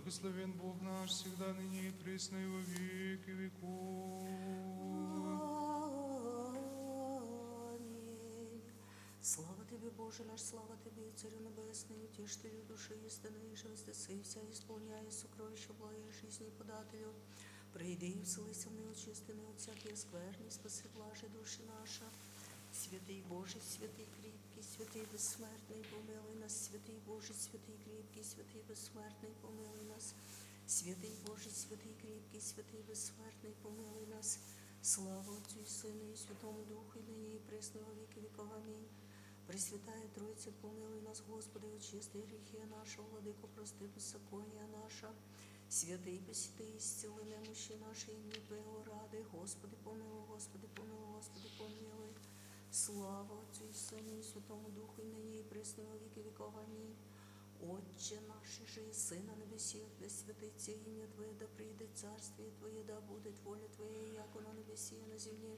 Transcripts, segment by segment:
Благословен Бог наш, всегда ныне и присно и во веки веков. Амінь. Слава тобі, Боже наш, слава тобі, Царю Небесний, утішителю душі істини, що вознесився, ісполняє сокровища благої жизни подателю. Прийди і вселися в неочистини от всякої скверні, спаси блаже душі наша. Святий Боже, святий кріпкий, святий безсмертний, помилуй нас, святий Боже, святий кріпкий, святий безсмертний, помилуй нас. Святий Боже, святий кріпкий, святий безсмертний, помилуй нас. Слава Отцю і Сину, і Святому Духу, і нині, і присно во віки віков. Амінь. Пресвятая Тройця, помилуй нас, Господи, очисти гріхи нашого, владико, прости беззаконня наша. Святий, посіти, зціли немощі наші, ім'я Твоєго ради. Господи, помилуй, Господи, помилуй, Господи, помилуй. Слава Отцю і Сину, і Святому Духу, і нині, і присно во віки віков. Амінь. Отче наш, же єси на небесі, да святиться ім'я Твоє, да прийде царствіє Твоє, да буде воля Твоя, яко на небесі і на землі.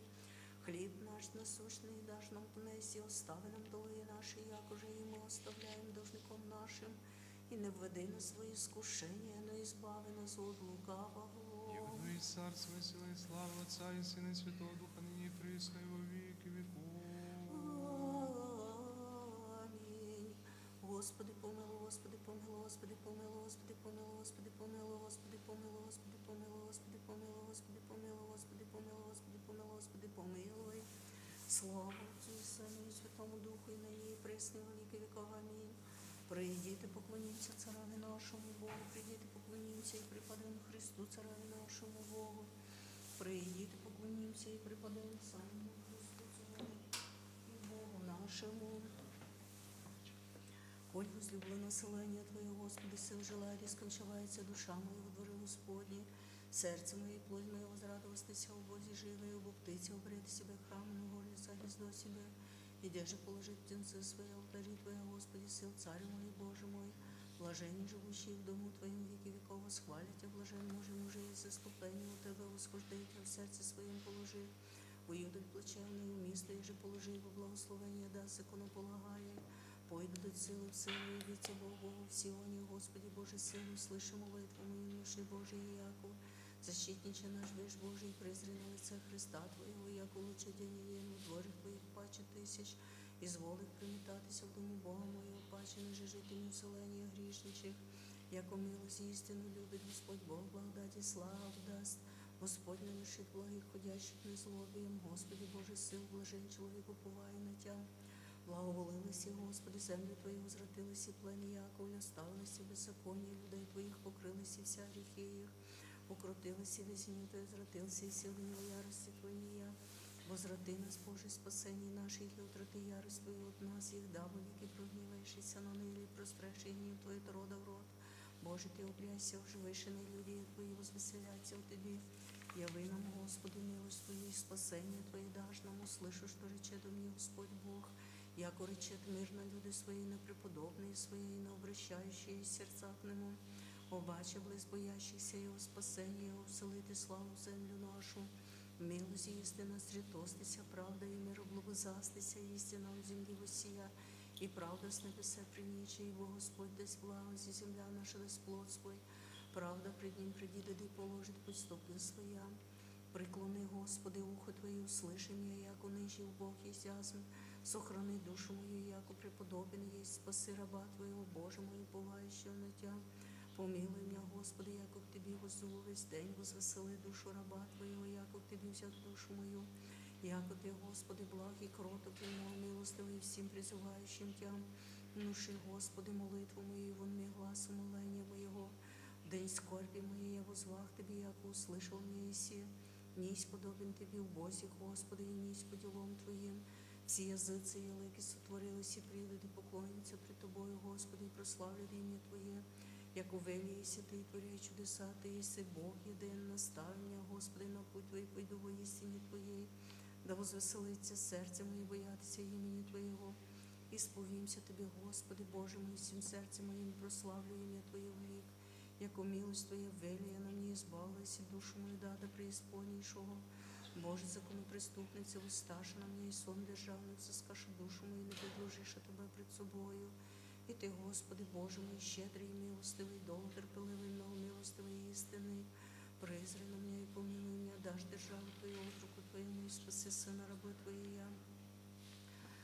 Хліб наш насущний даш нам днес, і остави нам долги наші, якоже і ми оставляємо должником нашим. І не введи на свої скушення, но і збави нас від лукавого. Євно і царство, і сила, і слава Отця і Сина, і Святого Духа, нині і присно і во веки веков. Амінь. Господи, помилуй, Господи, помилуй, Господи, помилуй, Господи, помилуй, Господи, помилуй, Господи, помилуй, Господи, помилуй, Господи, помилуй, Господи, помилуй, Господи, помилуй, Господи, помилуй, Господи, помилуй. Слава Отцю і Сину, і Святому Духу, і нині, і присно і во віки віков. Амінь. Прийдіте, поклонімося цареві нашому Богу, прийдіте, поклонімося і припадемо Христу, цареві нашому Богу. Прийдіте, поклонімося і припадемо самому Христу, цареві і Богу нашому. Коль возлюблено населення Твоє, Господи, сил желає, і скончається душа моя у дворі Господні. Серце моє, плоть моя, возрадовастися у Бозі живе, у птиці обряти себе храм, на горі за гніздо себе. И где же положить птенцы свои, алтари Твоя, Господи, сил, Царю мой, Боже мой, блаженні живущие в дому Твоем веки веков, восхвалять, а блажен мужи и заступление у Тебе, восхождайте в сердце своем положи. Уйдуть плачевные у міста, и же положи во благословение, да закону полагає. Пойдуть силы в силу, явиться Богу в Сионе, Господи Боже, силу, слышим молитву мою, души Божией, яку. Защитниче наш виш Божий, презри на лице Христа Твоего, яко лучше день і в дворах Твоїх паче тисяч, і зволих примітатися в дому Бога моєго, паче ниже жителів селення грішничих, яко милость і істину любить Господь Бог, благодаті славу дасть. Господь не лишить благих, ходящих не злобієм, Господи Боже, сил, блажен чоловік уповає на Тя. Благоволилися, Господи, землю Твою возвратилися, плем'я Яковля, ставилися беззаконня людей Твоїх, покрилися вся гріхи їх. Укротилися везіння Твоє, звратилися і сили ярості Твоєї. Возврати нас, Боже, спасення наших, і утрати ярость Твою от нас, їх дав віки прогніваєшся на нилі, простреши гнів Твоє та рода в рот. Боже, Ти обряйся, оживишений люди Твої, возвеселяться у Тобі. Яви нам, Господи, милость Твою і спасення Твоє даш нам, услышу, що рече до мені Господь Бог. Яко речет мир на люди свої, непреподобні свої, не обращаючи серця к нему. Обаче близ боящихся Його спасення, Його вселити славу в землю нашу. Милость і істина зрітостися, правда і мир облобозастися, істина у землі восія, і правда з небесе приніче, і бо Господь дасть благость, і земля наша дасть плод свой. Правда пред Ним предідеди положить подступи своя. Преклони, Господи, ухо Твоє, услыши меня, яко нижі в Бог есть язм. Сохрани душу мою, яко преподобен есть, спаси раба Твоего, Боже мой, уповающего на Тя. Помилуй меня, Господи, яко к Тебе воззову весь день, возвесели душу раба Твоего, яко к Тебе взят душу мою. Яко Ты, Господи, благ и кроток, и милостивый всем призывающим Тя. Внуши, Господи, молитву мою, вон мне глас умоления моего. В день скорби моей я возвах Тебе, яко услышал меня Иси. Нісь подобен Тобі в Бозі, Господи, і нісь по ділом Твоїм. Всі язиці і лики сотворилися, і прийдуть і поклоняться пред Тобою, Господи, і прославлять ім'я Твоє. Як увелієся Ти, і творяй чудеса, Ти єси Бог єдин, наставлення, Господи, на путь Твій пойду во істині Твоєї. Да возвеселиться серце моє, боятися імені Твоєго. І сповімся Тобі, Господи, Боже мій, всім серцем моїм прославлю ім'я Твоє в вік. Яко милость Твоя велія на мені збавилася, душу мою дата преисподнейшого. Боже, законопреступниця, висташа на мені, і сон державник, заскашу душу мою, не предложиша Тебе пред собою. яке ти, Господи, Боже мій, щедрий і милостивий, довготерпеливий, многомилостивий істини. Презри на мене і помилуй мене, даж державу Твою, от руку Твоєму, і спаси сина раби Твоєя.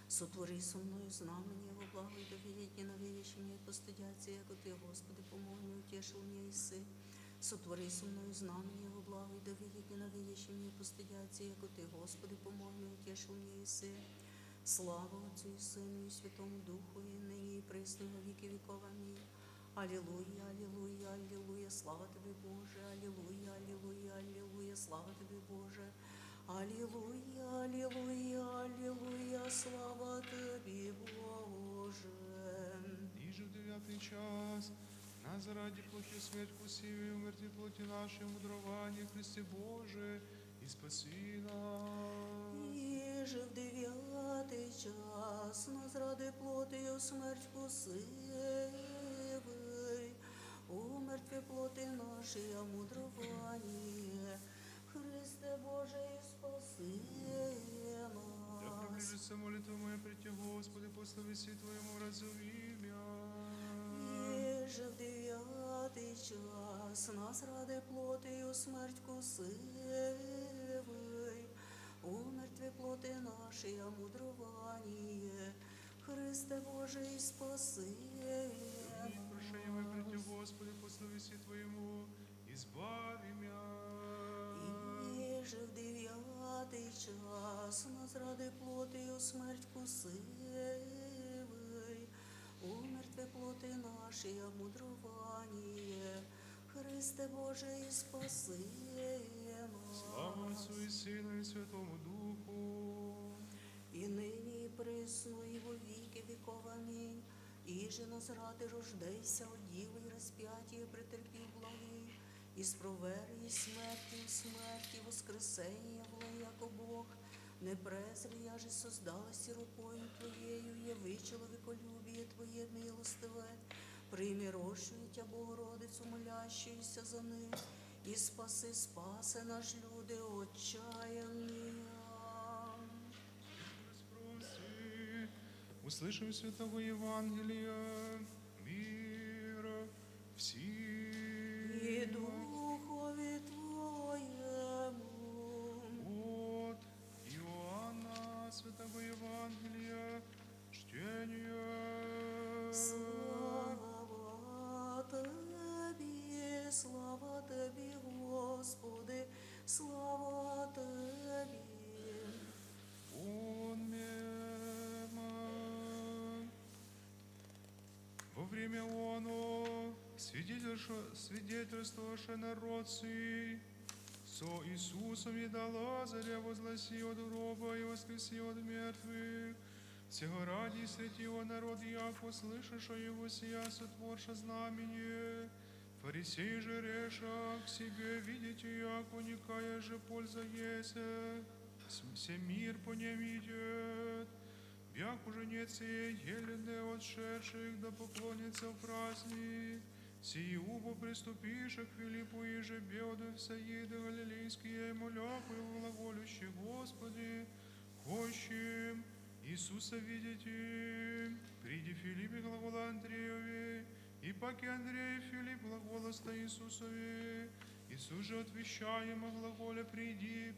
Сотвори со мною знамення, во благо и довидеть ненавидящим мне постыдятся, яко Ты, Господи, помоги, утешил меня и сы. Сотвори со мною знамення, во благо и довидеть ненавидящим мне постыдятся, яко Ты, Господи, помоги, утешил меня и сы. Слава Отцу и Сыну и Святому Духу, и ныне и присно во веки веков. Аминь. Аллилуйя, аллилуйя, аллилуйя, слава Тебе, Боже, аллилуйя, аллилуйя, аллилуйя, слава Тебе, Боже. Аллилуйя, аллилуйя, аллилуйя, слава Тебе, Боже. Ниже в 9 час, нас заради плоти смерть вкусив, и умерти плоти нашей мудровании, Христе Боже, и спаси нас. И же в 9 час, нас ради плотию смерть вкусивый, умертве плоти нашей мудровании, Христе Боже, и спаси Да нас. приближится молитва моя пред Тебе, Господи, по словеси Твоему разумимя. И же в 9 час, нас ради плотию смерть вкусивый, умертве плоти нашей мудровании, Христе Боже, и спаси Прошение мое пред нас. Тебе, Господи, по словеси Твоему, избави меня. И же в 9 час, нас ради плотию смерть вкусивый, умертве плоти нашей мудровании, Христе Боже, и спаси Слава нас. Отцу и Сыну и Святому Духу. И ныне и присно, и во веки веков. Аминь. И же нас ради рождайся от діви, и распятие претерпи благи, и с проверы, и смерти, воскресения вла, яко Бог. Не презри, я же создалась рукою Твоею, яви человеколюбие Твое милостиве, прими рощую Тя Богородицу, молящуюся за них, и спаси наш люди отчаянные. Спроси, услышим святого Евангелия, мира всем. И Духові Твоєму. От Иоанна, святого Евангелия, чтение. Слава Тобі, Господи, слава Тобі. Он мема. Во время оно свидетельствовавший народ сей, со Иисусом и до Лазаря возгласи от гроба и воскреси от мертвых. Всего ради среди его народ, яко слышаша его сия сотворша знамение. Фарисей же реша к себе, видите, яко никая же польза есть, все мир по нем идет. Бяк уже нет сей елены отшедших, да поклонится в праздник. Сии убо приступиша к Филиппу и же беды всеиды галилейские, моляку и глаголющие, Господи, хощим Иисуса видите. Приди Филиппе глагола Андрееве, и паки Андрей и Филипп глаголоста Иисусове. Иисус же отвещаем о глаголе приди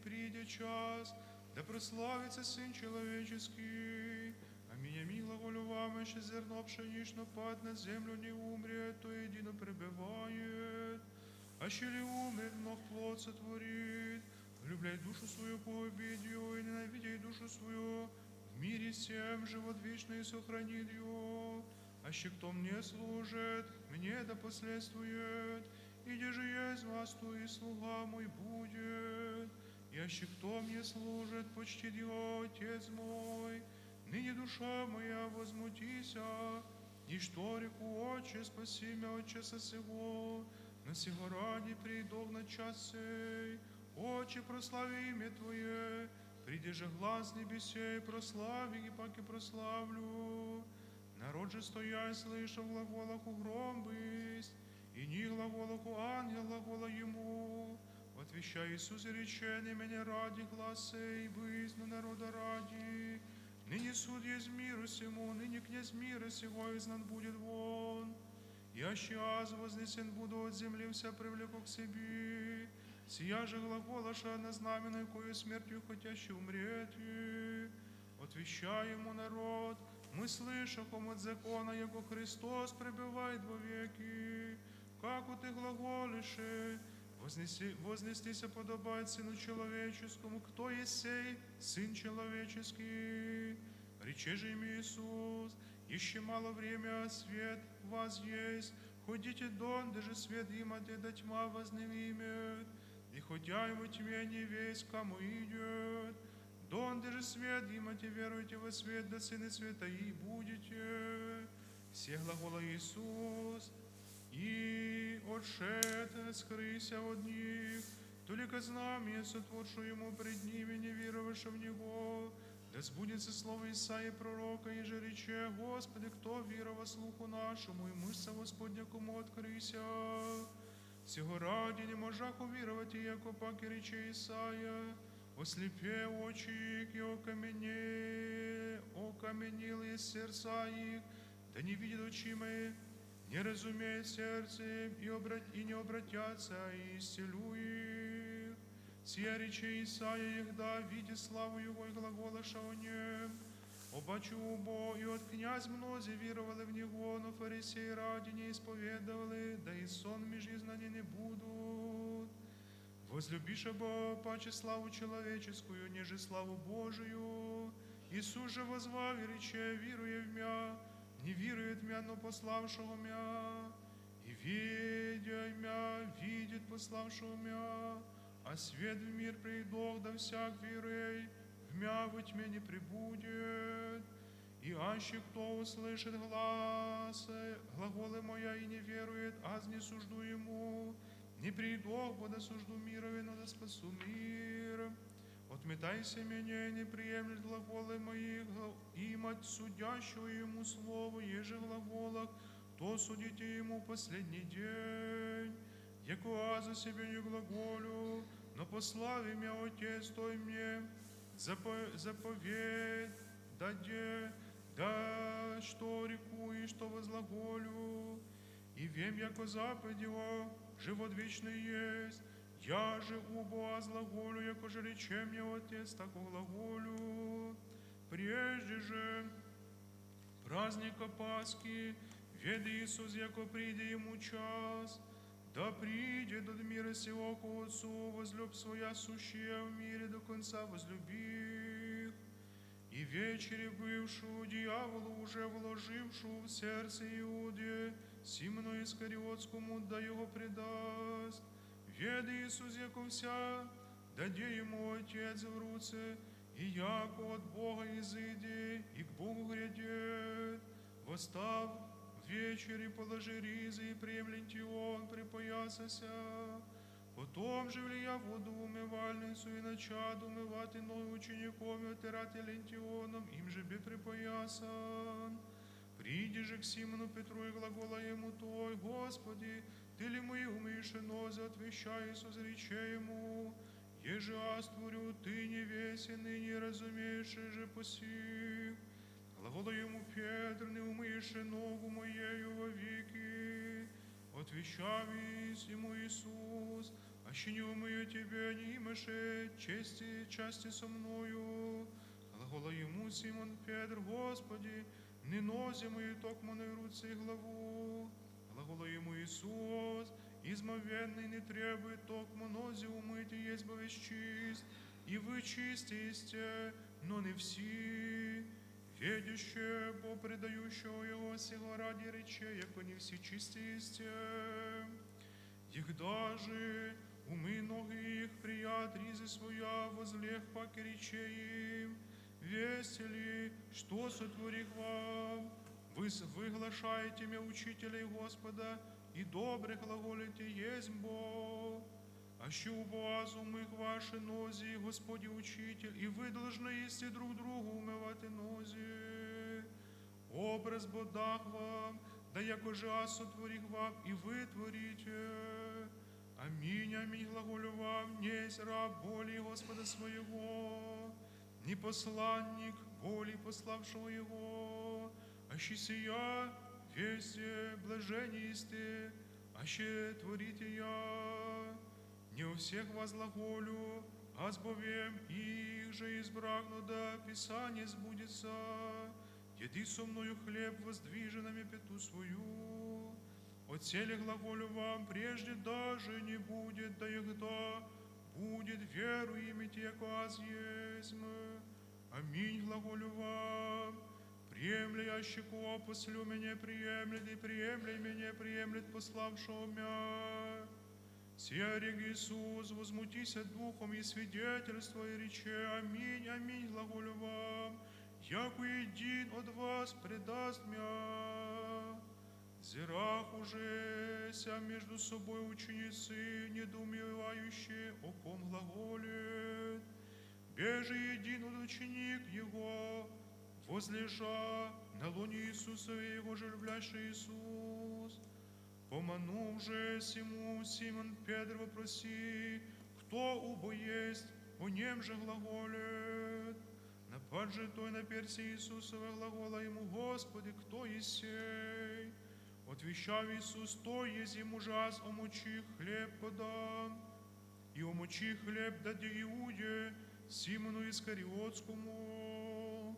час, да прославится Сын Человеческий. Аминь, аминь, глаголю вам, еще зерно пшенично пад на землю не умрет, то едино пребывает. А щели умрет, ног плод сотворит. Влюбляй душу свою по обидью, и ненавидей душу свою. В мире всем живот вечный сохранит ее. Аще кто мне служит, мне да последствует. Иди же есть вас, то и слуга мой будет. И аще кто мне служит, почтит его Отец мой. Ныне душа моя возмутися, ничто реку, Отче, спаси меня от часа сего, на сего ради придов на час сей. Отче, прослави имя Твое, приди же глаз небесей, прослави, и паки прославлю. Народ же стоя, слыша в глаголах у гром бысть, и ни глаголах у ангел глагола ему. Отвещай Иисус и реченый меня ради глаз сей, бысть на народа ради. ныне суд есть миру сему, ныне князь мира сего изгнан будет вон. Яще аз вознесен буду от земли, вся привлеку к себе. Сия же глаголаша на знаменной, кою смертью хотящий умреть. Отвещаему народ, мы слышахом от закона, яко Христос пребывает во веки. Как ты глаголише, вознестися подобает Сыну Человеческому, кто есть сей Сын Человеческий? Рече же им Иисус, еще мало время, а свет в вас есть. Ходите донде же свет имате, да тьма вас не имеет. И ходя и во тьме не весь, кому идет. Донде же свет имате, веруйте во свет, да сыны света и будете. Все глагола Иисус, и отшед скрыся от них, только знамение сотворшу ему пред ними, не веровавши в Него. Да сбудется слово Исаии пророка, и же рече: Господи, кто веровал слуху нашему, и мышца Господня кому открыся. Сего ради не можах уверовать, и яко пак и рече Исаия, ослепе очи их, и окаменил есть сердца их, да не видят очи мои, не разумеет сердце, и не обратятся, и исцелю их. Сия рече Исаия, егда видя славу Его и глаголаша о нем. Обаче убо, и от князь мнози вировали в Него, но фарисеи ради не исповедовали, да и сон меж знания не будут. Возлюбишь обо паче славу человеческую, неже славу Божию. Иисус же возвав и рече: вируя в мя, не верует мя, но пославшего мя, и видя мя, видит пославшего мя. А свет в мир придох, да всяк веруй, в мя во тьме не пребудет. И аще кто услышит глаголы моя и не верует, аз не сужду ему, не придох, бо да сужду мирове, но да спасу мир. Отметайся меня, не приемлет глаголы моих, и мать судящего ему слово, еже глаголах, то судите ему последний день. Яко аз за себе не глаголю, но послави меня Отец той мне, заповедь даде, да что реку и что возглаголю, и вем, яко заповедь его, живот вечный есть. Я же убо глаголю, яко же рече мне Отец, так глаголю. Прежде же праздника Пасхи, веди Иисус, яко приде ему час, да придет от мира сего к Отцу, возлюб своя сущая в мире до конца возлюби. И вечере бывшую дьяволу, уже вложившую в сердце Иуде, Симону Искариотскому, да его предаст. Веди Иисус, яко вся, даде ему Отец в руце, и яко от Бога изыди, и к Богу грядет. Восстав вечери, положи ризы, и приемлен он, припоясася. Потом же влия воду в умывальницу, и начат умывать ноги учеником, и отирать лентионом, им же би припоясан. Приди же к Симону Петру, и глагола ему той: Господи, ты ли мои умыши нози, отвещай Иисус, рече ему: еже аз творю, ты не весен, и не разумеешь же посих. Глагола ему Петр: не умыши ногу моею вовеки. Отвещавись ему Иисус: аще не умыю тебе, не имаше части со мною. Глагола ему Симон Петр: Господи, не нози мои, токмо на руце и главу. Глагола ему Иисус: измовенный не требует токмо нози умыть, и есть бы весь чист, и вы чисти есте, но не все. Ведюще, по предающего его сего ради рече, яко не все чисти есте. Их даже умы ноги их прият, ризы своя, возлег пак и рече им: весели, что сотворих вам? Вы выглашаете меня учителей Господа, и добре глаголите: есть Бог. Аще убоаз умых ваши нози, Господи учитель, и вы должны есть друг другу умывать нози. Образ бодах вам, да яко же аз сотворих вам, и вы творите. Аминь, аминь, глаголю вам, несть раб боли Господа своего. ни посланник более пославшего его, аще сия весте блаженисте, аще творите я. Не у всех возглаголю, а сбовем их же избрагну, да Писание сбудется. Еди со мною хлеб воздвиженными пету свою. От цели глаголю вам прежде даже не будет, да егда будет веру иметь, яко аз есмь. Аминь глаголю вам. Приемлящий кого послю меня приемлет, и приемля меня приемлет пославшего мя. Сия рег Иисус, возмутися духом и свидетельство, и рече, аминь, аминь, глаголю вам, яко един от вас предаст мя. Зирах уже ся между собой ученицы, недоумевающие, о ком глаголит. Беже един от ученик его, возлежа на лоне Иисуса, и его же люблящий Иисус. Помянув же сему, Симон Петр вопроси, кто убо есть, о нем же глаголит. Напад же той на перси Иисусова глагола ему, Господи, кто есть сей? Отвещав Иисус, то есть ему жаз, омочи хлеб подам, и омочи хлеб даде Иуде, Симону Искариотскому.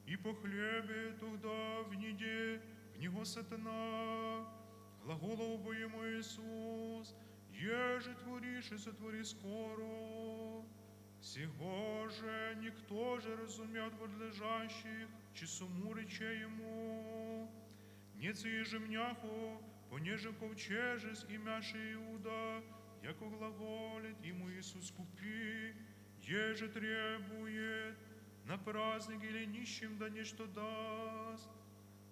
И по хлебе тогда вниде в него сатана, глаголов бы ему Иисус, еже творишь и сотвори скоро. Сего же никто же разумеет подлежащих, чи суму рече ему. Не цей же мняху, понеже ковчежес имяше Иуда, яко глаголит ему Иисус купи, еже требует, на праздник или нищим да нечто даст.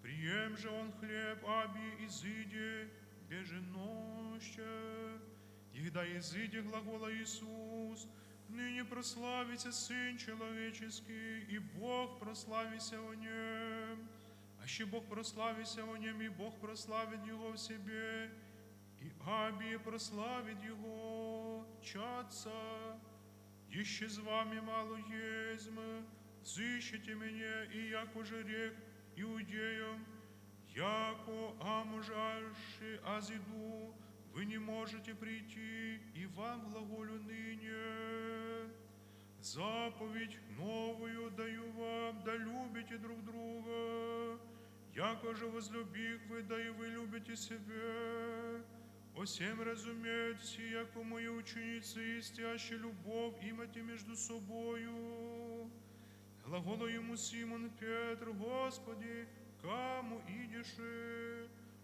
Прием же он хлеб, аби изыди, беже ноще. Егда изыди глагола Иисус, ныне прославится Сын Человеческий, и Бог прославится о нем. Аще Бог прославится о нем, и Бог прославит его в себе, и аби прославит его, чадца. Еще с вами мало езмы, взыщите меня, и яко же рек иудеям, яко амужаши азиду, вы не можете прийти, и вам глаголю ныне. Заповедь новую даю вам, да любите друг друга, яко же возлюбих вы, да и вы любите себя. О сем разумеют все, яко мои ученицы, истящие любовь имате между собою. Глагола ему Симон Петр, Господи, кому идешь?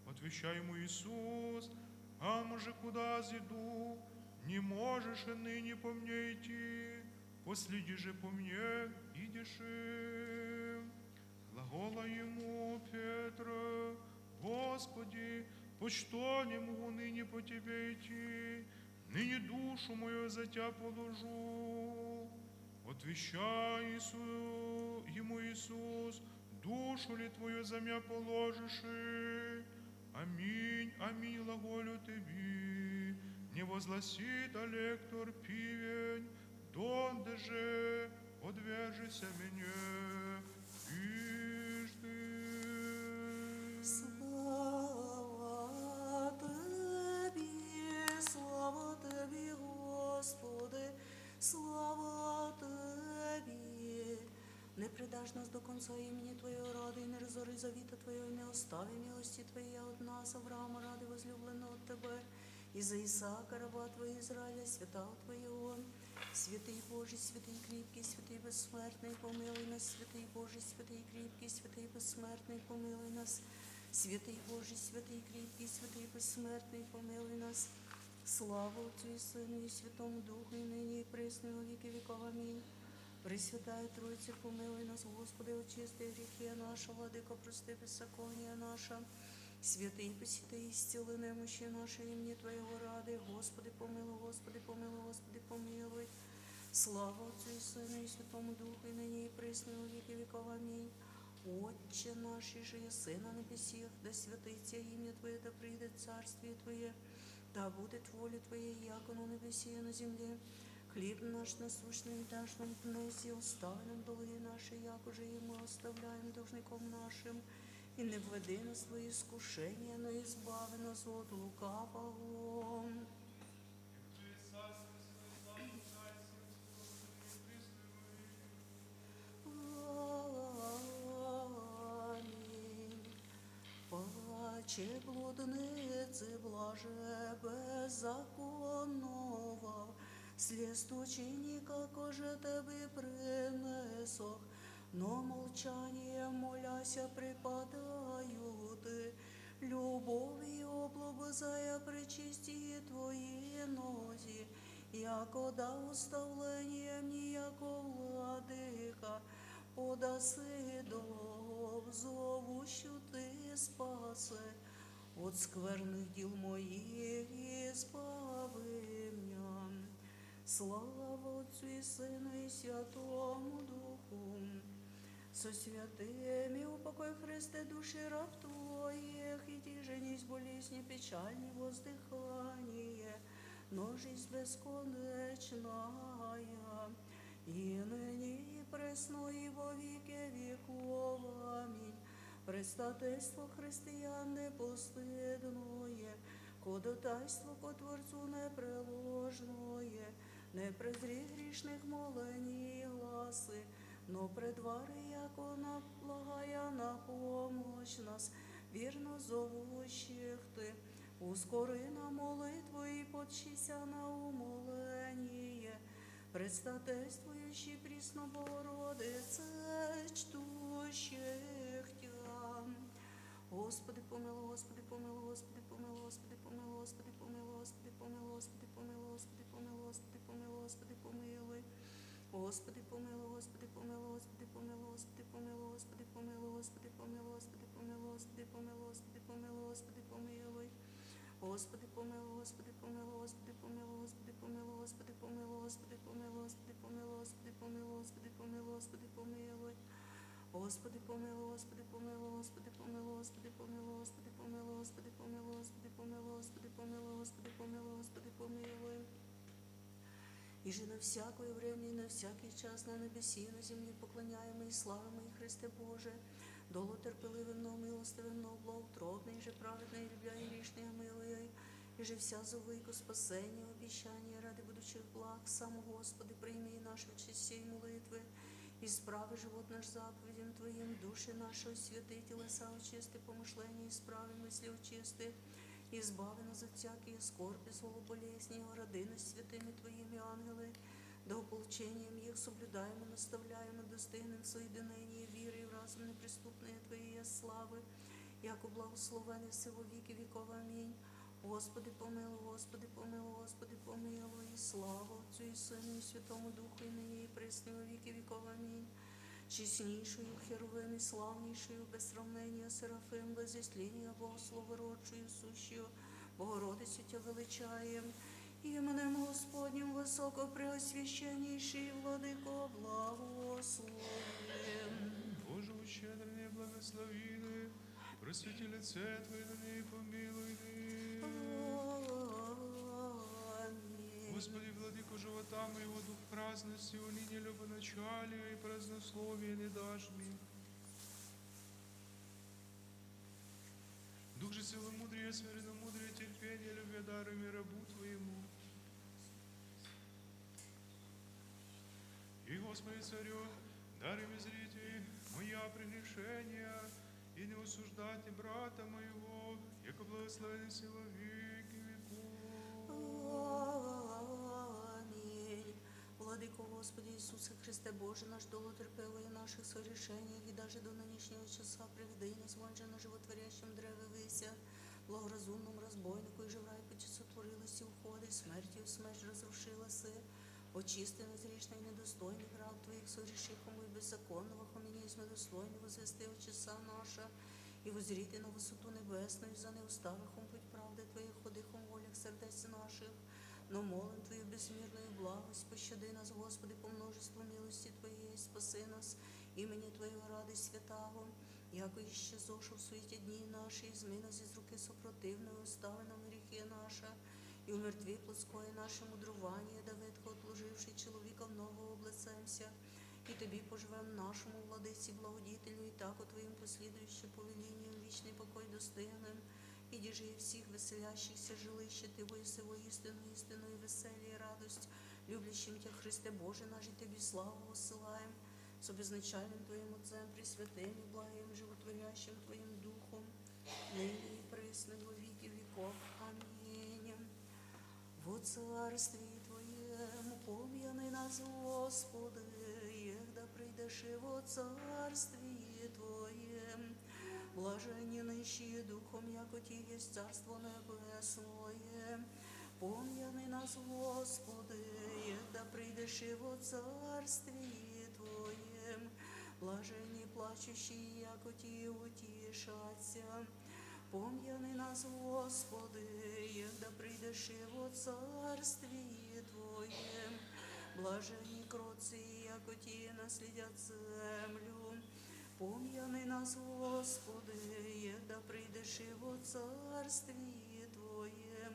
Отвечай ему Иисус, а може куда зиду, не можешь и ныне по мне идти, последи же по мне, идешь. Глагола ему Петра, Господи, по что не могу ныне по тебе идти, ныне душу мою за тебя положу. Отвещай ему Иисус, душу ли твою за меня положишь? Аминь, аминь, глаголю тебе, не возгласит лектор пивень, донде же одвержися меня, ишь ты. Слава Тебе, Господи, слава Тебе. Не предашь нас до конца имени Твоего ради, и не разори завіта Твоего, и не остави милости Твоей от нас, Авраама, ради возлюбленного от Тебе, и за Исаака, раба Твоего Израиля, свята Твоего. Святый Божий, святый крепкий, святый бессмертный, помилуй нас, святый Божий, святый крепкий, святый бессмертный, помилуй нас. Святый Божий, святый крепкий, святый бессмертный, помилуй нас. Слава Отцу и Сыну и Святому Духу, и ныне и пресно во веки веков. Аминь. Пресвятая Троица, помилуй нас, Господи, очисти грехи наши, владыко, прости беззакония наша. Святый, посети, исцели немощи наши, имени Твоего ради. Господи, помилуй, Господи, помилуй, Господи, помилуй. Слава Отцу и Сыну и Святому Духу, и ныне и пресно во веки веков. Аминь. Отче наш, же еси на небесах, да святится имя Твое, да придет царствие Твое, да будет воля Твоя, яко на небесе и на земле. Хліб наш насущний даш нам днес, і остави нам долги наші, як уже і ми оставляємо должником нашим. І не введи нас в свої скушення, но і збави нас від лукавого. Амінь. Паче блудниці, блаже беззаконного, след ученика, коже тебе принесох, но молчание, моляся, припадаю ты, любовью облобызая причисти твої нозі, яко да уставлением ніяко владика, подаси долг, зовущу ти спаси, от скверних діл моїх і збави меня. Слава Отцю і Сину і Святому Духу, со святими упокой Христе душі раб Твоих, и тяженість болезни печальні воздыхание, но жизнь бесконечная, и ныне и пресно, и во веки веков. Аминь. Предстательство християн непостыдное, ходатайство ко Творцу непреложное, не презри грішних молені гласи, но предвари, яко благая на помощь нас, вірно зовущих ти. Ускори на молитву і подчися на умолення, предстательствуючи присно Богородице, чтущих Тя. Господи, помилуй, Господи, помилуй, Господи, помилуй, Господи, помилуй, Господи, помилуй, Господи, помилуй, Господи, помилуй, Господи, помилуй, Господи, помилуй, Господи, помилуй. Господи, помилуй, Господи, помилуй, Господи, помилуй, Господи, помилуй, Господи, помилуй, Господи, помилуй, Господи, помилуй, Господи, помилуй, Господи, помилуй, Господи, помилуй. Господи, помилуй, Господи, помилуй, Господи, помилуй, Господи, помилуй, Господи, помилуй, Господи, помилуй, Господи, помилуй, Господи, помилуй, Господи, помилуй, Господи, помилуй. Господи, помилуй, Господи, помилуй, Господи, помилуй, Господи, помилуй, Господи, помилуй, Господи, помилуй, Господи, помилуй, Господи, помилуй, Господи, помилуй, Господи, помилуй. І же на всякое время, і на всякий час на небесі, і на землі поклоняємо і славимо і Христе Боже, долу терпеливим, но милостивим, но благоутробний, же праведний, любля і грішний, милуй, і же вся зовико спасення, обіщання, ради будучих благ, сам Господи, прийми наші честі і молитви, і справи живот наш заповідям Твоїм, душі нашої святи, тілеса очисти, помишлення і справи мислі очисти, і збави нас от всякої скорби, злого болезні, городи нас святими Твоїми ангели, да ополченням їх соблюдаємо, наставляємо, достигнем соєдинення віри і в разум неприступної Твоєї слави, яко благословене все во віки віков. Амінь. Господи, помилуй, Господи, помилуй, Господи, помилуй, і слава Отцю і Сину і Святому Духу, і нині, і присно, во віки віков. Амінь. Чеснішою Херовим і славнішою, без сравнення Серафим, без іссління Богословородчою, сущою, Богородицю Тя величаєм, іменем Господнім високо преосвященніший, владико, благословим. Боже, ущедрene, благословили, просвети лице Твое, да не помилуй. Амінь. Господи, владыко живота моего, дух праздности, уныне любоначалия и празднословия не дашь мне. Дух же целомудрия, смиренномудрия, терпения, любви, даруй рабу Твоему. И, Господи, Царю, даруй мне зрите моя прегрешения, и не осуждайте брата моего, яко благословен сила веки веков. Амінь. Владико Господи Ісусе Христе Боже, наш долотерпевий наших сорішень, і даже до нинішнього часа приведи нас, вонже на животворящем древе вися, благоразумному розбойнику, і же в рай печі сотворилися уходи, смертю смерть розрушилася. Очисти нас грішний і недостойний грав Твоїх сорішихому і беззаконного, хоміні сме достойні возвести в часа наша, і возріти на висоту небесну, і за неуставихом путь правди Твоїх, ходихом волях сердець наших. Но молим Твою безмірною благость, пощади нас, Господи, по множеству милості Твоєї, спаси нас, імені Твоєго ради святого, яко іще зошов в суеті дні наші, і зми нас із руки сопротивної, остави нам гріхи наша, і умертві плотської наше мудрування, да ветхо отложивши чоловіка в нового облицемся, і тобі поживем нашому владиці благодітелю, і так у твоїм послідуючи повелінням вічний покой достигнем, і діжи всіх веселящихся жилище ти воєсиво істину і веселі, і радость, люблящим тя Христе Боже наш, і тобі славу посилаєм, з обізначальним Твоїм Отцем, пресвятим і благим, животворящим Твоїм Духом, нині і присно, і во віки віков. Амінь. Во царстві Твоєму пом'яни нас, Господи, єгда прийдеш і во царстві Твоєм. Блаженні нищі духом, яко ті єсть царство небесное. Пом'яни нас, Господи, єгда прийдеш і во царстві Твоєм. Блаженні плачущі, яко ті утішаться. Пом'яни нас, Господи, єгда прийдеш і во царстві Твоєм. Блаженні кроці, яко ті наслідять землю. Пом'яни нас, Господи, єгда прийдеш і во царстві Твоєм.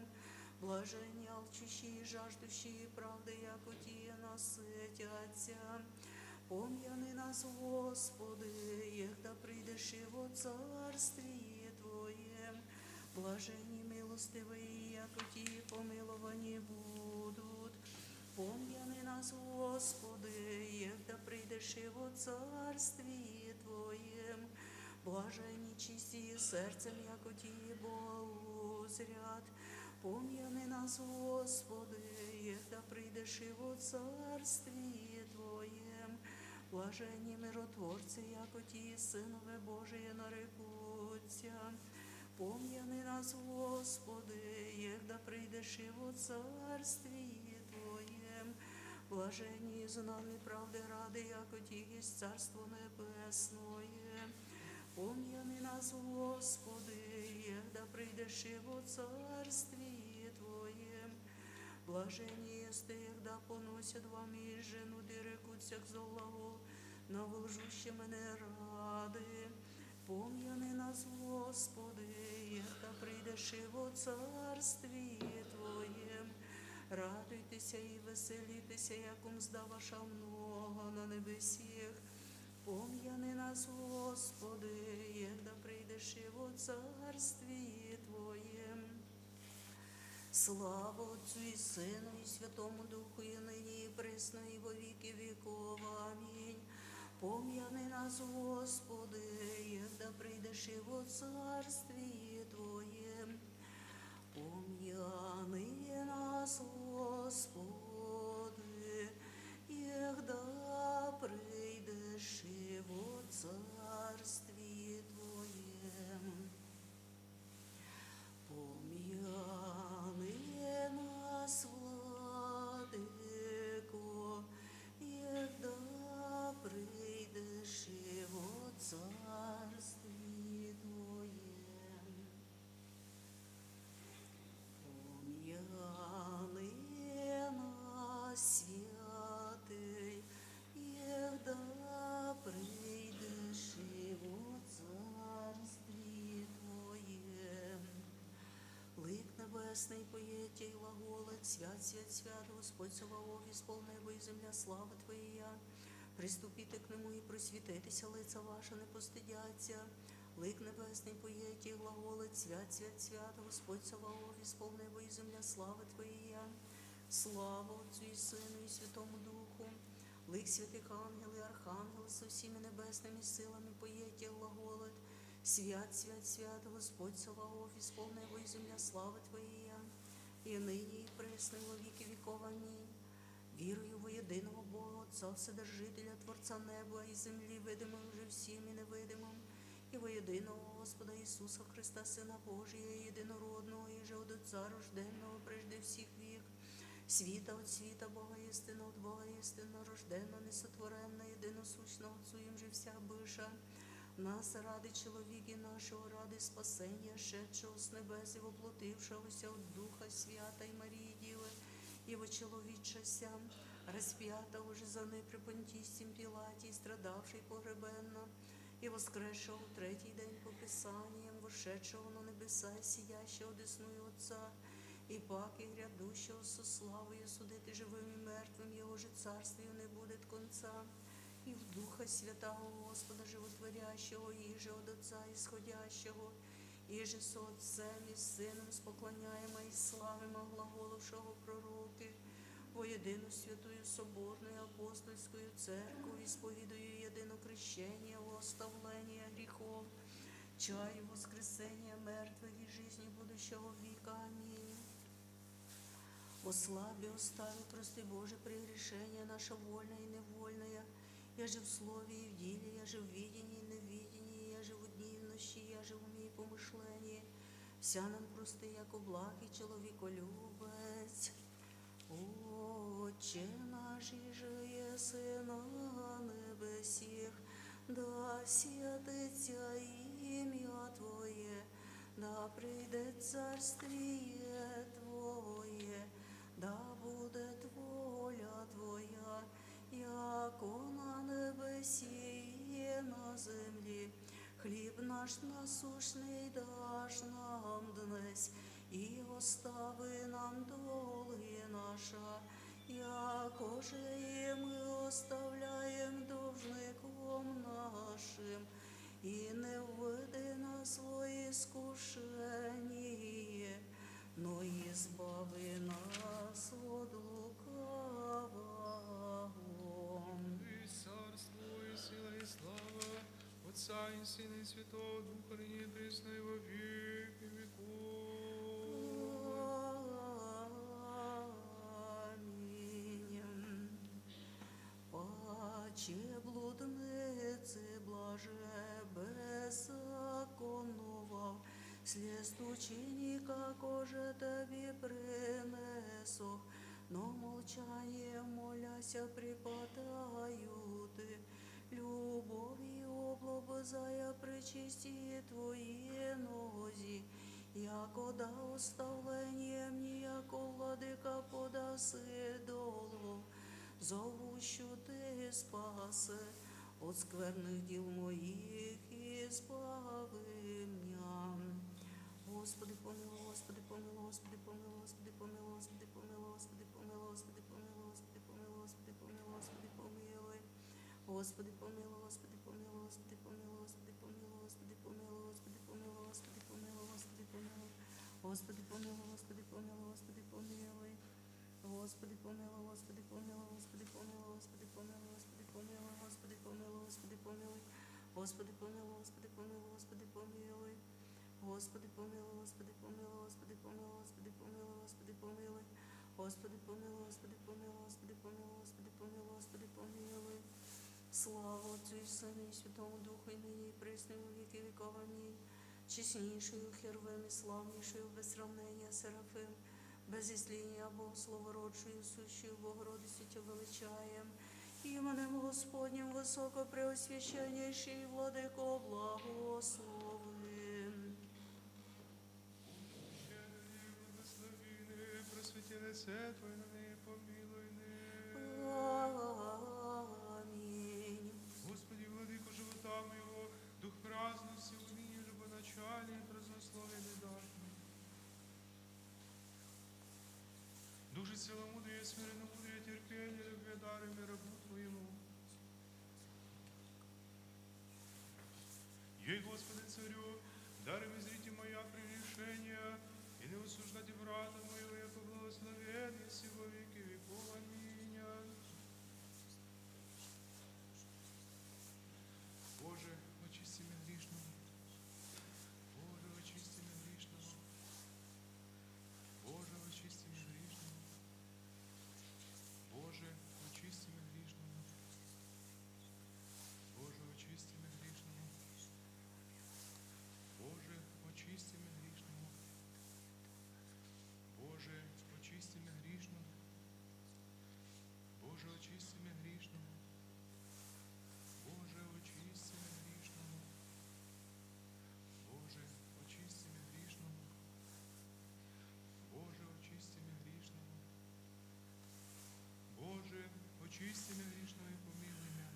Блаженні алчущі, жаждущі правди, яко ті наситяться. Пом'яни нас, Господи, єгда прийдеш і во царстві Твоєм. Блаженні милостиві, яко ті помиловані будуть. Пом'яни нас, Господи, єгда прийдеш і во царстві Твоєм. Блаженні чисті серцем, яко ті Бога узрят. Пом'яни нас, Господи, єгда прийдеш і во царстві Твоєм. Блаженні миротворці, яко ті синове Божие нарекуться. Пом'яни нас, Господи, єгда прийдеш і во царстві Твоєм. Блаженні знамі правди ради, яко ті єсть царство небесное. Пом'яни нас, Господи, єгда прийдеш і во царстві Твоєм. Блаженні єсте, єгда поносять вам і жену, де рекуться к золагу, на волжуще мене ради. Пом'яни нас, Господи, єгда прийдеш і во царстві Твоєм. Радуйтеся і веселітеся, яком зда ваша много на небесіх. Пом'яни нас, Господи, єгда прийдеш і во царстві Твоєм. Слава Отцю і Сину, і Святому Духу, і нині, і присно, і во віки віков. Амінь. Пом'яни нас, Господи, єгда прийдеш і во царстві Твоєм. Пом'яни нас, Господи, єгда прийдеш і во царстві Твоєм. Пом'яни нас, Владико, єгда прийдеш і во царстві Твоєм. Пом'яни нас, святий, єгда прийдеш і во царстві Твоєм. Лик небесний поєтя й глаголець, свят, свят, свят, Господь Саваоф, ісполни небо і земля, слава Твоя. Приступіте к нему і просвітитися, лиця ваша не постидяться. Лик небесний поєтя й глаголець, свят, свят, свят, Господь Саваоф, ісполни небо і земля, слава Твоя. Слава Отцю і Сину, і Святому Духу. Лик святих ангел і архангел со всіми небесними силами поєтя й глаголет. Свят, свят, свят, Господь Саваоф, ісполни небо і земля, слава Твоя. І нині, і присно, і во віки віков. Амінь. Вірую во єдиного Бога, Отця Вседержителя, Творця неба і землі, видимим вже всім і невидимим, і во єдиного Господа Ісуса Христа, Сина Божия, єдинородного, і же од Отця рожденного прежде всіх вік, світа от світа, Бога істина от Бога істина, рождена, несотворенна, єдиносущна, Отцу їм же вся биша, нас ради чоловіки нашого, ради спасення, шедшого з небес і воплотившогося от Духа Свята і Марії Діви, і вочеловічася, розп'ята уже за неї при Понтійськім Пілаті, страдавши й погребенно, і воскресшого в третій день по Писанням, вошедшого на небеса, сидящого одесною Отця, і паки грядущого со славою судити живим і мертвим, його же царствію не буде конца. І в Духа Святого Господа Животворящого, і же от Отця ісходящого, і же со Отцем і Сином споклоняємо і славимо глаголовшого пророки, воєдину святую соборною апостольською церкву, і сповідую єдино крещення, оставлення гріхов, чаю воскресення мертвих і жизни будущого віка. Амінь. Ослаби, остави, прости Боже, прегрешение наше вольное и невольное, я же в слове и в деле, я же в видении и невидении, я же в дні і в ночі, я же в умі і помишленні. Вся нам прости, яко благий чоловіколюбець. Отче наш, же єси на небесіх, да святиться ім'я Твоє, да прийде царствіє Твоє, да буде воля Твоя, яко на небесі і на землі. Хліб наш насущний даш нам днес, і остави нам долги наша, якоже і ми оставляєм должником нашим, і не введи нас во іскушення, но і збави нас от лукавого. І царство, і сила, і слава, Отця і Сина, і Святого Духа, нині і присно, і во віки віков. Амінь. Паче блудниці блаже беззаконного, слід ученика, коже тобі принесох, но молчание моляся припадаю ти, любов'ю облобызая причисті твої нозі, яко да оставлением ніяко владика подаси долу, зовущу ти спаси от скверних діл моїх і збави м'я. Господи, помилуй, Господи, помилуй, Господи, помилуй, Господи, помилуй, Господи, помилуй, Господи, помилуй, Господи, помилуй, Господи, помилуй, Господи, помилуй, Господи, помилуй. Господи, помилуй, Господи, помилуй, Господи, помилуй, Господи, помилуй, Господи, помилуй, Господи, помилуй, Господи, помилуй, Господи, помилуй. Господи, помилуй, Господи, помилуй, Господи, помилуй. Господи, помилуй, Господи, помилуй, Господи, помилуй, Господи, помилуй, Господи, помилуй, Господи, помилуй, Господи, помилуй. Господи, помилуй, Господи, помилуй, Господи, помилуй. Господи, помилуй, Господи, помилуй, Господи, помилуй, Господи, помилуй, Господи, помилуй. Господи, помилуй, Господи, помилуй, Господи, помилуй, Господи, помилуй, Господи, помилуй. Слава Отцю і Сину і Святому Духу, і нині, і присно, і во віки віков. Амінь. Чеснішою Херувим і славнішою, без сравнення Серафим, без ізління Богословородшою, сущою Богородицю Тя величаєм. Іменем Господнім високо преосвященнейший владико благословим. Щедрий, благословіни, просвіті лице Твоє на неї, помилуй не. Амінь. Господи, владико живота моєго, дух праздності, уміння, любоначалі, празднослов'я недатне. Душі ціломудрія, смиренномудрія, терпіння, любві, дари ми рабу Твоєму. Ей, Господи, царю, дари ми зріті моя прегрешення, і не осуждати брата моєго, яко благословен, єси во віки віков. Амінь. Боже, очисти мене грішного. Боже, очисти мене грішного. Боже, очисти мене грішного. Боже, очисти мене грішного. Боже, очисти мене грішного. Боже, очисти мене грішного. Боже, очисти мене грішного. Боже, очисти мене грішного. Боже, очисти мене грішного. Боже, очисти мене грішного. Боже, очисти мене грішного. Боже, очисти мене грішного і помилуй мене.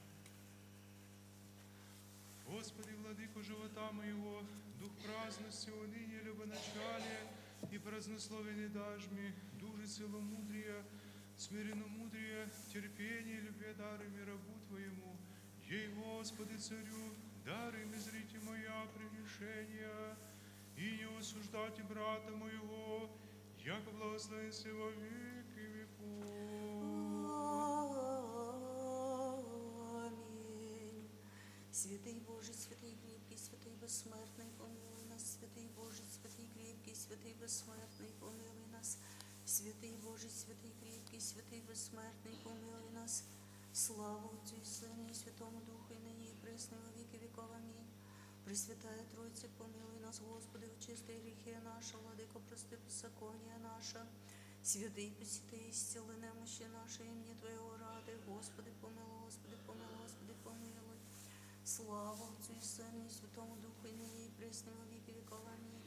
Господи, владико живота моєго, дух праздності, уныния, любоначалия, и празднословие не дашь мне, дужи целомудрия, смиренно-мудрие, терпение и любви дары ми рабу Твоему. Ей, Господи, Царю, дары ми зрите моя прегрешения, и не осуждайте брата моего, яко благословен се во веки веков. Амінь. Святий Боже, святий кріпкий, святий безсмертний, помилуй нас. Святий Боже, святий кріпкий, святий безсмертний, помилуй нас. Святий Боже, святий кріпкий, святий безсмертний, помилуй нас. Слава Отцю і Сину, і Святому Духу, і нині, і присно, і во віки віков. Амінь. Пресвятая Тройця, помилуй нас, Господи, очисти гріхи наші, владико, прости беззаконня наша. Святий посіти, ісціли немощі наші, ім'я Твоєго ради. Господи, помилуй, Господи, помилуй, Господи, помилуй. Слава Отцю і Сину, і Святому Духу, і нині, і присно, і во віки віков. Амінь.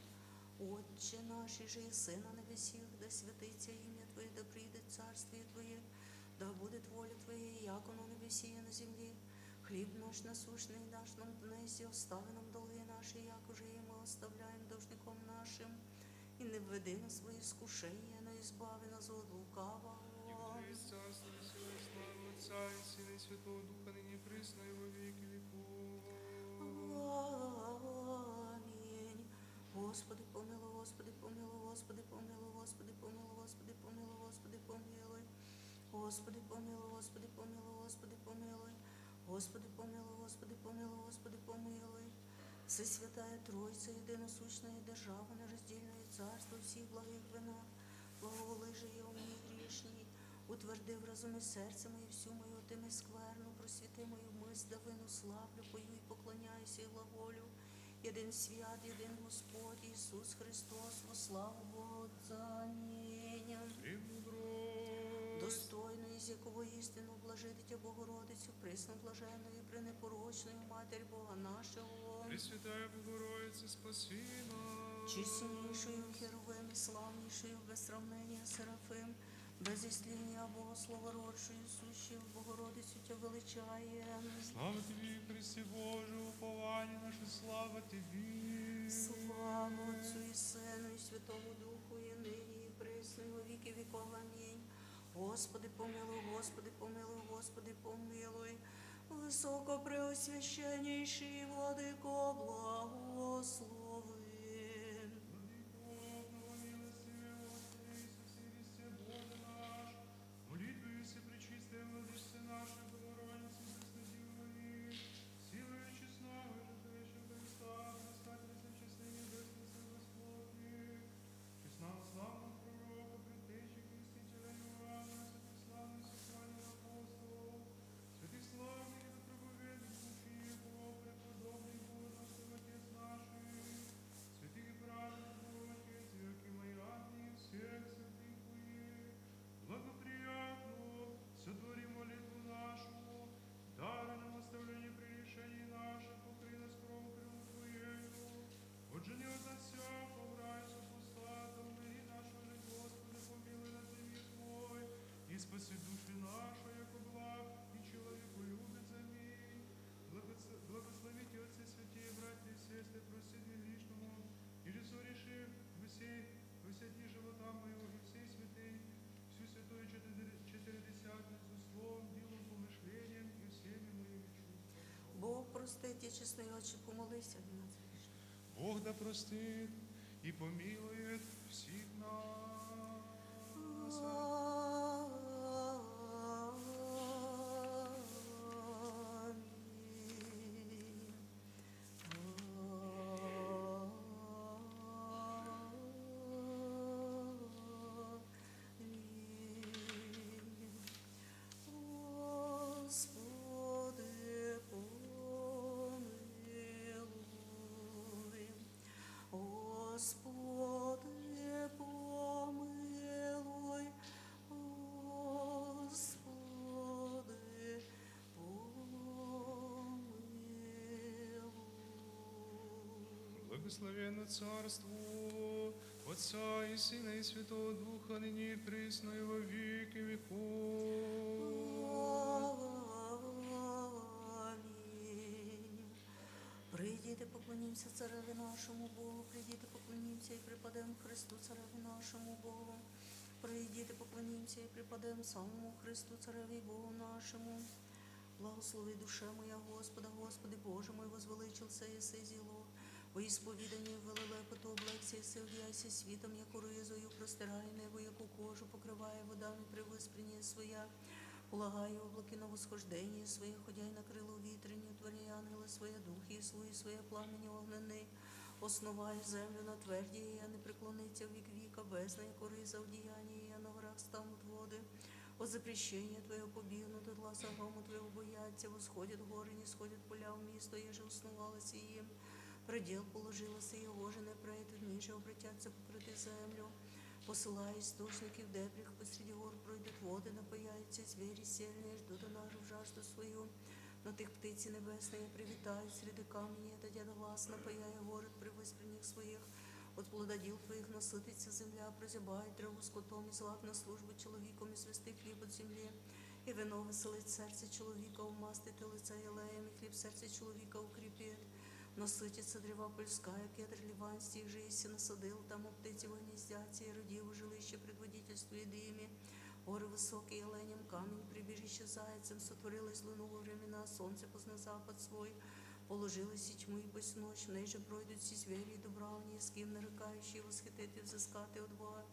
Отче наш, же єси на небесіх, да святиться ім'я Твоє, да прийде царствіє Твоє, да буде воля Твоя, як на небесі і на землі. Хліб наш насущний даш нам днес, і остави нам долги наші, як уже і ми оставляємо должником нашим. І не введи нас в свої скушення, но избави нас от лукавого. Твоє царство, і сила, і слава Отця, і Сина, і Святого Духа, нині присно, і во віки віков. Амінь. Господи, помилуй, Господи, помилуй, Господи, помилуй, Господи, помилуй, Господи, помилуй, Господи, помилуй. Господи, помилуй, Господи, помилуй, Господи, помилуй. Господи, помилуй, Господи, помилуй, Господи, помилуй. Всесвятая Тройця, єдиносущна і держава нероздільна, і царство всіх благих вина, благоволи же його мені грішній, утвердив разом із серцем і всю мою тими скверну, просвіти мою мисль, да вину славлю, пою і поклоняюся і глаголю. Єдин свят, єдин Господь, Ісус Христос, во славу Бога Отця, амінь. І мудро. Достойно, із якого істину блажити Тя Богородицю, присно блаженною, пренепорочною Матір Бога нашого, Пресвятая Богородице, спаси нас. чеснішою Херовим і славнішою, без сравнення Серафим, без ісління Богословородшою, сущою Богородицю Тя величає. Слава Тобі, Христі Боже, уповання наше, слава Тобі. Слава Отцю і Сину, і Святому Духу, і нині, і присно, і во віки віков. Амінь. Господи, помилуй, Господи, помилуй, Господи, помилуй. Високопреосвященнейший Владико, благослови. Молитвою се пречистая владычице нашей Богородицы, Преснодевой, силою честного, житвейшего Христа, Предстательница честной небесной Господни, честного славного пророка, предтечи крестителя Иоанна, святых славных сохранил апостолов, святых славных и проповедных учеников, преподобный Божий Отец наших, святых и праведных Отец, веки мои ангели, всех святых Твоих, благоприятно сотвори молитву нашу, дара нам оставление прегрешений наших, покри нас кровью крылу Твоею, отжени от нас всякого рая супостата, умири нашего же Господа, помилуй нас и мир Твой, и спаси души наши, яко благ, и человеку любит за мир. Благословите Отцы святые, братья и сестры, простите лишнему, и же сорешив во все дни живота моего, и всей святые, всю святую четыредесятницу, словом, делом, помышлением и всеми моими чувствами. Бог простить, і чесний Отче, помолися від нас. Бог да простит и помилует всех нас. Господи, помилуй. Господи, помилуй. Господи, помилуй. Благословенно Царство Отца и Сына и Святого Духа, ныне и присно и во веки веков. Амінь. Прийдіть, поклоніться поклонімся цареві нашому Богу, прийдіте, поклонімся і припадемо Христу, цареві нашому Богу. Прийдіте, поклонімся і припадемо самому Христу, цареві Богу нашому. Благослови душа моя Господа, Господи Боже мой, возвеличился єси зіло. Во ісповіданні велелепоту облекся єси, одяйся світом, яку ризою, простирає небо, яку кожу, покриває водами при виспренні своя. Полагаю облаки на восхождення своє, ходяй на крило вітряні, утворяй ангела своє, духи і своє пламені огнений. Основай землю на тверді, я не преклониться в вік віка, бездна, яку риза одіяння, я на горах стануть води. От запрещення Твоего побігнут, от гласа грому Твоего бояться, восходят гори, не сходят поля в місто, еже основалося їм. Преділ положилося його, же не прийдуть, ниже обратяться покрити землю. Посилає істочників дебріх, посреди гор пройдуть води, напаяються звірі сильні, ждуть нашу в жажду свою. На тих птиці небесної привітають, среди камені, та дяда глас напаяє город при виспреннях своїх. От плододіл твоїх насититься земля, прозябає траву скотом, і злак на службу чоловіком, і звести хліб від землі. І вино веселить серце чоловіка, умастити лице єлеєм, і хліб серце чоловіка укріпить. Насититься древа польская, кедр ливанський, же єсі насадил, там у птиці гніздяться, і родів у жилище предводительствує димі. Гори високі, оленям камінь, прибіжище зайцем, сотворилось луну времена, сонце позна запад свой. Положились і тьму, і пусть ночь, неже пройдуть всі звірі, і добравні, з ким нарекаючи, восхитити, взискати от Бога.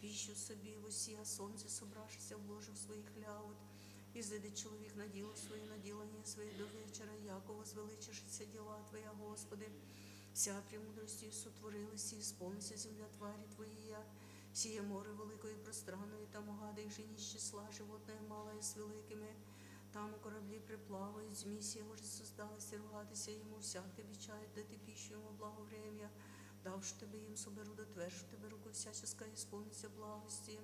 Піщу собі восія, сонце собравшися, вложив своїх ляут. І зайде чоловік на діло своє, на ділення своє до вечора, яко возвеличишися діла Твоя, Господи. Вся премудростю сотворилися, і сповниться земля тварі Твоєя. Сіє море великої пространної, там угади і жені з числа, животне мале з великими. Там у кораблі приплавають, змісі його ж создалися, ругатися йому, всяк тобі чають, дати піщу йому благо врем'я. Давши тебе їм соберу, дотвершу тебе руку всяческа, і сповниться благості.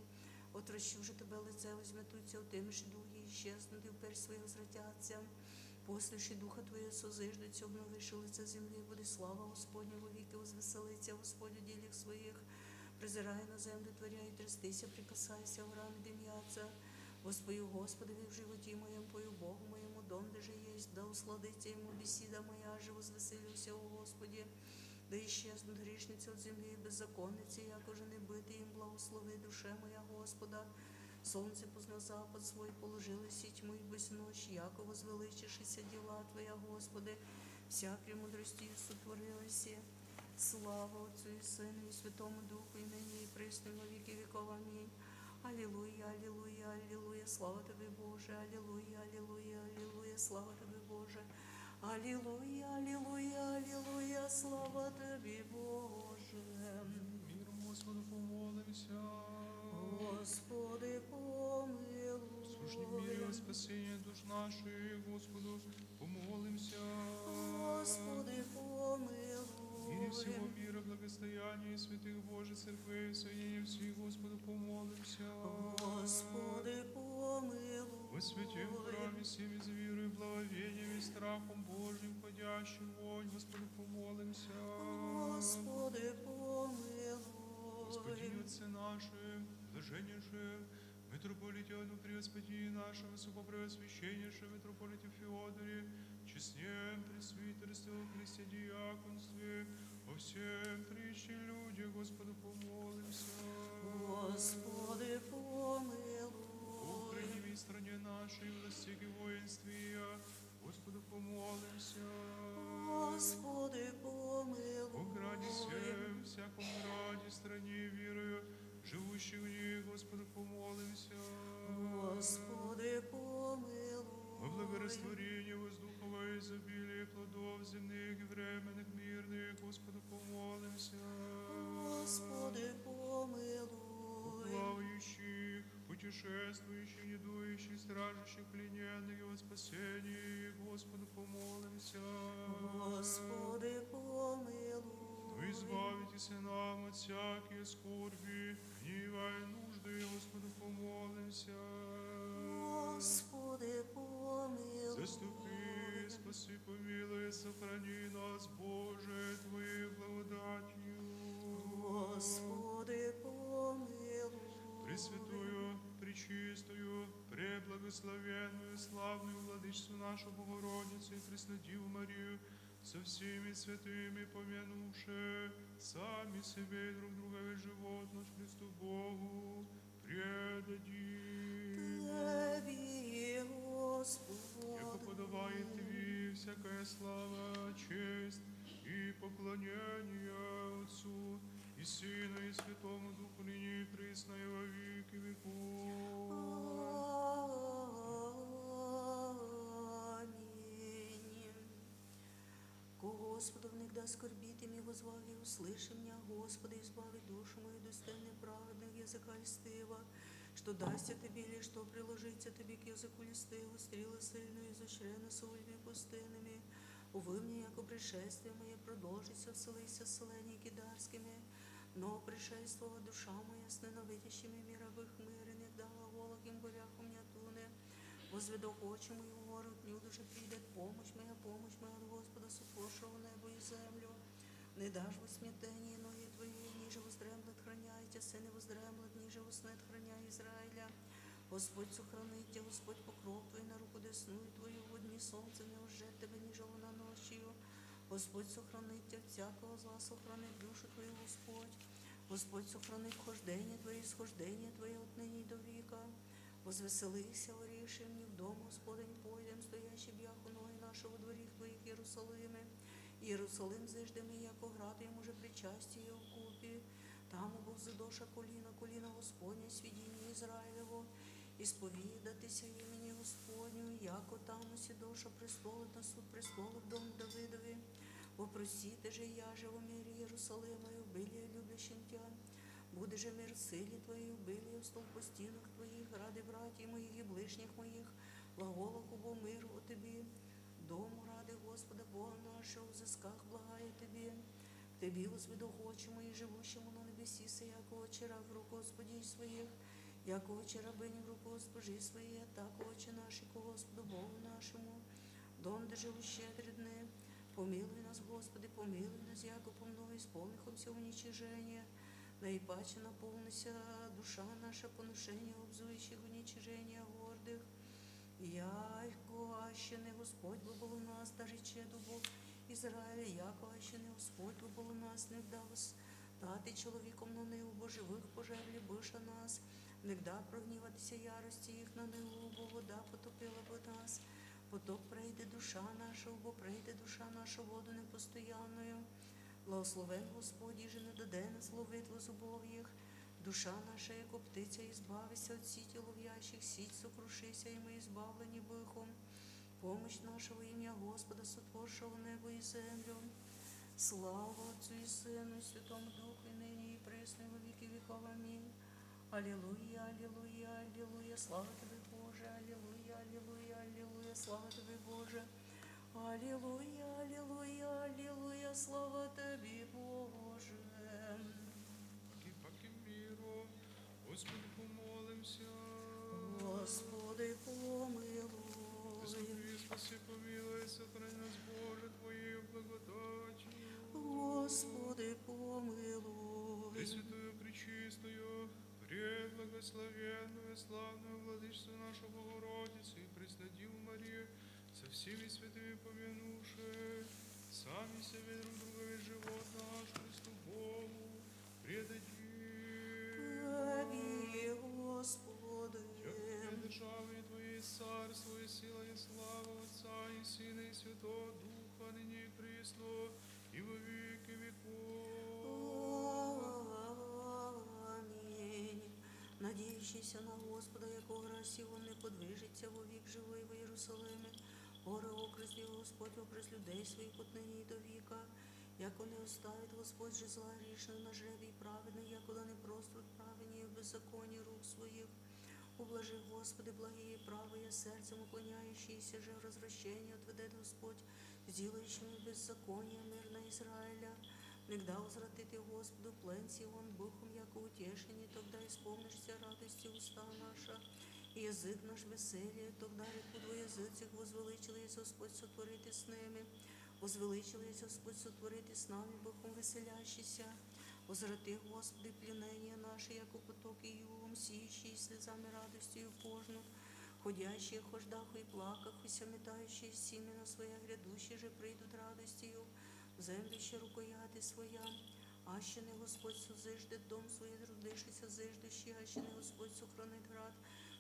Отрощу же тебе лице, возьметуться, отимеш дуги, і щезнуть, і вперше своє возвратяться. Послуши духа Твоє созиждуться, обновиши лице землі, буде слава Господня, во віки возвеселиться, Господь у ділях своїх. Призирай на землю, творя і трястися, прикасайся, горами дим'яться. Воспою Господові в животі моєму, пою Богу моєму, донде же єсть, да усладиться йому бесіда моя, же возвеселюся у Господі. Да іщезнуть грішниці від землі і беззаконниці, як уже не бити їм, благослови душе моя Господа. Сонце позна запад свой, положилось і тьму, і без ночь, яко возвеличишися діла Твоя, Господи. Вся премудрості сотворилася. Слава Отцю і Сину, і Святому Духу, і нині, і присно, і на віки віков. Амінь. Алілуя, алілуя, алілуя, слава Тобі, Боже, алілуя, алілуя, алілуя, слава Тобі, Боже. Алілуя, алілуя, алілуя, слава Тобі, Боже. Миром Господу помолимся. Господи, помилуй. Слушни в мире о спасении душ наших, Господу помолимся. Господи, В мире всего помилуй. мира, благостояние святых Божьих церквей, в соединении всех, Господу помолимся. Господи, помилуй. Во святем храме всеми с верой, благовением и страхом Божьим, входящим в вонь, Господу помолимся. Господи, помилуй. Господи, Отце нашим, блаженнейшим, митрополитену Преосвятии нашего, высокопреосвященнейшем митрополите Феодоре, честнем пресвитерстве во Христе диаконстве, во всем притче люди, Господу помолимся. Господи, помилуй. Украине и стране нашей, власти и воинстве, Господу помолимся. Господи, помилуй. О граде всем, всяком граде, стране верою, живущих в ней, Господу помолимся. Господи, помилуй. Во благорастворении воздухового изобилия плодов земных и временных мирных, Господу помолимся. Господи, помилуй. Плавающих, путешествующих, недующих, стражущих, плененных и во спасении, Господу помолимся. Господи, помилуй. Вы избавитесь нам от всякие скорби, гнева и нужды, Господу помолимся. Господи, помилуй. Заступи, спаси, помилуй, сохрани нас, Боже, Твоей благодатью. Господи, помилуй. Пресвятую, пречистую, преблагословенную, славную Владычицу нашу Богородицу и Преснодиву Марию, со всеми святыми помянувши, сами себе и друг друга весь живот наш Христу Богу предадим. Тебі, Господи. Яко подобает Тебе всякая слава, честь и поклонение Отцу и Сыну и Святому Духу, ныне и присно и во веки веков. Аминь. Ко Господу внегда скорбите ми, возвал и услыши меня, Господи, избави душу мою достойно праведных языка льстива, что дастся тебе или что приложится тебе к языку льстиву, стрелы сильную изощренно судьбами пустынными. Увы мне, яко пришествие мое продолжится, вселися селения кидарскими, но пришествовала душа моя с ненавидящими мировых миренных, дала волоким горях у меня туне. Возведу очи мою в гору, дню душе придет помощь моя от Господа, сотворшего небо и землю. Не дашь во смятении ноги твои, ниже воздремлет храняйте, сыны воздремлет, ниже уснет храняй Израиля. Господь сохранит тебя, Господь покров твой на руку десную твою, в дни солнце не ожжет тебе, ниже вона ночью. Господь сохранит тебя, всякого зла сохранит душу твою, Господь. Господь сохранит хождение твое, схождение твое отныне и до века. Возвеселися, оріши мені в дом, Господень, пойдем, стоящий б'яху ноги нашого дворів твоїх Єрусалиме. Єрусалим зижде ми, яко град йому же причастя є в купі. Там був задоша коліна Господня, свідіння Ізраїлево, і сповідатися імені Господню, яко там усідоша престолить на суд престолив дом Давидові. Вопросите же я же в мирі Єрусалима, і обилие любящим тя. Буде же мир в силі твоїй, обилие в стовпостінах твоїх, ради братів моїх і ближніх моїх, глаголах убо миру о тобі. Дому ради Господа Бога нашого, в зисках благає тобі. Тобі возведу очі мої, живущому на небесі, се, яко очі раб в руку Господі своїх, яко очі рабині в руку Госпожі своєї, так очі наші ко Господу Богу нашому. Донде живу щедрі дни, помилуй нас, Господи, помилуй нас, яко по мною сповнихомся уничиження. Наипаче наполнися душа наша поношення, обзуючих уничиження гордих. Яко аще не Господь би було нас, та рече Бог Ізраїля, яко аще не Господь би було нас, не вдав стати чоловіком на ниву, бо живих пожерлі биша нас, не вдав прогніватися ярості їх на ниву, бо вода потопила би нас. Потоп прийде душа наша, бо прийде душа наша воду непостоянною. Благословен Господь, і же не даде нас ловити зубов їх. Душа наша, як птиця, і збавися від сіті лов'ящих, сіть сокрушися, і ми збавлені бихом. Помощь нашого ім'я Господа, сотворшого небо і землю. Слава Отцю і Сину, і Святому Духу, і нині, і присно, і во віки віков. Амінь. Алілуя, алілуя, алілуя, слава тобі, Боже, алілуя, алілуя, алілуя, слава тобі, Боже. Алілуя, алілуя, алілуя, слава тобі, Боже. Паки миру, Господи, помолимся. Господи, помилуй. Господи, спаси, помилуй, сохрани нас, Боже, Твоєю благодатью. Господи, помилуй. Пресвятую, пречистую, преблагословенную, славную Владычицу нашу Богородицу и Преснодеву Марию, со всеми святыми помянувши, сами себе друг друга весь живот наш Христу Богу предадим. Тобі, Господи. Тя держави Твоей царство и сила и слава Отца и Сына и Святого Духа, ныне и присно, и во веки веков. Амінь. Надіючися на Господа, якого гора Сіон не подвижиться вовік живий в Єрусалимі. Горе окреслів Господь окрест людей своїх отнині і до віка. Яко не оставить Господь же зла грішного на жребій праведний, якода не проструть праведні в беззаконні рук своїх. Ублажи, Господи, благие правые сердцем уклоняющиеся же в развращение отведет Господь, сделающими беззаконие мир на Израиля. Негда возвратити Господу плен Сион Бухом, яко утешение, тогда исполнишься радости уста наша, и язык наш веселье, тогда реку двоязыцих возвеличил есть Господь сотворити с ними, возвеличил есть Господь сотворити с нами, Бухом веселящийся. Возврати, Господи, пленение наше, яко потоки югом, сіючи слезами радостью пожнут. ходящие в хождах и плаках, и сметающие семена своя, грядущие же прийдут радостью, в землю ще рукояти своя. Аще не Господь созижде дом своє, трудишися зиждущий, аще не Господь сохранит град,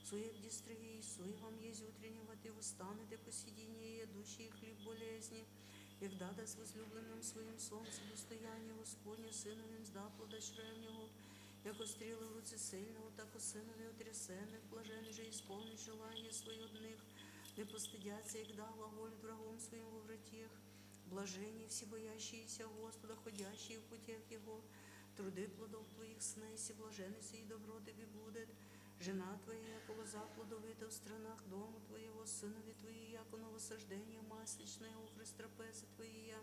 суе дістриги, суе вам єсть утреннего, восстанете посидіння, ядущий хліб болезни, як дада з возлюбленим своїм сонце, достояння Господня, синовим зда плода чревнього, як остріли в руці сильного, так о синові отрясених, блажений же ісполнить желання своє одних, не постидяться, як да глаголють врагом своїм во вратіх. Блаженні всі боящиеся Господа, ходящие в путях Его, труди плодов Твоих снеси, блаженница и добро Тебе будет. Жена Твоя, яко лоза плодовита в странах дому Твоего, сынови Твои, яко новосаждение масличное, охрест трапези Твоя.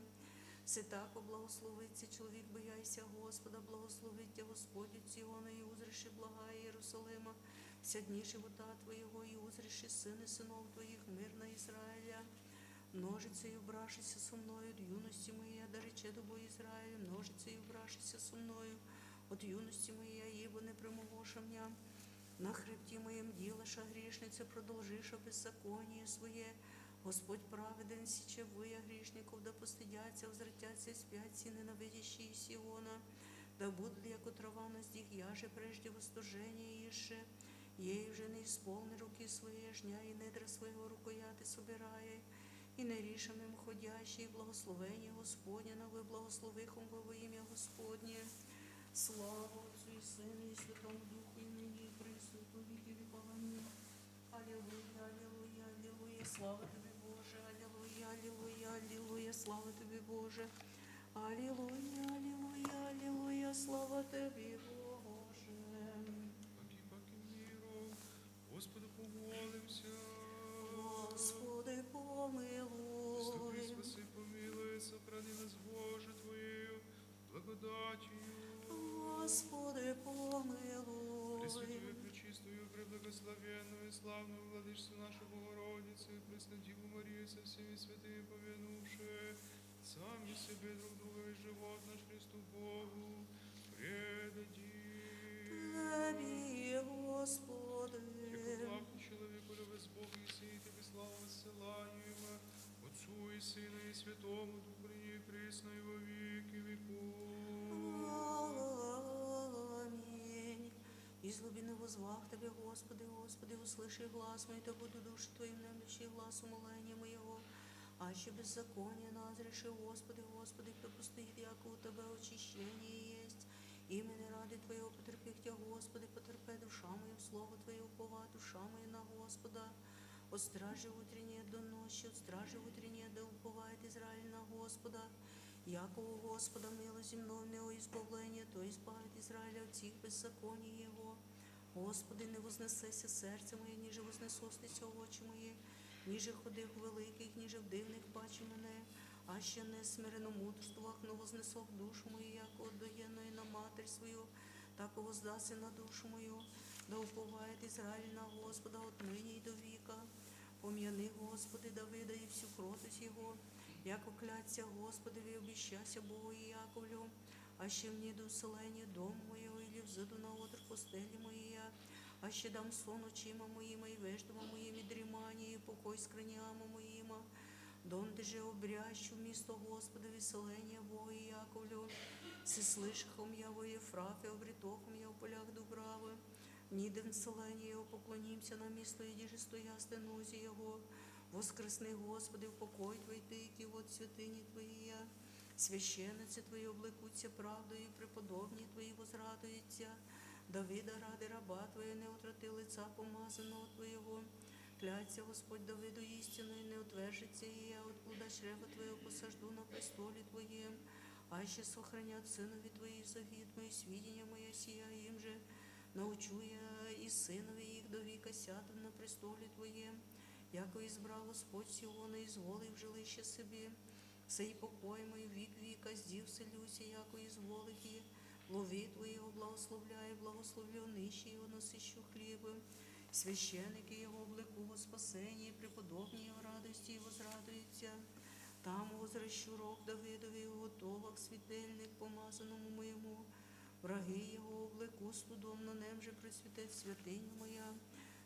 Все так благословиться чоловік, бояйся Господа, благословить Тя Господь от Сіона, і узріши блага Єрусалима, вся дні живота Твоєго, і узріши сини синов Твоїх, мир на Ізраїля. Множицею брашися со мною, от юності моєї, да рече до бою Ізраїля, множицею брашися со мною, от юності моєї, ібо не примогоша мня. На хребті моєм ділаша грішниця, продолжиша беззаконие своє. Господь праведен січе вия грішников, да постидяться, возвратяться спять, і ненавидящие Сиона. Да будут, яко трава на здіх, яже прежде восторжение іще. Ей вже не ісполни руки своєї, жня і недра свого рукояти собирає. І нерішеним ходящий, благословення Господня, на ви благословихом во ім'я Господнє. Слава Отцу і Сину, і Святому Духу, і нині, і присно, і по віки віков. Амінь. Алілуя, алілуя, алілуя, слава Тобі, Боже, алілуя, алілуя, алілуя, слава Тобі, Боже. Алілуя, алілуя, алілуя, слава Тобі, Боже. Паки миру, Господу помолимся. Господи, помилуй. Ступи, спаси, помилуй, сохрани нас, Боже, Твоею благодатью. Господи, помилуй. Пресвятую, пречистую, преблагословенную и славную Владычицу нашу Богородицу, и Преснодиву Марию со всеми святыми повинувшие, сами себе друг друга и живот наш Христу Богу предадим. Тебе, Господи. Яко благ человеку любез Бога, и сей Тебе славу воссылаем, Отцу и Сыну и Святому Духу, ныне и присно и во веки веков. Аминь. Из глубины возвах Тебе, Господи, Господи, услыши глаз мой, да буду душу Твоим немлящий глаз умоления моего. Аще беззаконие назреши, Господи, Господи, кто постоит, яко у Тебе очищение есть. Имени ради Твоего потерпих Тя, Господи, потерпе душа моя, в Слово Твое упова, душа моя на Господа. От стражи утреннее до ночи, от стражи утреннее да уповает Израиль на Господа. Яко у Господа мило земное него избавление, то избавит Израиля от всех беззаконий его. Господи, не вознесеся серце моє, ніже вознесостися очі мої, ніже ходив в великих, ніже в дивних бачу мене, а ще не смирено мудрствах, но вознесох душу мою, яко от доєнної на матір свою, так воздаси на душу мою, да уповає Израиль на Господа от нині й до віка. Пом'яни, Господи, Давида і всю кротость його, яко кляться, Господи, обіщася Богу і Яковлю, а ще вніду вселення дому моєго, і взаду на отр постелі моєя, а ще дам сон очима моїма, і веждома моїми дрімані, і покой скриняма моїма, донде же обрящу місто Господа, веселення Бога і Яковлю, си слышахом я во Єфрафі, обрітохом я в полях Дубрави, ніде вселення його поклонімся на місто, і діже стоя стенозі його, воскресни, Господи, в покой Твій тики, от святині Твоя. Священиці Твої облекуться правдою, преподобні Твої возрадуються. Давида ради раба Твоє, не отрати лица помазаного Твоєго. Кляться, Господь, Давиду істиною, не отвержиться, і я от плода чрева Твоєго посажду на престолі Твоєм. А ще сохранять синові Твої завіт мої, свідення моє сія їм же. Научу я і синові їх до віка сядем на престолі Твоєм. Яко избрал Господь Сиона, изволив жилище собі. Сей покой мой вік віка, здів селюся, яко изволив є. Лови Твоєго благословляє, благословлю нищі його насищу хлібом. Священники його облеку во спасенні, преподобні його радості возрадуються. Там возвращу рог Давидові, готовок світильник помазаному моєму. Враги його облеку студом, на нем же присвятить святиня моя.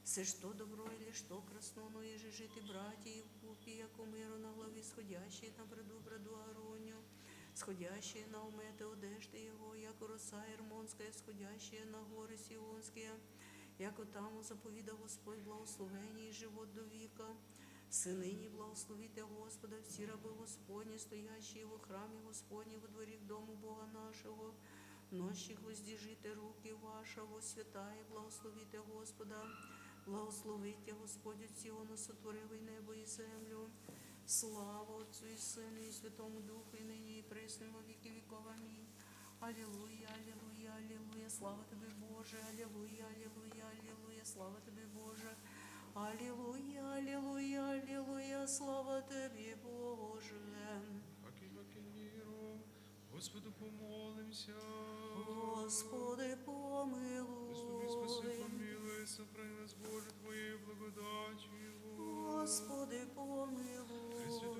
Се что добро или что красно, но еже жити братья в купе, яко миру на главе сходящие на браду Ароню, сходящие на уметы одежды его, яко роса Ермонская, сходящая на горы Сионские, яко там заповіда Господь благословення і живот до віка. Синині благословите Господа, всі раби Господні, стоящі во храмі Господні, во дворі дому Бога нашого, нощі воздіжите руки ваша, во святає, благословите Господа, благословите Господь от Сіона, сотворив і небо і землю. Слава Отцю і Сину, і Святому Духу, і нині, і присно, во віки віков. Амінь. Алілуя, алілуя, алілуя, слава тобі, Боже, алілуя, алілуя, алілуя, слава тобі, Боже. Алілуя, алілуя, алілуя, слава тобі, Боже. Хаки миру, Господу помолимся. Господи, Господи, спаси, помилуй. помилуй, сохрани нас, Боже, Твоєю благодатью. Господи, Пресвятую,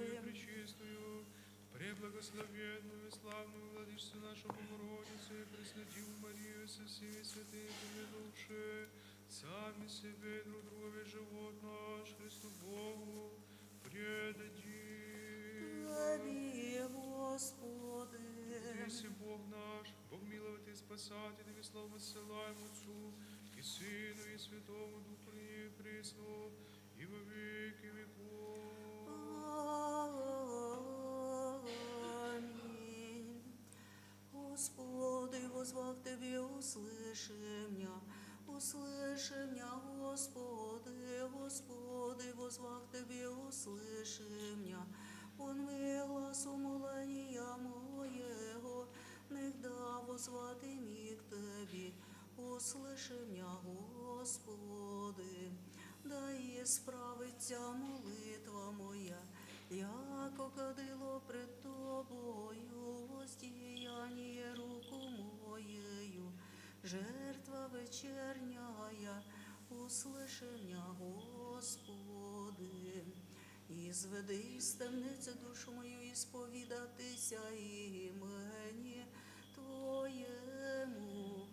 помилуй. пречистую, преблагословенную, славную Владычицу нашу Богородицу и Преснодеву Марию со всеми святыми помянувши, сами себе и друг друга весь живот наш Христу Богу предадим. Тобі, Господи. Ты си Бог наш, Бог миловать и спасать, и Тебе славу ссылаем Отцу и Сыну и Святому Духу и пресно, и во веки веков. Аминь. Господи, возвав Тебе, услыши меня, Господи, Господи, возвав Тебе, услыши меня. Он ми глас умолення моєго, нехда возвати міг Тобі, услыши меня, Господи. Да і справиться молитва моя, яко кадило пред Тобою, воздіяння руку моєю, жертва вечерняя, услыши меня, Господи. І зведи із темниці душу мою, і сповідатися імені Твоєму.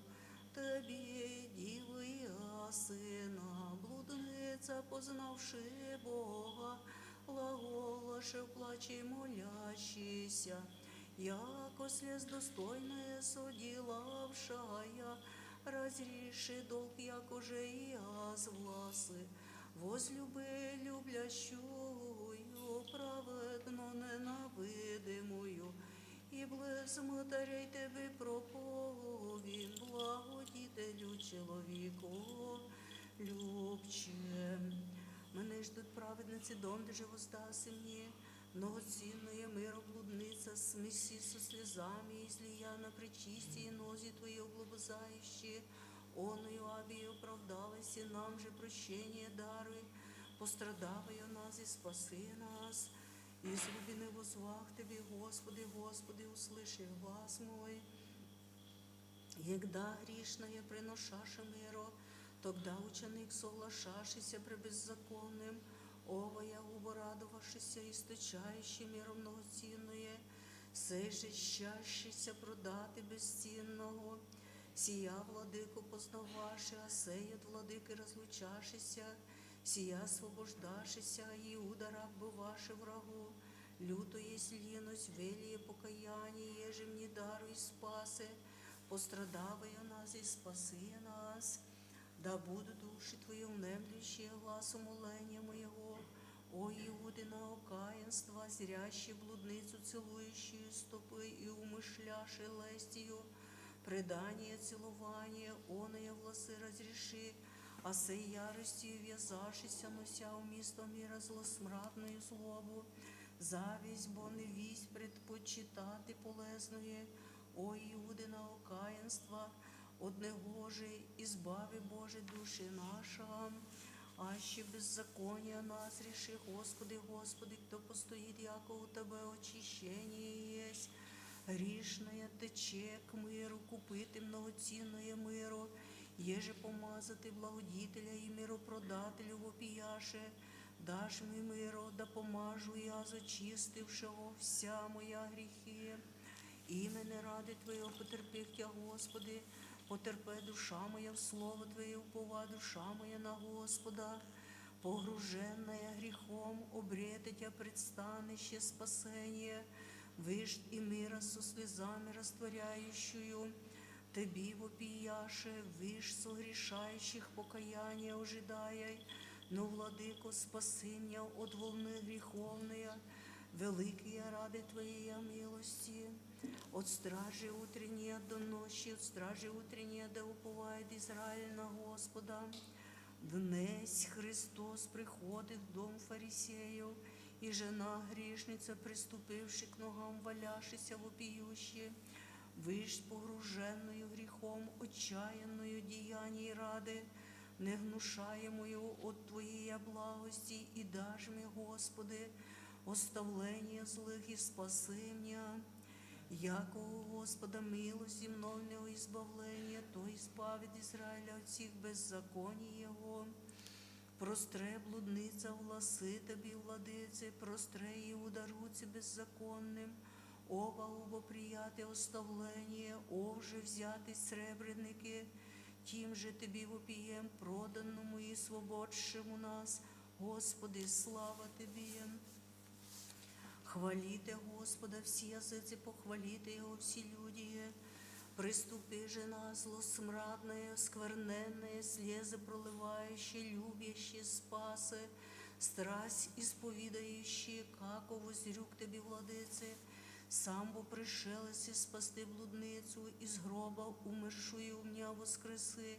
Тобі, діви, я сина, блудниця, познавши Бога, глаголаше в плачі молящийся, яко слез достойное соділавшая, разріши долг, як уже і я з власи, возлюби люблящую, праведно ненавидимую, і близ митарей Тебе проповім, благодітелю чоловіку любче. Мене ждуть праведниці, донде же воздаси мені, многоцінної миро блудниця, смесі со слезами, і злія на причисті, нозі Твої облобозающі, оною абі оправдалась, і нам же прощення даруй, пострадавай о нас і спаси нас. І з глубини возвах Тебе, Господи, Господи, услыши глас мой. Егда грішное приношаше миро, тогда ученик соглашашися при беззаконным, овая уборадовавшися, істочаючи миро многоцінное, сей же щащися продати безцінного. Сія, владику, познаваши, а сей от владики розлучашися, сія освобождашися, Иуда, раб бываши врагу. Люто есть ліность, веліє покаяние, еже мені даруй спаси, пострадавай о нас і спаси нас. Да будут души Твои внемлющие глаз умоления моего, о Иуды на окаянство, зрящий блудницу, целующую стопы и умышляши лестью, предание, целование, оное власы разреши, а сей яростью вязашися, нося умисто мира злосмрадную злобу, зависть, бо невість предпочитати полезної, о Іуди на окаянства, од негожий, избави Боже душі наша, аще беззаконня нас ріши, Господи, Господи, хто постоїть, яко у Тебе очищення єсть, грішная тече к миру, купити многоцінное миру, еже помазати благодітеля і миропродателю вопіяше, даш ми миро, да помажу я, зачистившого вся моя гріхи. Імене ради Твоєго потерпих Тя, Господи, Потерпе душа моя в слово Твоє, упова душа моя на Господа. Погруженная грехом, обретя Тя предстанище спасение, выжд и мира со слезами растворяющую, Теби вопияше, вишь согрешающих покаяние ожидая, но, владыко, спаси меня от волны греховные, великие ради Твоей милости, от стражи утренней до ночи, от стражи утренней, да уповает Израиль на Господа. Днесь Христос приходит в дом фарисеев, и жена грешница, приступивши к ногам, валяшися вопиюще, вишь погруженную грехом, отчаянную деяний ради, не гнушаемую от Твоей благости, и дашь мне, Господи, оставление злых и спаси меня. Яко у Господа милость земного избавления, то избавит Израиля от всех беззаконий Его. Простре блудниця власи Тобі, владице, простре Иуда руці беззаконним, оба прияти оставление, овже взяти сребреники, тим же Тобі вопієм, проданному і свободшему нас, Господи, слава Тобі. Хвалите Господа всі язиці, похвалите Його всі люди. Приступи же на зло смрадное, скверненное, слезы проливающие, любящие спасы, страсть исповедающие, како возрюк Тебе, владице, сам бо пришелець спасти блудницю, із гроба умершую у меня воскреси,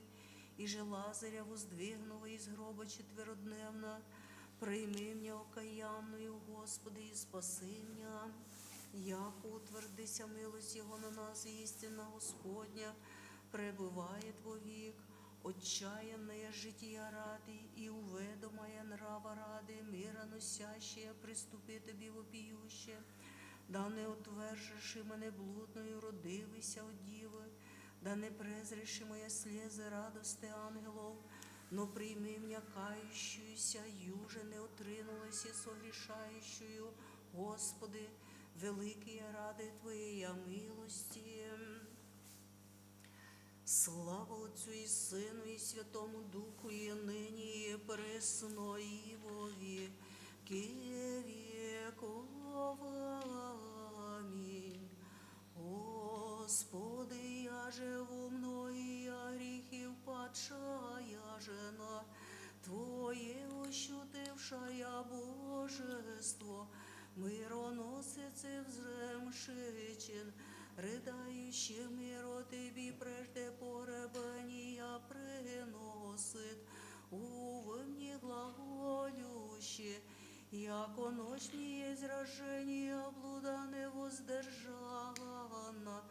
и же Лазаря воздвигнула из гроба четверодневно. Прийми меня окаянную, Господи, и спаси меня. Яко утвердися милость Його на нас, и истина Господня пребывает вовек. Отчаянное жития ради, и уведомая нрава ради, мира носящая, приступи Тобі вопіюще. Да не отвержеши мене блудною, родивися от діви, да не презреши моя слези радости ангелов, но прийми меня кающуюся, юже не отринулась и согрешающую, Господи, великие ради Твоей милости. Слава Отцю и Сыну и Святому Духу, и ныне, и пресно, и во веки веков. Аминь. Господи, я живу мною, я грехи впадшая жена, Твое ощутившая божество, мироносице взремшичин, рыдающий миро Тебе прежде порабания приносит, увы мне глаголюще, яко ночные изражения блуда не воздержана,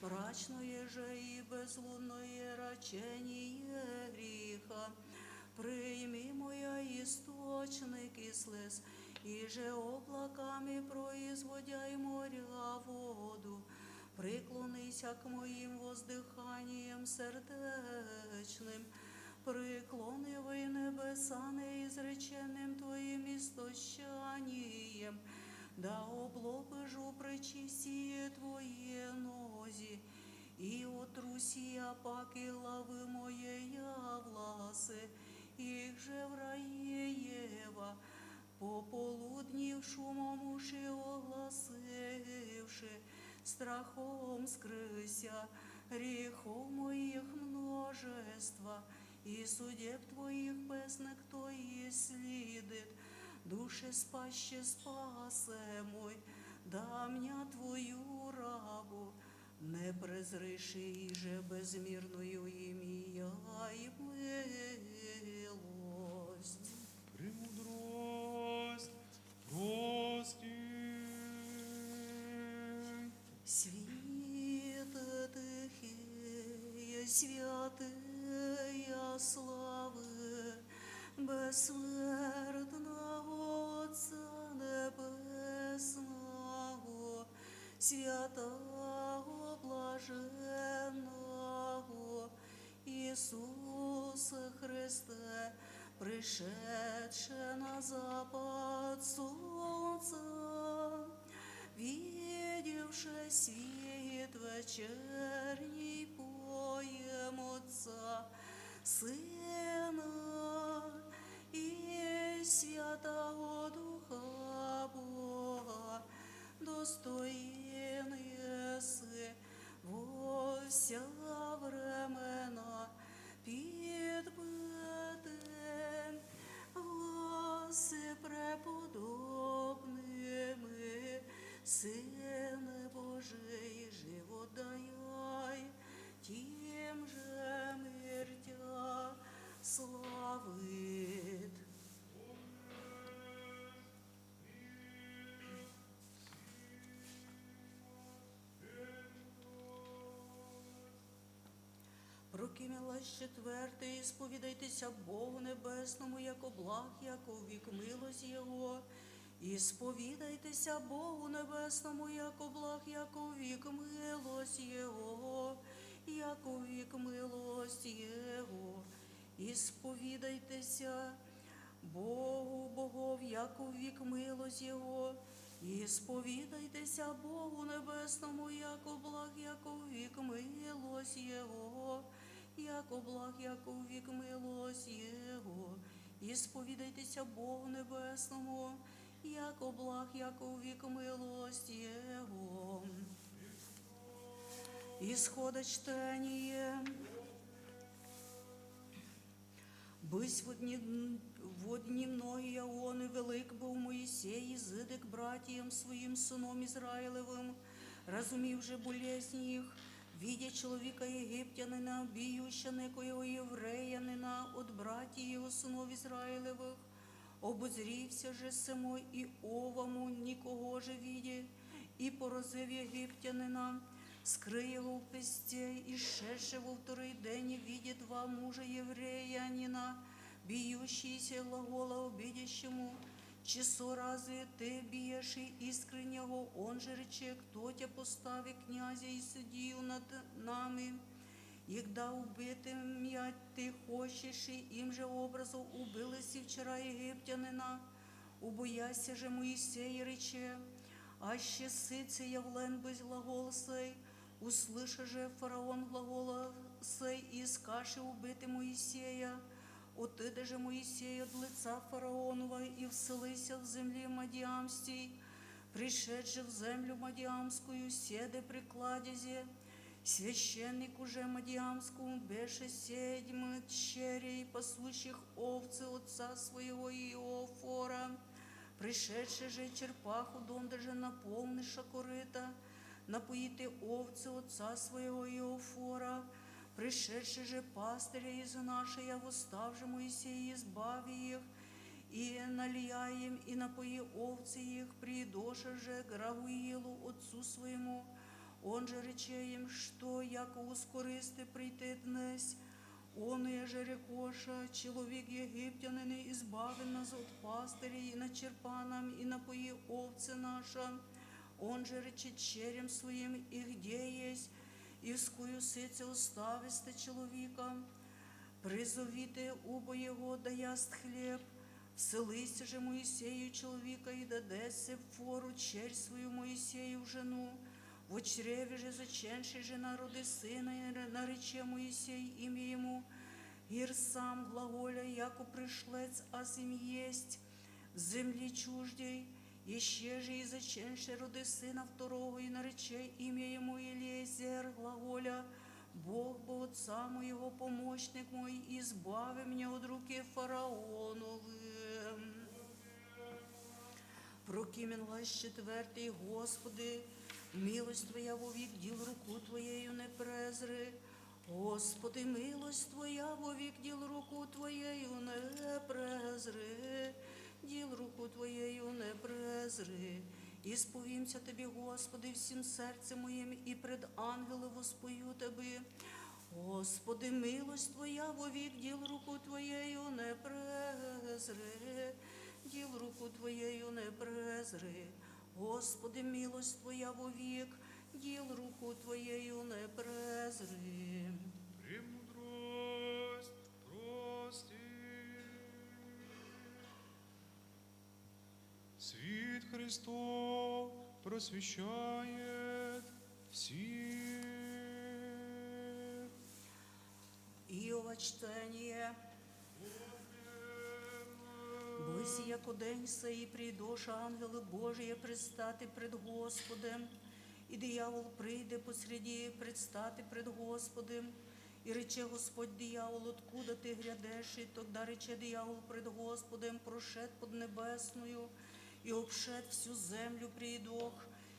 мрачное же и безлунное рачение греха. Прийми моя источники слез, и же облаками производяй моря воду. Преклонися к моим воздыханиям сердечным, преклонивай небеса неизреченным Твоим истощанием, да облопыжу пречистие Твое нози, и отрусия паки лавы моея власы, их же в рае Ева, пополуднів шумом уши огласивши, страхом скрыся, грехов моих множество, и судеб Твоих песник Кто исследит, душе спаще спасе мой, да меня Твою рабу, не презреши же безмірною ім'я і милость. Премудрость прости. Світе тихе, святия слави, безсмертного Отця Небесного, святого блаженного Ісусе Христе, пришедше на запад сонця, видевши свет вечерний, поем Отца, Сина і Святого Духа Бога, достоїн єси во вся времена підбити гласи преподобними, Сине Божий, живот даяй, тим же миртя славит. Прокимілась четвертий, сповідайтеся Богу Небесному, яко благ, яко вік милость Його. І сповідайтеся Богу Небесному, яко благ, яко вік милость Його, яко вік милость Його. І сповідайтеся Богу, Богов, яко вік милость Його. І сповідайтеся Богу Небесному, яко благ, яко вік милость Його, яко благ, яко вік милость Його. І сповідайтеся Богу Небесному, яко благ, яко вік милость Його. Исхода чтения. Бысь в дни многие он и велик був Моїсей, зиди к братіям своїм сином Ізраїлевим, разумів же болезнь їх, видя чоловіка єгиптянина, біюща некоего євреянина от братії його синов Ізраїлевих, обозрівся же семо і овому нікого же видя, і поразив єгиптянина, скрий його в песте, і шедше во второй день видя два мужа євреянина, бьющиеся глагола обидящему, часо разве ты бьешь и искреннего, он же рече, кто тебя постави князя и судью над нами, егда убитым я ты хочешь, и им же образу убилися вчера єгиптянина, убояся же Моїсей рече, аще сице явлен без глагол сей, услыша же фараон глагола сей, и скаше убити Моїсея, отиде же Моїсей от лица фараонова, и вселися в землі Мадіамстій, пришедши в землю Мадіамскую, седе при кладезе, священник уже Мадіамскому, беше 7 черей, пасущих овцы отца своего Иофора, пришедши же черпаху, донде же наполниша корыта, напоїти овці отца своего Иофора, пришедши же пастыря из нашей, восстав же Моисей, избави их, и налия им, и напои овцы их, придоша же к Рагуилу, отцу своему, он же рече им, что, яко ускористи прийти днесь, он и же рекоша, человек египтянин, избави нас от пастырей, и начерпа нам, и напои овцы наша, он же рече черем своим, и где есть, и вскую сице остависте человека, призовите убо его, да яст хлеб, вселися же Моисею человека, и дадесе в фору черь свою Моисею жену, в чреве же заченши же народы сына, и нарече Моисей имя ему, ир сам глаголя, яко пришлец, аз им есть, в земли чуждей, еще же и заченши роды сына второго, и нарече имя ему Елизер, глаголя, Бог бы отца моего, помощник мой, избави меня от руки фараоновы. Прокименлась четвертый, Господи, милость Твоя вовік діл руку Твоєю не презри. Господи, милость Твоя вовік діл руку Твоєю не презри. Діл руку Твоєю не презри. І сповімся Тобі, Господи, всім серцем моїм, і пред ангели воспою Тебе. Господи, милость Твоя вовік діл руку Твоєю не презри. Діл руку Твоєю не презри. Господи, милость Твоя вовік, діл руку Твоєю не презри. Премудрость прости. Свет Христов просвещает всех. Иова чтение. Быси, яко день сей, придоша ангели Божие предстати пред Господем, і диявол прийде посреди предстати пред Господем, і рече Господь диявол, откуда ти грядеш, і тогда рече диявол пред Господем, прошед под небесною, і обшед всю землю придох,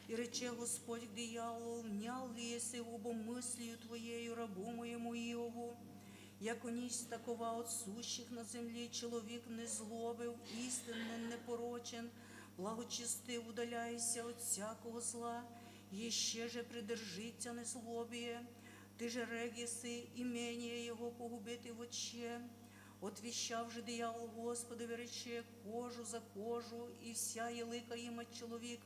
і рече Господь к дияволу, внял ли єси обомислію твоєю рабу моєму Іову? Яко ніч такова от сущих на землі чоловік не злобив, істинно непорочен, благочестив, удаляйся от всякого зла, ще же придержиться незлобіє. Ти же регіси, імення його погубити в оче. Отвіщав же диявол Господові, рече, кожу за кожу, і вся єлика їм чоловік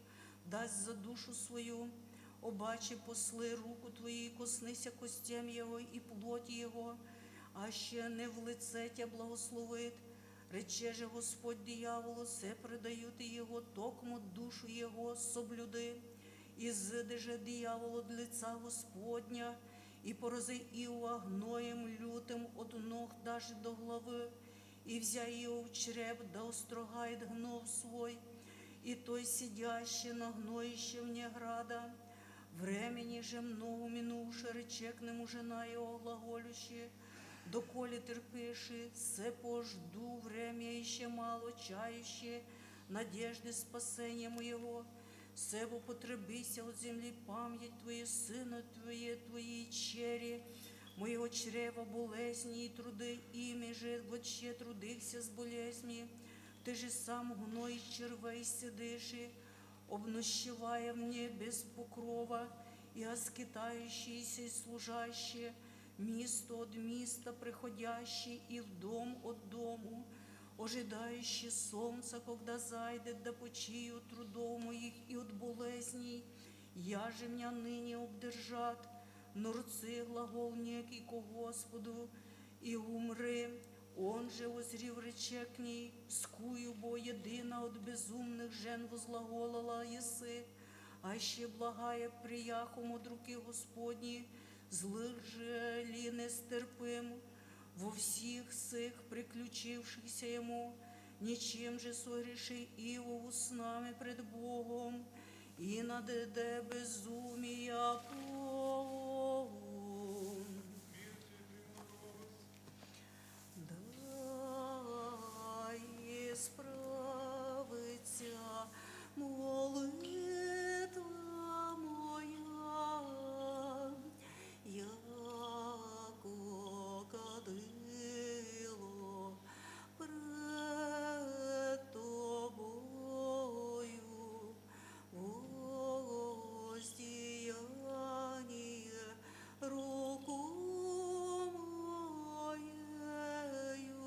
дасть за душу свою. Обаче посли руку твою, коснися костям його і плоті його, а ще не в лице тя благословит. Рече же Господь дияволу, все предают його, токмо душу його соблюди. І зиде же диявол от лица Господня, і порази Іова гноєм лютим от ног даже до глави, і взя Іов чреб, да острогает гнов свой, и той сидящий на гноищем вне града. Времени же много минувши, рече к нему жена его глаголющи, доколе терпиши, се пожду время еще мало, чающее надежды спасения моего. Себо потребися от земли пам'ять Твоє, Сина Твоей чері, моего чрева болезни и труды, ими же вообще трудихся с болезнями. Ты же сам гной червей сидиши, обнощевая мне без покрова, и оскитающиеся и служащие, місто от міста приходящие, и в дом от дому, ожидающие солнца, когда зайдет, да почию трудов моих и от болезней. Я же меня ныне обдержат, но рцы глагол некий ко Господу, и умри. Он же возрів рече к ней, скую, бо єдина от безумних жен возглаголала єси, а ще благає прияхом от руки Господні, злих же лі нестерпим, во всіх сих приключившихся йому, нічим же согріши Іову с нами пред Богом, і наде безумія Богу. Дай справиться молитва моя, яко кадило пред тобою, воздіяння руку моєю,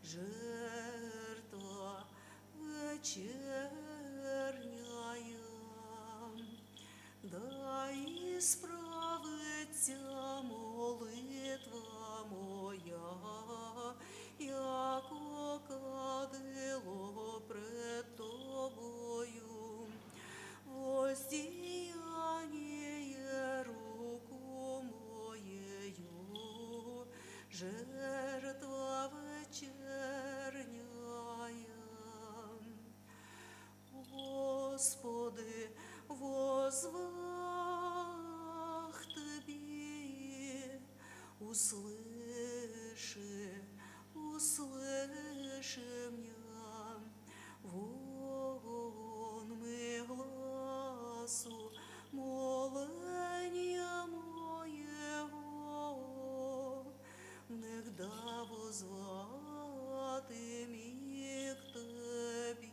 жертва вечерняя. Дай справиться молитва моя, яко кадило пред тобою, воздіяння руку моєю, жертва вечерняя. Господи, возвах Тебе, услыши меня, вон мы гласу моления моего, негда возвати ми к Тебе.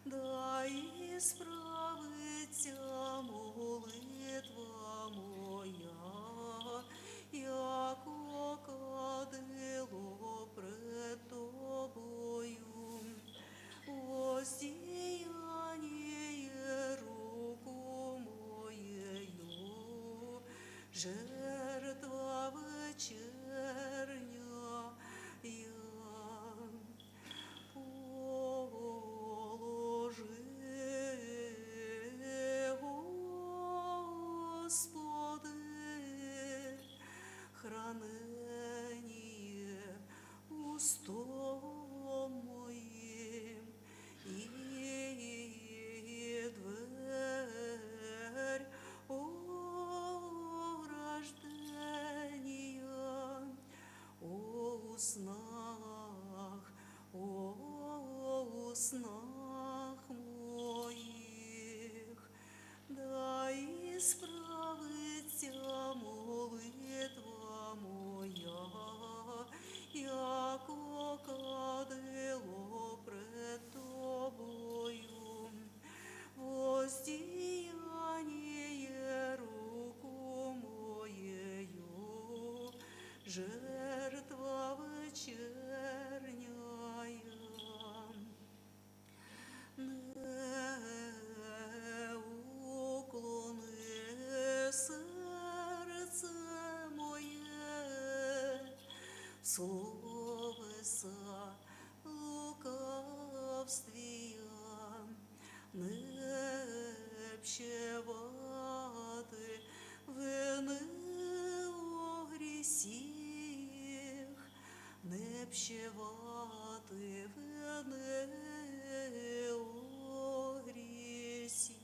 Дай справиться молитва моя, яко кадило пред тобою, воздіяння руку моєю, жертва вечерня. Господи, снах моїх, да і справиться молитва моя, яко кадило пред тобою, воздіяння руку моєю, жертва вечерняя. Не уклони серце моє, словеса лукавствія, не пщевати вини о грісіх, не пщевати вини о грісіх,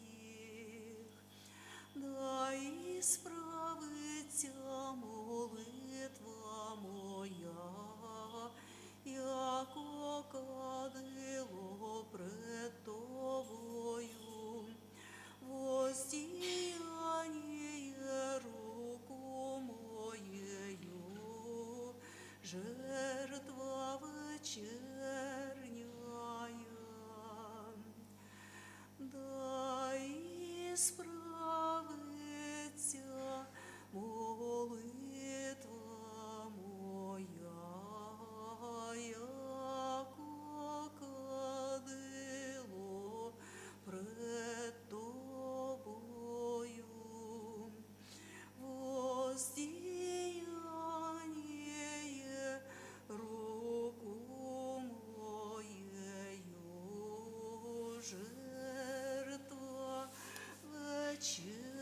да і справиться молитва моя, яко кадило пред тобою, воздіяння руку моєю, жертва вечерняя. Да і справиться молитва моя, яко кадило пред тобою, воздіяння руку моєю, жертва вечерняя.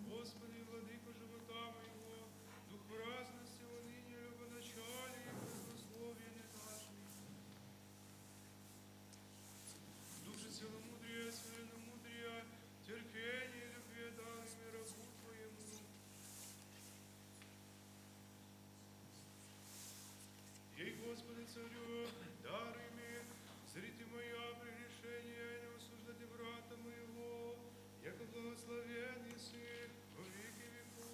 Господи, владыко живота моего, дух праздности, уныния, любоначалия и благословия не дашь мне. Душе целомудрия, святомудрия, терпения и любви дай мне рабу Твоему. Ей, Господи, царю, даруй мне, зрите моя прегрешения, и не осуждайте брата моего, яко благословенный сын во веки веков.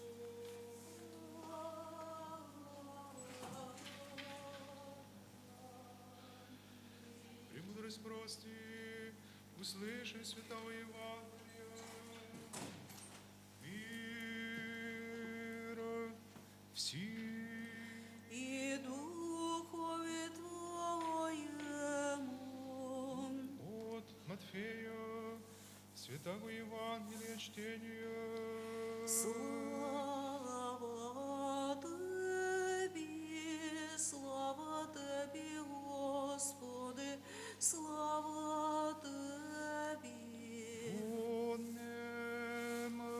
Премудрость прости, услыши святого Евангелия. Мира всем. И духове Твоему. От Матфея, святого Евангелия чтения. Слава Тебе, Господи, слава Тебе. Онема.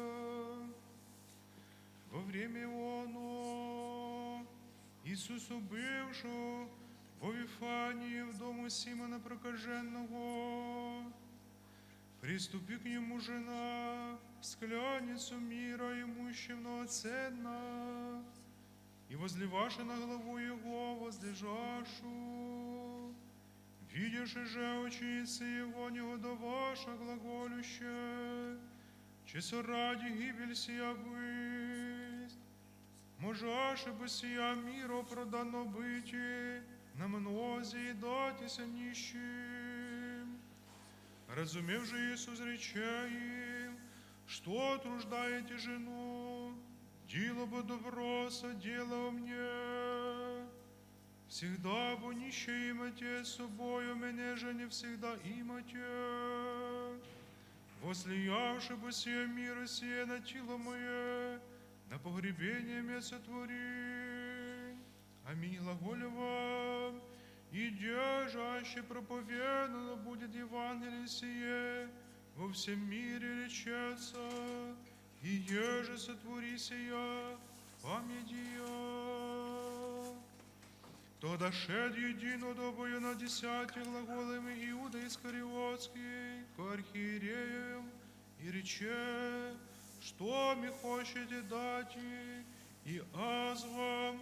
Во время оно Иисусу бывшего во Вифании в дому Симона Прокаженного, приступи к нему жена, скляницу мира имущего ценна, и возливаша на голову его возлежашу. Видишь же ученицы его негодоваша глаголюще, чесо ради гибель сия бысть. Можаше бы сия миру продано быти, на мнози и датися нищим. Разумев же Иисус рече им, что труждаете жену, дело бы добро соделал мне. Всегда бо нище имате с собою, мене же не всегда имате. Вослиявши бы сие мира сие на тело мое, на погребение мне сотвори. Аминь глаголю вам, и держаще проповедано будет Евангелие сие, во всем мире речется, и еже сотвори сия, память ее. Тогда шед едино добою на 10 глаголами Иуда Искариотский к архиереям и рече, что мне хочете дать, и аз вам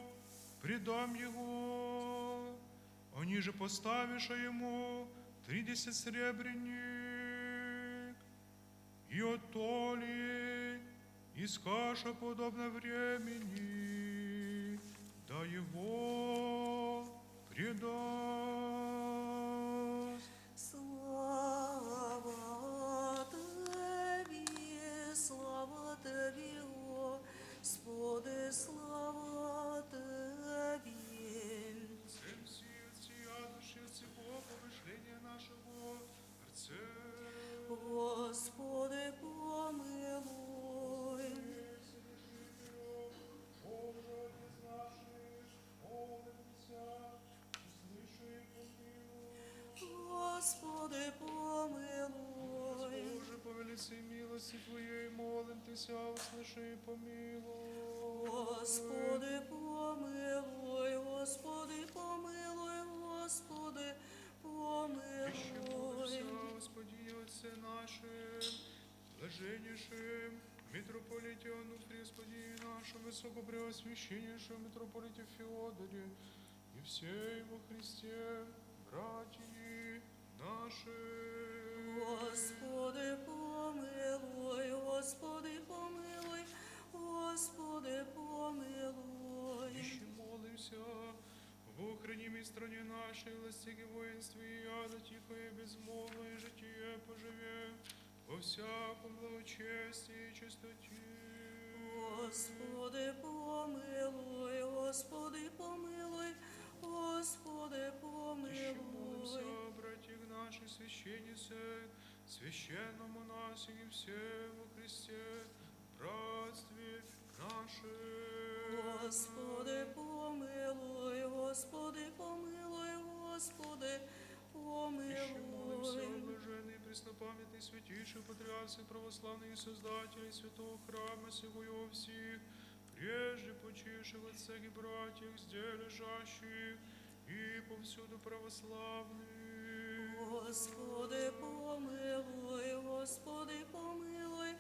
предам его. ниже поставиша ему 30 серебряник, и оттоли искаша подобно времени, да его предаст. Слава Тебе, Господи, слава Тебе. Всем сия души всего помышления нашего, Отце. Господи, помилуй. Господи, помилуй. Боже, по великой милости Твоей молим Тися, услыши и помилуй. Господи, помилуй, Господи, помилуй, Господи, Еще помилуй. молимся, Господи, Отце нашим, блаженнейшим митрополите Онуфрии, Господи нашим, высокопреосвященнейшем митрополите Феодоре, и все во Христе, братья наши. Господи, помилуй, Господи, помилуй, Господи, помилуй. Еще молимся, в охранимой стране нашей, властиге воинстве и яда, тихое, безмолвное житие поживе, во всяком благочестии и чистоте. Господи, помилуй, Господи, помилуй, Господи, Еще молимся, помилуй. братьях наших священнице, священному нас и все во Христе, братстве нашем. Господи, помилуй, Господи, помилуй, Господи, Еще молимся, помилуй. блаженный, преснопамятный, святейший патриарх православный создатель святого храма сего и во всех, прежде почивших отцах и братьях, где лежащих, и повсюду православных. Господи, помилуй, Господи, помилуй,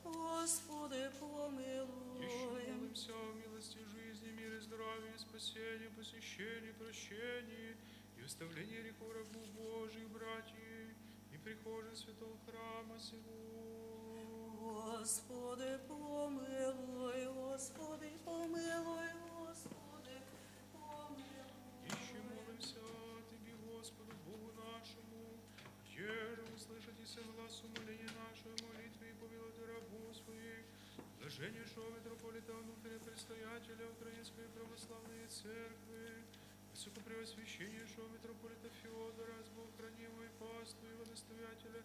Господи, Еще помилуй. молимся о милости жизни, мире, здравии, спасении, посещении, прощении и оставлении грехов рабу Божьих, братьев, и прихожан святого храма сего. Господи, помилуй, Господи, помилуй, Господи, помилуй. Еще молимся Тебе, Господу, Богу нашему, еже услышать и глаз умоления нашего молитвы и помилуй рабу своих, блаженнейшего митрополита Онуфрия, предстоятеля Украинской православной церкви, высокопреосвященнейшего митрополита Феодора, с Богохранимого и паству его настоятеля,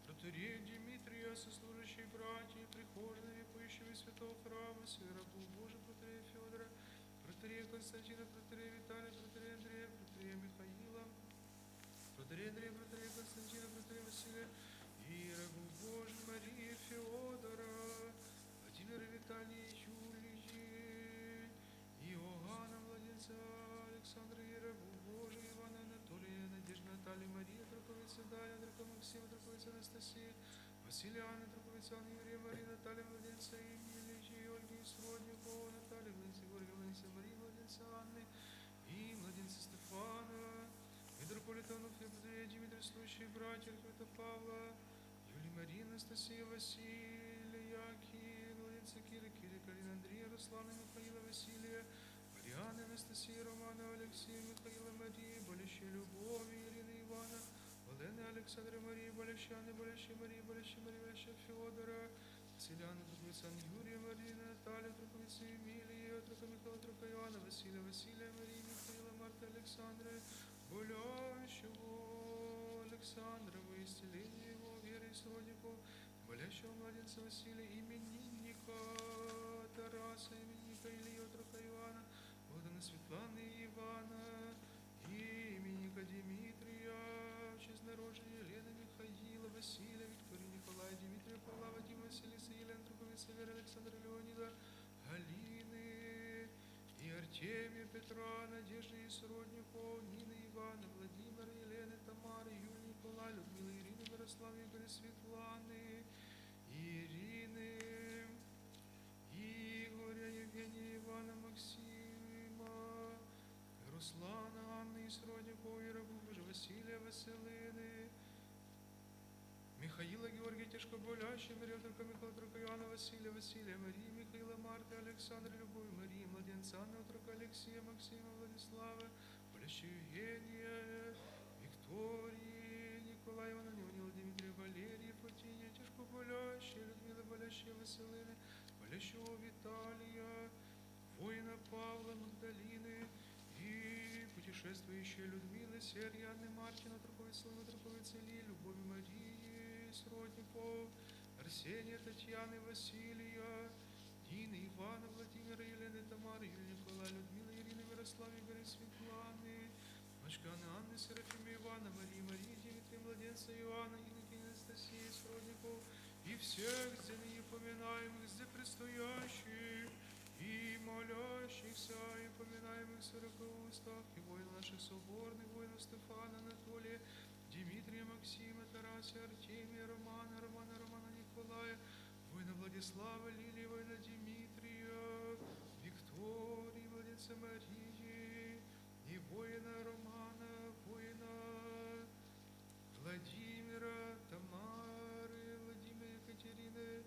протерея Дмитрия, сослужащие братья, прихожие, поищего святого храма, святого рабу Божия, протерея Феодора, протерея Константина, протерея Виталия, протерея Андрея, протерея Михаила, протерея Андрея, протерея Константина, протерея Василия, и рабу Божий Марии Феодора, Владимира Виталия Юлии, Иоанна Владимира Александра и рабу Божий Ивана Анатолия, Надежда Наталья Мария, Троковица Дарья, Трока Максима, Троковица Анастасия, Василия Анна, Троковица Анна Юрия, Мария, Наталья Владимира Емельевича, Ольги Сродникова, Наталья Владимира, Георгия Владимира, Мария Владимира Анны и младенца Стефана, митрополита Онуфрия, протерея Дмитрия, служащие братья Архиепископа Павла, Юлия Мария, Анастасия, Василия, Якия, младенца Кира, Карина, Андрея, Руслана, Михаила, Василия, Марианы, Анастасия, Романа, Алексея, Михаила, Марии, болящая Любови, Ирины, Ивана, Валены, Александра, Марии, болящая Анны, болящая Марии, болящая Мария, болящая Феодора, Василиана, Труковица, Юрия, Мария, Наталья, Труковица, Емилия, Трука Михаила, Трука Иоанна, Василия, Василия, Марии, Михаила, Марта, Александра, болящего Александра, во исцеление его, веры и сродников, болящего младенца Василия, именинника Тараса, именинника Илью, Трука Иоанна, Богдана Светланы и Ивана, и именинника Дмитрия, в честь народжения Елены, Михаила, Василия, Виктории, Николая, Дмитрия, Павла, Вадима, Василиса, Елена, Труковица, Веры, Александра, Леонида, Галины, и Артемия, Петра, Надежды и сродников, Нины, Ивана, Владимира, Елены, Тамары, Юлии, Николая, Людмилы, Ирины, Мирославы, Игоря, Светланы, Ирины, Игоря, Евгения, Ивана, Максима, Руслана, Анны и сродников и рабу Божия Василия Василины, Михаила Георгия Тяжкоболящий, Мария Турка Михаила Турка Иоанна Василия Василия, Марии Михаила Марты, Александра Любовь, Марии Младенца Анна Турка Алексея, Максима Владислава, Болящего Евгения, Виктории, Николая Ивана Неонила, Дмитрия Валерия, Фатиния, Тяжкоболящая, Людмила Болящая Василины, Болящего Виталия, воина Павла Магдалины и путешествующая Людмила, Сергия, Анны Мартина, торговец Славы, торговец Ильи, Любовь Марии, сродников, Арсения, Татьяны, Василия, Дины, Ивана, Владимира, Елены, Тамары, Юлии, Николая, Людмилы, Ирины, Мирославы, Игоря, Светланы, Машканы, Анны, Серафима, Ивана, Марии, Марии, Дмитрия, Младенца, Иоанна, Инки, Анастасии, сродников, и всех здесь ныне поминаемых, здесь предстоящих, и молящихся, и поминаемых в сорокоустах, и воинов наших соборных, воинов Стефана, Анатолия, Дмитрия, Максима, Тарасия, Артемия, Романа, Николая, воина Владислава, Лилии, воина Дмитрия, Виктории, Владицы Марии, и воина Романа, воина Владимира, Тамары, Владимира, Екатерины,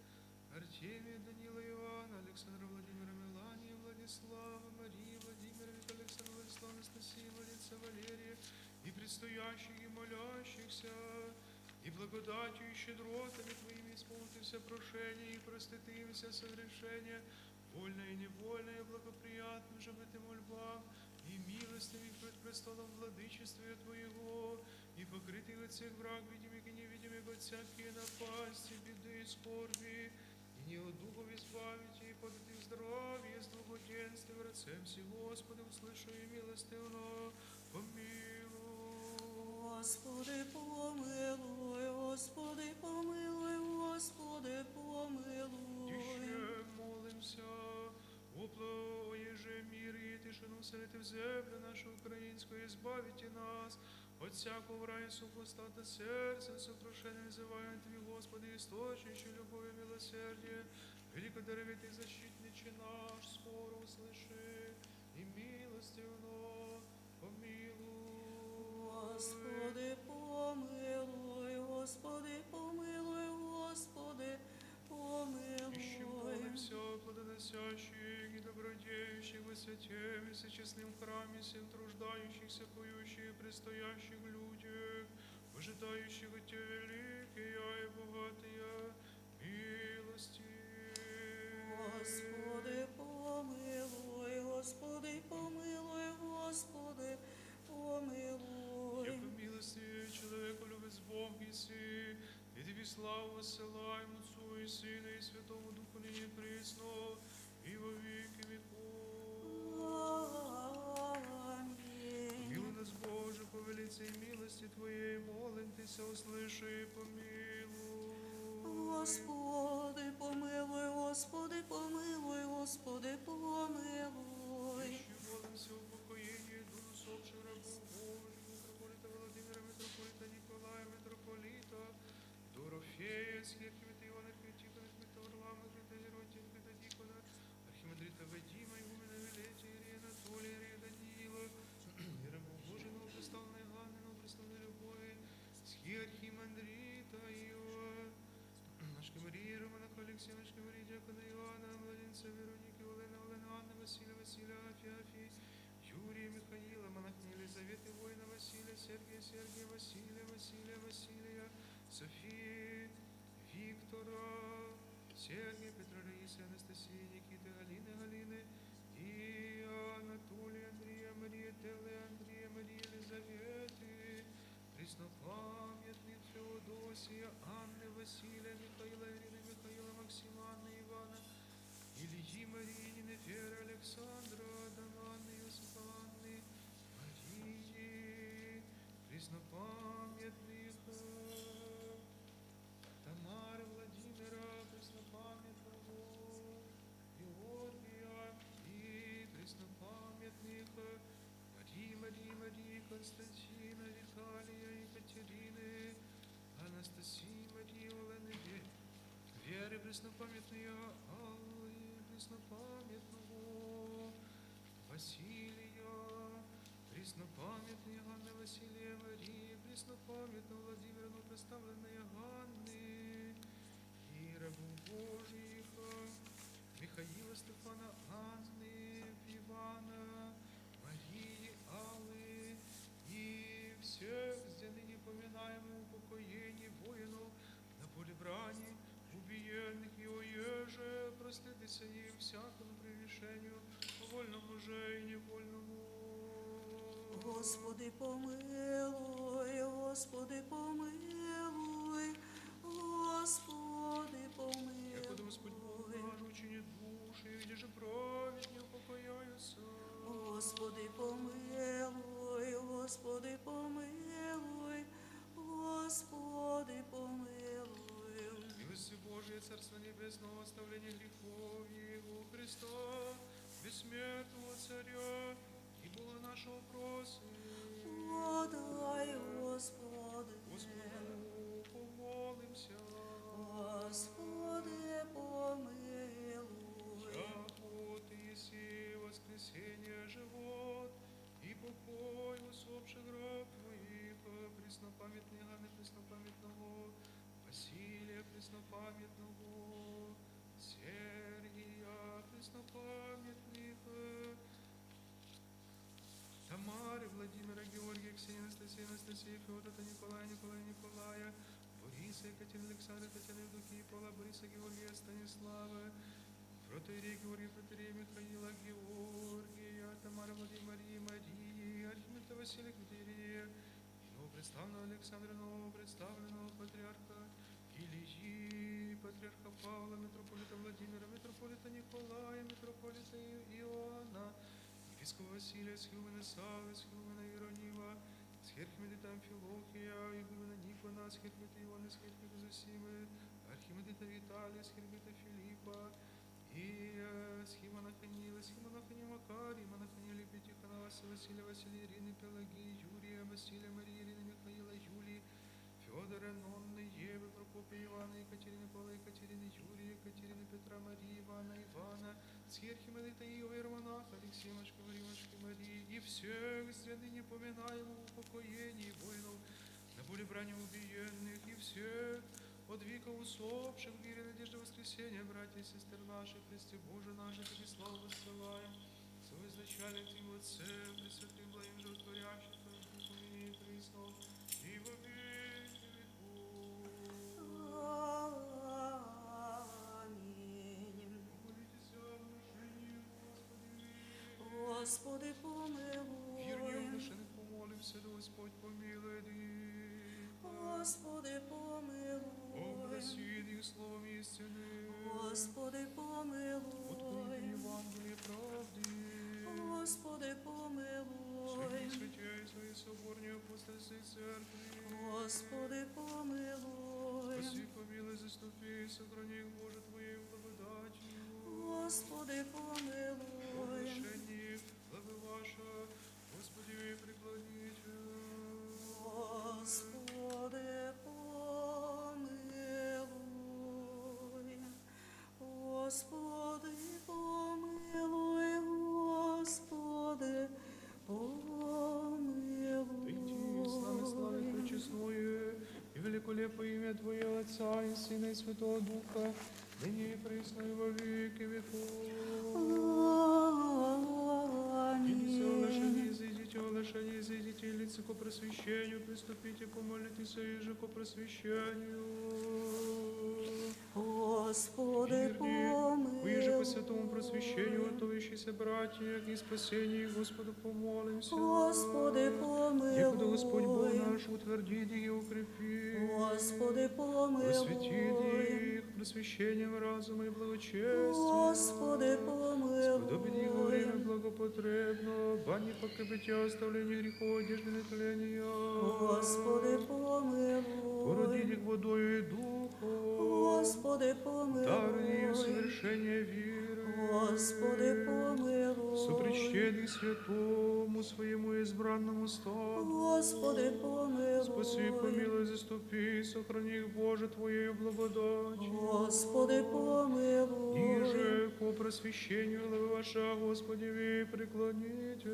Артемия, Данила, Иоанна, Александра, Владимира, Мелания, Владислава, Марии, Владимира, Вика, Александра, Владислава, Анастасии, Владимира, Валерия, и предстоящих, и молящихся, и благодатью, и щедротами Твоими исполнити все прошения, и простити им все согрешения, вольное и невольное, благоприятным же быть мольбам, и милостями пред престолом владычествия Твоего, и покрытый от всех враг, видимых и невидимых, от всякие напасти, беды и скорби, и не от духов избавить, и подать их здравие, с благоденствием, рацем си, Господи, услыши и милостивно, помилуй. Господи, помилуй, Господи, помилуй, Господи, помилуй. Еще молимся, опло, еже мир и тишину вселите в землю нашу украинскую, избавите нас от всякого врага и супостата сердца, сокрушения называем Тебе, Господи, источничий любовь и милосердие, великодаровитый защитничий наш, скоро услыши и милостивно помилуй. Господи, помилуй, Господи, помилуй, Господи, Ищи помилуй. молимся, плодоносящих и добродеющих во святе, и всечестным храме, всем труждающихся, поющих и предстоящих людях, ожидающих от Тебя великие и богатые милости. Господи, помилуй, Господи, помилуй, Господи, помилуй. Яко милости человеку любит Бог Иси, и Тебе славу воссылаем Отцу и Сыну и Святому Духу ныне пресно, и во веки веков. Аминь. Милуй нас, Боже, по велице и милости Твоей, молим Тися, услыши и помилуй. Господи, помилуй, Господи, помилуй, Господи, помилуй. Еще молимся о упокоении дух усопших рабов Божьих, митрополита Владимира, митрополита Николая, митрополита Дорофея, Схерхимита Ивана, Тихона, Кмита Варлама, Кмита Геротия, Кмита Дикона, Архимандрита Вадима, Игумена Вилетия, Ирия Анатолия, Ирия Даниила, и рабов Божий, новопреставленной Ганны, новопреставленной Любови, Схерхимандрита Иова, Нашка Мария, Романа Алексея, Нашка Мария, Дьякона Иоанна, Младенца Вероники, Олена, Анны, Василия, Афи, Юрия, Михаила, монахини Елизаветы, воина Василия, Сергия, Василия, Софии, Виктора, Сергия, Петра, Раисы, Анастасии, Никиты, Галины, и Анатолия, Андрея, Мария, Телы, Андрея, Марии, Елизаветы, преснопамятных Феодосия, Анны, Василия, Михаила, Ирины, Михаила, Максима, Анны, Ивана, Ильи, Марии, Веры, Александра, Дананы, Иосифа, Анны, Марии, преснопамятных Тамары, Владимира, преснопамятного Георгия и преснопамятных Марии, Константина, Виталия, Екатерины, Анастасии, Марии, Олены, Веры, преснопамятные Аллы, преснопамятного Василия, Преснопамятный Ганны Василия Марии, преснопамятного Владимира, представленной Ганны, и рабу Божьих, Михаила, Стефана, Анны, Ивана, Марии, Аллы, и всех здесь ныне поминаемых упокоений воинов на поле брани, убиенных и оеже, проститися им всякому прегрешению, вольному же и невольному. Господи, помилуй, Господи, помилуй, Господи, Яко Господь Бог помилуй. наш учинит души, и где же праведни упокояются. Господи, помилуй, Господи, помилуй, Господи, помилуй. Милости Божие, Царство Небесного, оставление грехов Его Христа, бессмертного Царя, и Бога нашего просим. Подай, Господи, Господу помолимся. Господи, помилуй. Яко Ты еси воскресение, живот и покой усопших гроб Твоих, преснопамятный Ганны, преснопамятного Василия, преснопамятного Сергия, преснопамятных Тамары, Владимира, Георгия, Ксения, Анастасия, Анастасия, Феодора, Николая, Николая, Николая, Бориса, Екатерины, Александра, Татьяны, Евдокии, Павла, Бориса, Георгия, Станислава, Протоиерей Георгия, Протоиерей Михаила, Георгия, Тамара, Владимира, Марии, Архимандрита Василия, Протоиерея, и новопредставленного Александра, новопредставленного патриарха Ильи, патриарха Павла, митрополита Владимира, митрополита Николая, митрополита Иоанна, епископа Василия, схилмена Савы, схилмена Иеронива, схерхмедита Амфилохия, игумена Никона, схерхмедита Иоанна, схерхмедита Зосимы, архимедита Виталия, схерхмедита Филиппа, и схимонаханила, схимонахания Макария, монахания Лепетихана, Василия, Василия, Ирины, Пелагии, Юрия, Василия, Марии, Ирины, Михаила, Юлии, Федора, Нонны, Евы, Прокопия, Ивана, Екатерины, Павла, Екатерины, Юрия, Екатерины, Петра, Марии, Ивана, Ивана, Схерхимедита Иова, Ермонаха, Алексея, Машка, Маримашки, Марии, и всех среды не поминаем в упокоении воинов, на поле брани убиенных, и всех от века усопших, в мире надежды воскресения, братья и сестры наши, Христе Боже наши, Тебе славу воссылаем, соизначально Твоим Отцем, Пресвятым, благим, животворящим, Духом и Христом, и во веки веков. Аминь. Помолитесь о внушении, Господи. Господи, Вірні помилуй. внушених помолимся, да Господь помилує їх. Господи, О, помилуй. благословенных словом истины. Господи, Открытие помилуй. Евангелие правды. Господи, помилуй. Святей Своей соборней апостольской церкви. Господи, помилуй. Спаси, помилуй, заступи, сохрани их, Боже, Твоей благодатью. Господи, О помилуй. решении главы ваша, Господи, преклоните. Господи, помилуй. Господи, помилуй. Господи, Прийди с нами славы помилуй. пречестное и великолепное имя Твое, Отца и Сына и Святого Духа, ныне и присно и во веки веков. Идите, оглашение, изойдите, лица ко просвещению, приступите, помолитесь, иже ко просвещению. Господи, Уеже по помилуй. святому просвещению, готовящиеся братья, и спасении Господу помолимся. Господи, Якуда Господь Бог помилуй. наш утвердит и укрепит. Господи, Просветит помилуй. их просвещением разума и благочестия. Господи, Сподобит их во время помилуй. благопотребно, бани покрепития, оставления грехов, одежды нетления. Господи, помилуй. Породит их водою и духом. Господи, Даруй им помилуй. совершение веры. Господи, помилуй. Сопричтет их святому своему избранному стану. Господи, помилуй. Спаси, помилуй, заступи, сохрани их, Боже, Твоею благодатью. Господи, помилуй. Иже по просвещению главы ваша, Господи, вы преклоните.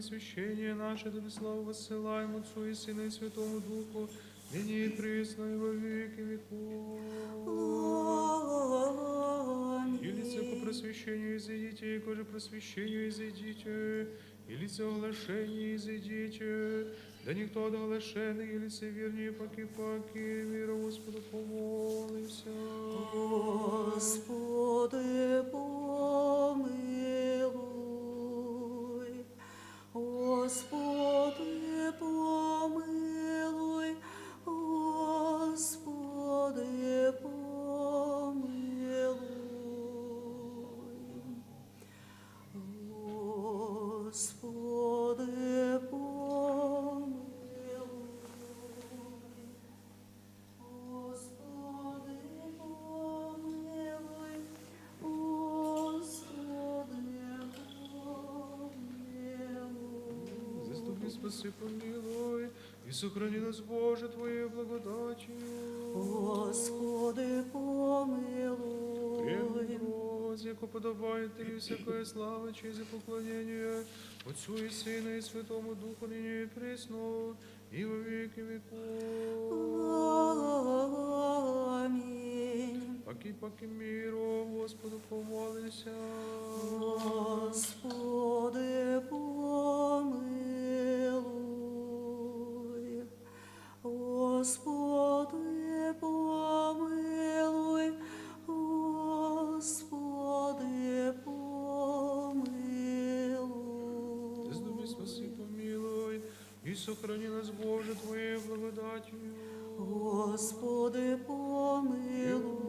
просвящение наше, Тобі славу воссилаємо Отцу и Сыну и Святому Духу, ныне и присно и во веки веков. И лице по просвящению изойдите, и коже просвящению изойдите, и лице оглашения изойдите, да никто от оглашенных и лицевернее паки-паки, мира Господу помолимся. Господи, помилуй. Господи, помилуй. Господи, помилуй. Господи, помилуй. Господи, помилуй. Господи, Заступи, спаси, помилуй, и сохрани нас, Боже, Твоей благодатью. Господи, помилуй. Премудрость, яко подобает Тебе всякая слава, честь и поклонение, Отцу и Сыну и Святому Духу, ныне и пресно, и во веки веков. Аминь. Паки миру, Господу помолимся. Господи, помилуй. Господи, помилуй. Господи, помилуй. Заступи, спаси, помилуй, и сохрани нас, Боже, Твоей благодатью. Господи, помилуй.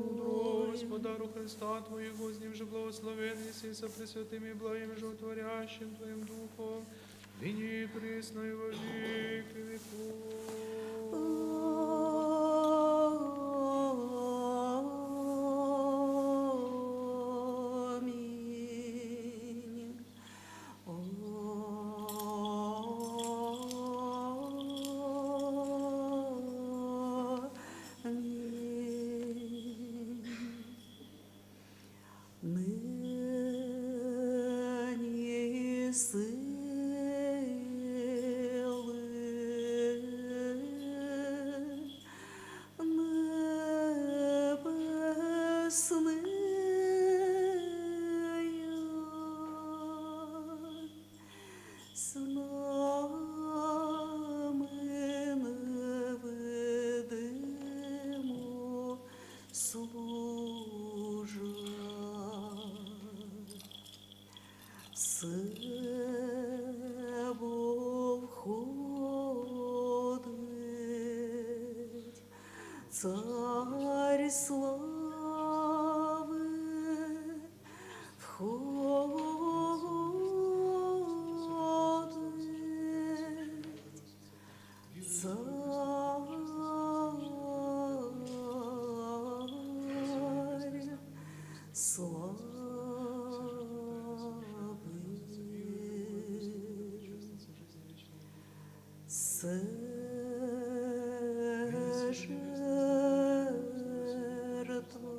Подару Христа Твоего, с Ним же благословенный си со пресвятым и благим животворящим Твоим Духом, ныне и присно и во веки веков. Аминь. Аминь. Ныне силы небесные с нами невидимо служать. Себо входить царь слави, входить царь славы. Жертва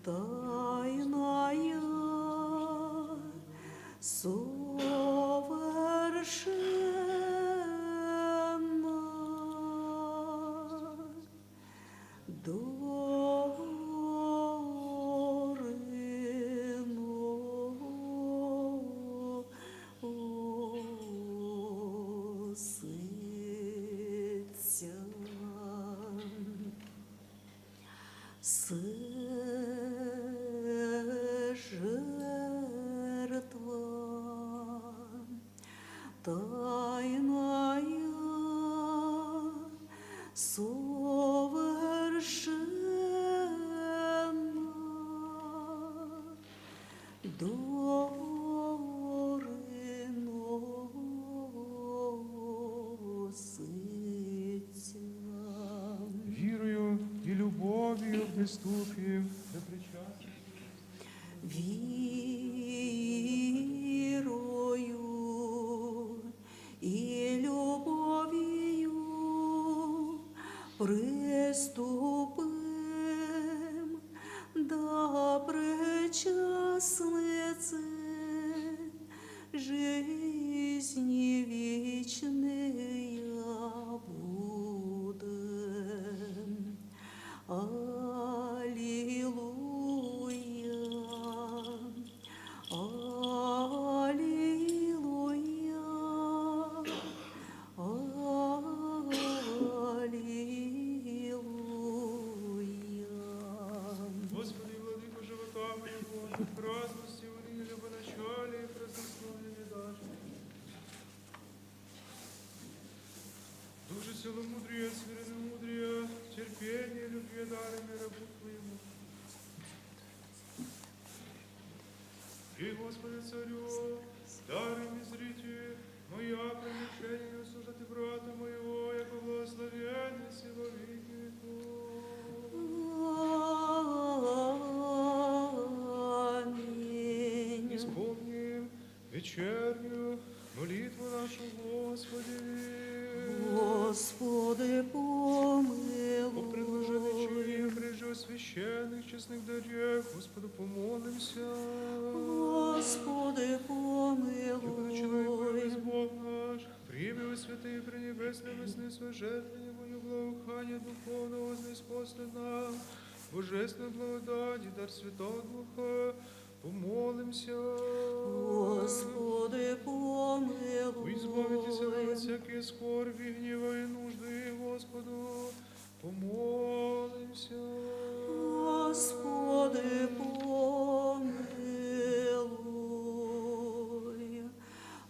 тайная совершенна, дорено сытся. Жертва тайная совершенна, дорено сытся. Вірою і любов'ю приступів до причастя. Вірою і любов'ю приступим до причасниці мудрец, мудрее, терпение, любви, дарами рабу Твоему. И, Господи, Царю, даруй мне зрите, моя промешение служат и брата моего, яко благословенный сего веки веков. Аминь. Исполним вечернюю молитву нашу, Господи. Господи, О помилуй. предложении прежде священных честных дарев, Господу помолимся. Господи, Яко человек помилуй. Бог наш, прими во святые пренебесные мысли свои жертвы, Его благоухание духовного вознеспослед нам, божественной благодати, дар Святого Духа, помолимся. Господи, Вы избавитесь от помилуй. всякие скорби, гнева и нужды, Господу, помолимся. Господи, помилуй.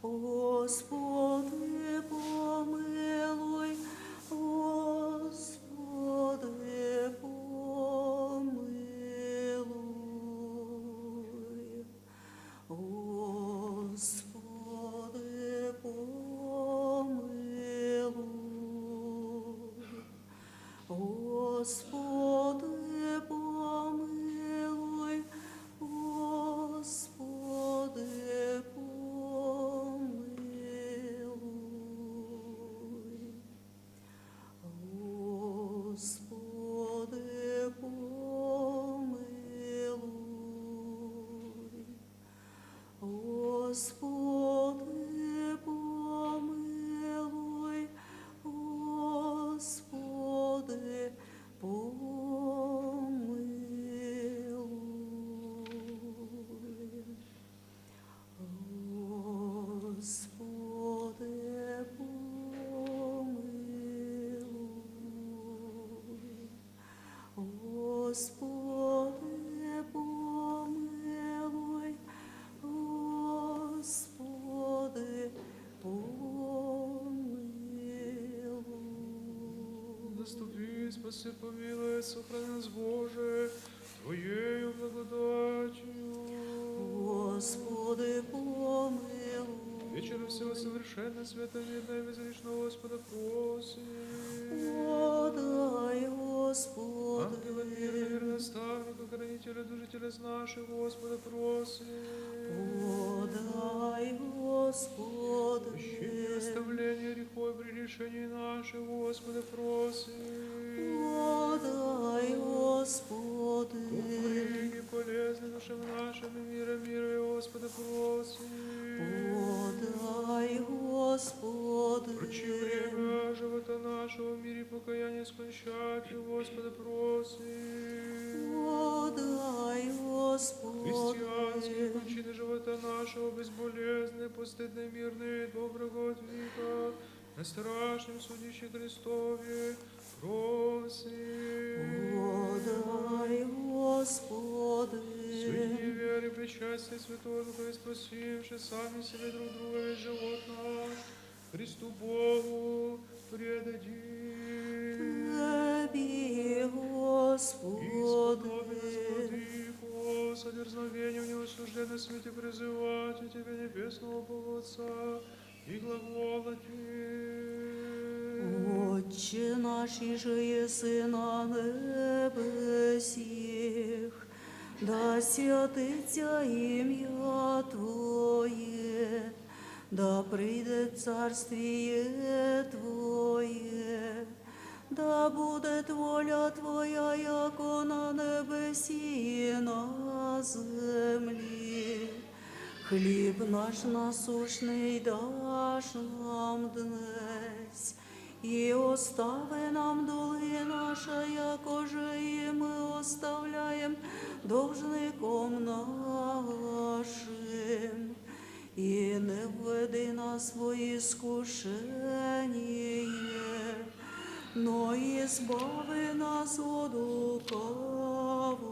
Господи, помилуй. Господи, помилуй. Господи, помилуй. Господи, помилуй. Господи, помилуй. Господи, помилуй. Господи, помилуй. Господи, помилуй. Господи, помилуй. Господи, помилуй. Господи, помилуй. Заступи, спаси, помилуй, сохрани нас, Боже, Твоею благодатью. Господи, помилуй. Вечером всего совершенно, свято, мирно и безгрешного Господа просим. Подай, Ангела Господи. мира, наставника, хранителя, дужителя наших, Господа просим. Подай, Прощение, Господи. оставление грехов при решении наших, Господа просим. Подай, Господи. Книги полезны душам нашим и мира, Господа просим. Подай, Господи. Прочи время живота нашего в мире покаяние скончать, Господа просим. Подай, Христианские Господи. кончины живота нашего безболезные, постыдные, мирные, доброго от века, на страшном судище Христове просим. Подай, Господи. Святые веры, причастие Святого Духа и спасивши сами себе друг друга весь живот наш, Христу Богу предадим. Тебе, И Господи. Владыко, со дерзновением неосужденно свете призывать у Тебя небесного Бога Отца и глаголати. Отче наш, иже еси на небесіх, да святиться ім'я Твоє, да прийде царствіє Твоє, да буде воля Твоя, яко на небесі і на землі. Хліб наш насушний даш нам днесь, і остави нам долги наша, якоже і ми оставляєм должником нашим. І не введи нас в свої скушення, но і збави нас от лукавого.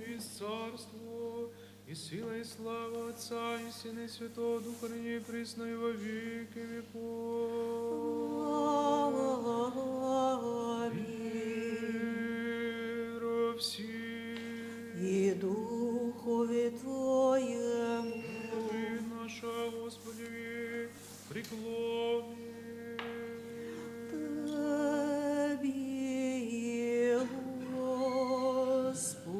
И царство, и сила, и слава Отца, и Сына, и Святого Духа, ныне и присно, и во веки веков. духові Твоєму. Ти наша, Господи, приклони. Тебі, Господи.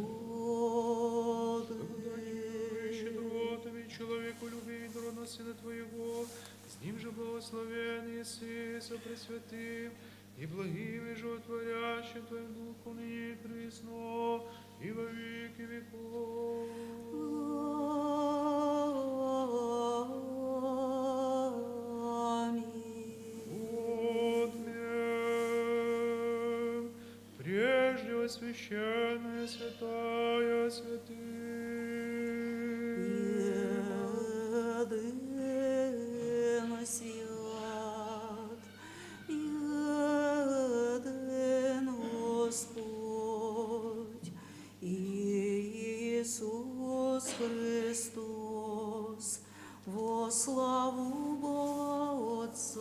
Щедротами человеку люби дорога Сына Твоего, с ним же благословен Иисус, сопресвятым, и благим и животворящим Твоим Духом ныне и присно, и во веки веков. Отмем, прежде священная, святая, святых. Єдино свят, єдин Господь, Ісус Христос, во славу Бога Отця.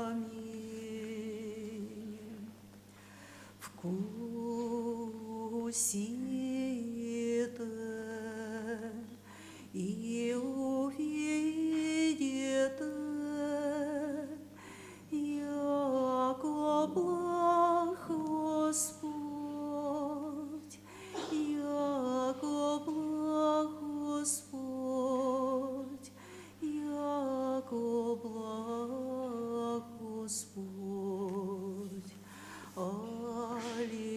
Амінь. Вкусите и увидите, яко благ Господь, яко благ Господь, яко благ Господь. Аллилуйя,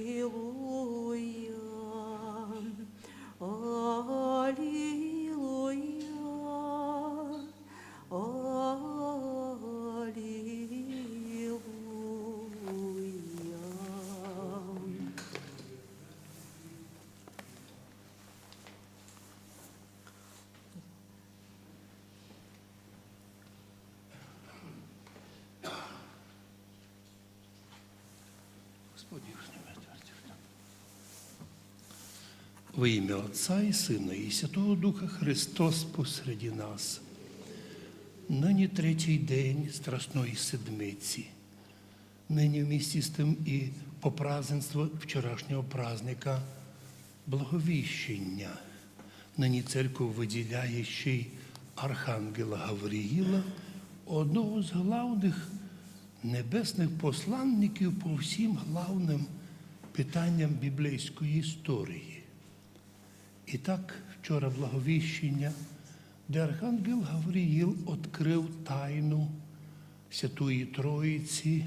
аллилуйя, аллилуйя. Во ім'я Отця і Сина, і Святого Духа Христос посереді нас. Нині третій день Страсної Седмиці. Нині вместе з тим і попраздненство вчорашнього праздника Благовіщення. Нині церква виділяє ще й Архангела Гавриїла, одного з главних небесних посланників по всім главним питанням біблійської історії. І так, вчора Благовіщення, де Архангел Гавриїл відкрив тайну Святої Троїці,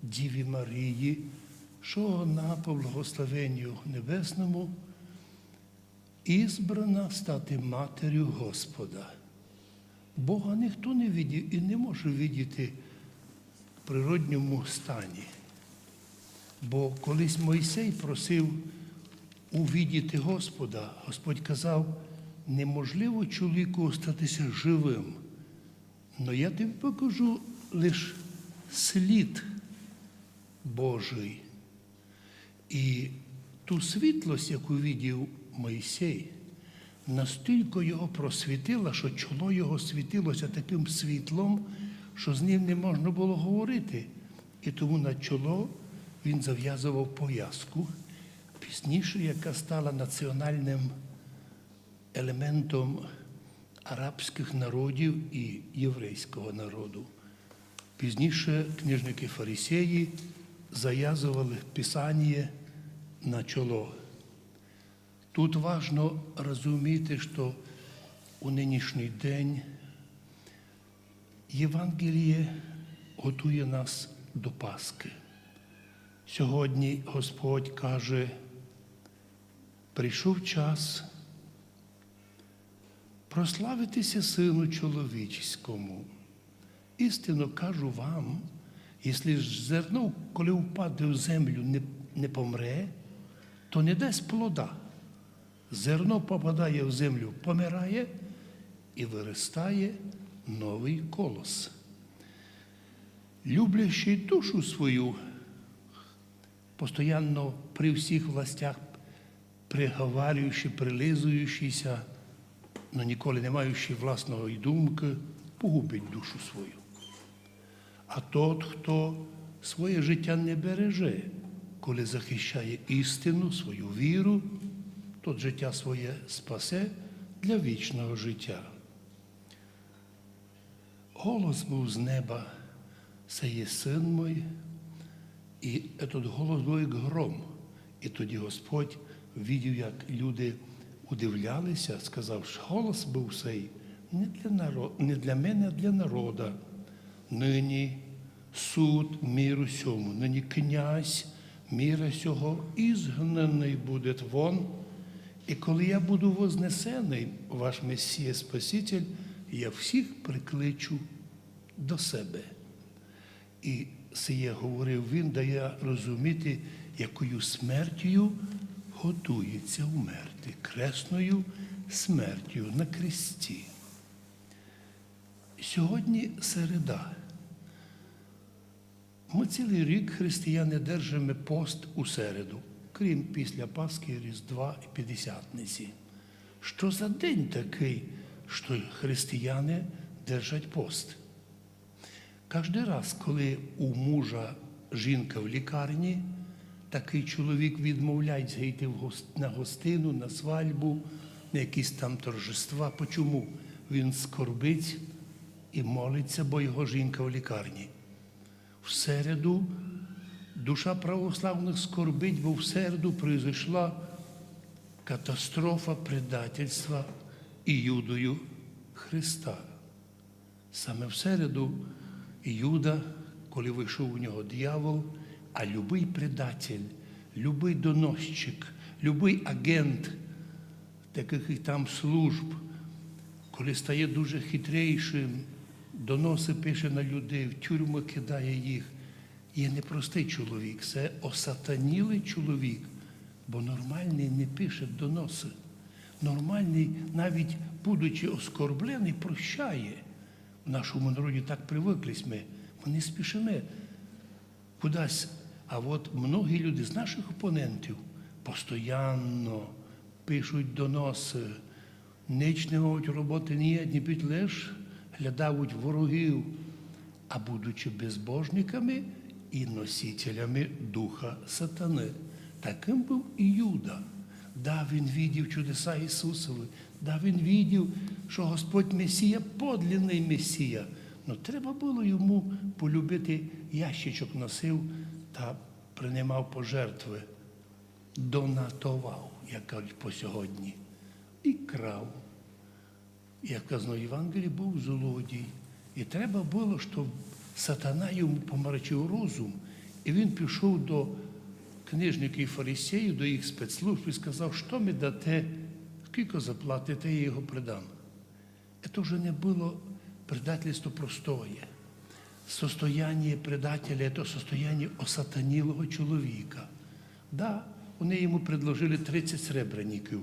Діві Марії, що вона по благословенню Небесному ізбрана стати Матір'ю Господа. Бога ніхто не видів і не може видіти в природньому стані. Бо колись Мойсей просив увидіти Господа, Господь казав, неможливо чоловіку остатися живим, но я тобі покажу лише слід Божий. І ту світлость, яку видів Мойсей, настільки його просвітила, що чоло його світилося таким світлом, що з ним не можна було говорити. І тому на чоло він зав'язував пов'язку, пізніше, яка стала національним елементом арабських народів і єврейського народу. Пізніше книжники-фарисеї зав'язували Писання на чоло. Тут важливо розуміти, що у нинішній день Євангеліє готує нас до Пасхи. Сьогодні Господь каже, прийшов час прославитися Сину Чоловічському. Істинно кажу вам, якщо ж зерно, коли впаде в землю, не помре, то не дасть плода. Зерно попадає в землю, помирає і виростає новий колос. Люблячий душу свою, постоянно при всіх властях приговарюючи, прилизуючися, но ніколи не маючи власної думки, погубить душу свою. А тот, хто своє життя не береже, коли захищає істину, свою віру, тот життя своє спасе для вічного життя. Голос був з неба, це є син мой, і этот голос був як гром. І тоді Господь видів, як люди удивлялися, сказав, що голос був цей не для мене, а для народа. Нині суд миру сьому, нині князь міра сього ізгнаний буде вон. І коли я буду вознесений, ваш Месія Спаситель, я всіх прикличу до себе. І сіє говорив він, дає розуміти, якою смертю готується вмерти, кресною смертю на кресті. Сьогодні середа. Ми цілий рік, християни, держимо пост у середу, крім після Пасхи, Різдва і П'ятдесятниці. Що за день такий, що християни держать пост? Кожен раз, коли у мужа жінка в лікарні, такий чоловік відмовляється йти на гостину, на свадьбу, на якісь там торжества. Чому? Він скорбить і молиться, бо його жінка в лікарні. В середу душа православних скорбить, бо в середу произошла катастрофа предательства Іудою Христа. Саме в середу Іуда, коли вийшов у нього диявол, а любий предатель, любий доносчик, любий агент таких там служб, коли стає дуже хитрейшим, доноси пише на людей, в тюрму кидає їх, є непростий чоловік, це осатанілий чоловік, бо нормальний не пише доноси. Нормальний, навіть будучи оскорблений, прощає. В нашому народі так привиклись ми не спішимо кудись. А от многі люди з наших опонентів постійно пишуть доноси, ніч не мають роботи ніяк, не під лиш глядають ворогів, а будучи безбожниками і носителями духа сатани. Таким був Іуда. Да, він видів чудеса Ісусові, да, він видів, що Господь Месія, подлинний Месія. Но треба було йому полюбити, ящичок носив та приймав пожертви. Донатував, як кажуть по сьогодні, і крав. Як казано в Євангелії, був злодій. І треба було, щоб сатана йому помрачив розум, і він пішов до книжників і фарисеїв, до їх спецслужб і сказав, що ми дате, скільки заплатите, я його предам. Це вже не було предательство простое. Состояние предателя – це состояние осатанілого чоловіка. Да, вони йому предложили 30 сребреників.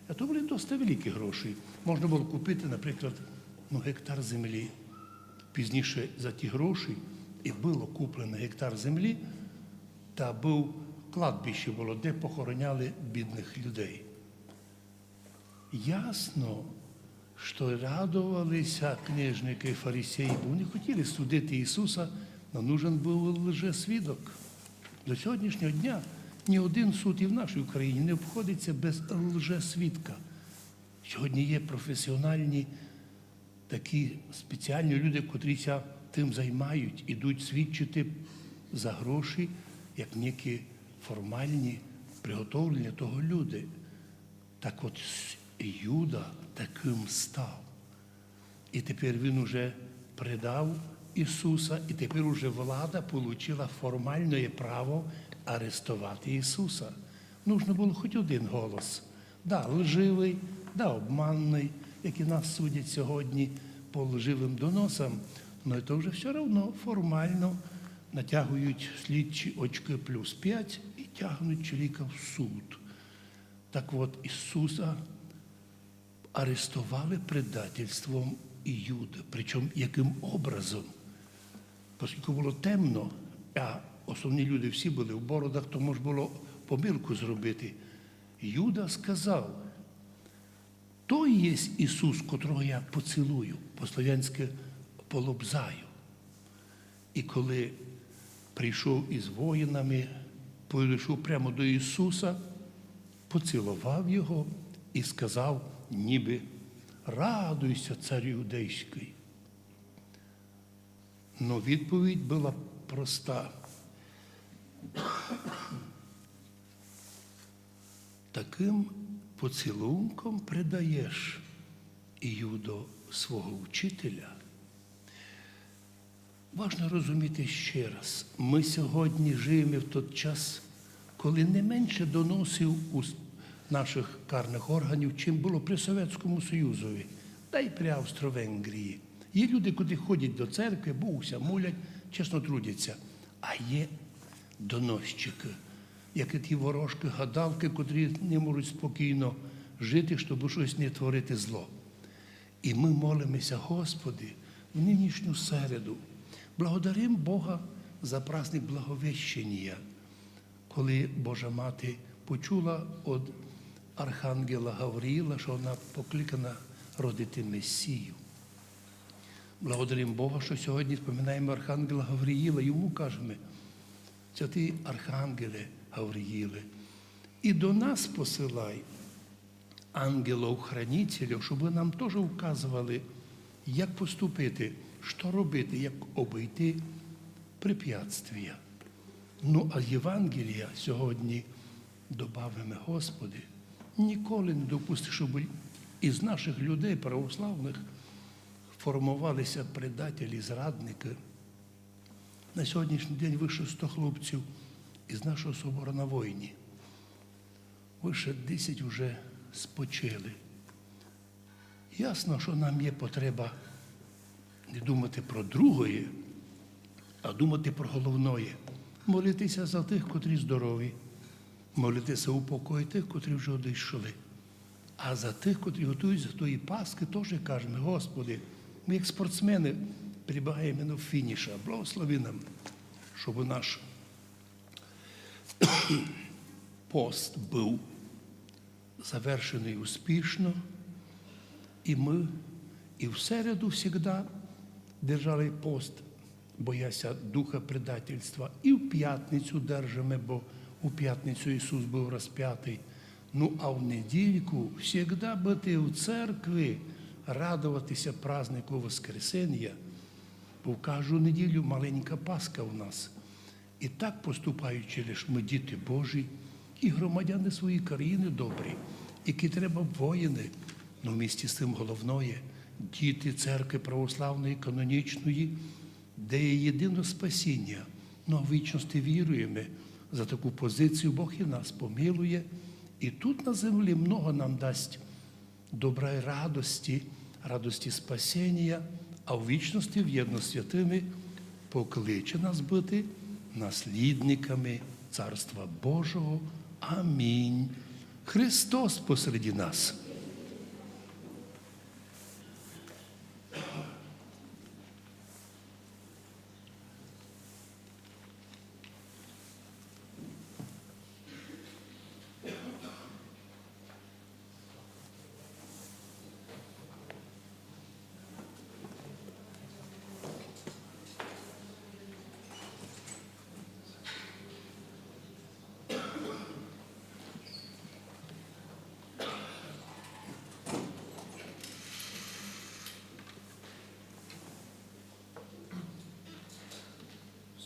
А то були досить великі гроші. Можна було купити, наприклад, гектар землі. Пізніше за ті гроші і було куплено гектар землі, та був кладбище було, де похороняли бідних людей. Ясно, що радувалися книжники і фарисеї, бо вони хотіли судити Ісуса, але нужен був лжесвідок. До сьогоднішнього дня ні один суд і в нашій Україні не обходиться без лжесвідка. Сьогодні є професіональні такі спеціальні люди, котрі тим займають, ідуть свідчити за гроші, як некі формальні приготовлення того люди. Так от Іуда таким став. І тепер він уже предав Ісуса, і тепер уже влада отримала формальне право арестувати Ісуса. Нужно було хоч один голос. Да, лживий, да, обманний, як і нас судять сьогодні по лживим доносам, але це вже все одно формально натягують слідчі очки плюс 5 і тягнуть чоловіка в суд. Так от Ісуса арестували предательством Іуди. Причому яким образом? Оскільки було темно, а основні люди всі були в бородах, то можна було помилку зробити. Іуда сказав, той є Ісус, котрого я поцілую, по-слов'янськи полобзаю. І коли прийшов із воїнами Підійшов прямо до Ісуса, поцілував його і сказав, ніби радуйся, царю юдейський. Но відповідь була проста. Таким поцілунком придаєш Іудо свого вчителя. Важно розуміти ще раз, ми сьогодні живемо в той час, коли не менше доносів у наших карних органів, чим було при Совєтському Союзові, та й при Австро-Венгрії. Є люди, котрі ходять до церкви, Богуся, молять, чесно трудяться. А є доносчики, як ті ворожки, гадалки, котрі не можуть спокійно жити, щоб щось не творити зло. І ми молимося, Господи, в нинішню середу. Благодаримо Бога за праздник Благовіщення, коли Божа Мати почула від Архангела Гавриїла, що вона покликана родити Месію. Благодаримо Бога, що сьогодні споминаємо Архангела Гавриїла, йому кажемо, це ти, Архангеле Гавриїле, і до нас посилай ангелів-хранителів, щоб ви нам теж вказували, як поступити, що робити, як обійти препятствия. Ну, а Євангелія сьогодні добавимо, Господи, ніколи не допусти, щоб із наших людей православних формувалися предателі, зрадники. На сьогоднішній день вище 100 хлопців із нашого собору на війні. Вище 10 вже спочили. Ясно, що нам є потреба не думати про другое, а думати про головне. Молитися за тих, котрі здорові. Молитися у покої тих, котрі вже одійшли. А за тих, котрі готуються до тої Пасхи, теж кажемо, Господи, ми як спортсмени прибігаємо до фініша. Благослови нам, щоб наш пост був завершений успішно, і ми і в середу завжди держали пост, бояся духа предательства, і в п'ятницю держимо, бо у п'ятницю Ісус був розп'ятий. Ну, а в недільку завжди бути в церкві, радуватися празднику Воскресення, бо в кожну неділю маленька Пасха у нас. І так поступаючи, лише ми діти Божі і громадяни своєї країни добрі, які треба воїни, але в місті з тим головне – діти церкви православної, канонічної, де є єдине спасіння. Ну, а в вічності віруємо. За таку позицію Бог і нас помилує. І тут на землі много нам дасть добра і радості, радості спасіння, а в вічності в'єдно з святими покличе нас бути наслідниками Царства Божого. Амінь. Христос посереді нас.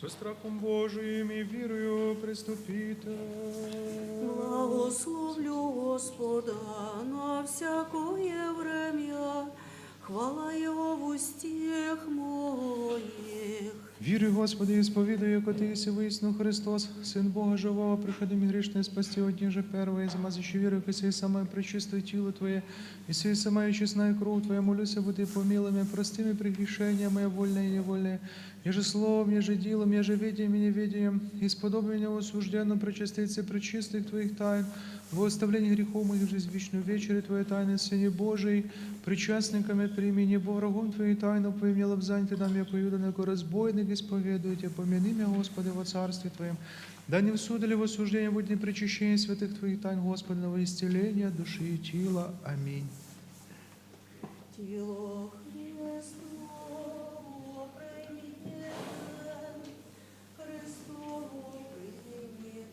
Со страхом Божиим и вірою приступите. Благословлю Господа на всякое время, хвала Его в устех моих. Вірю, Господи, і сповідаю, яко Ти єси воістину Христос, Син Бога живого, приходом і грішне спасти одні же первые, замазуючи віру, яко сей саме пречистое тіло Твоє, і сей сама честная кров Твоя, молюся, бути помилами, простыми прегрешениями, вольное и невольное, еже словом, еже ділом, еже видением и невидением, и сподобие меня осужденно причаститься пречистых Твоих тайн, во оставлении грехов моих в жизнь вечную вечере Твоей тайны, Сыне Божий, причастниками примени, бо врагом Твоей тайну повім'я лобзань Ти нам, яко юдан, яко разбойник, исповедуйте, помяни меня, Господи, во Царстве Твоем, да не в суд или в осуждение будет не причащение святых Твоих тайн, Господи, на во исцеление души и тела. Аминь. Тіло Христово прийміте, Христово прийміте.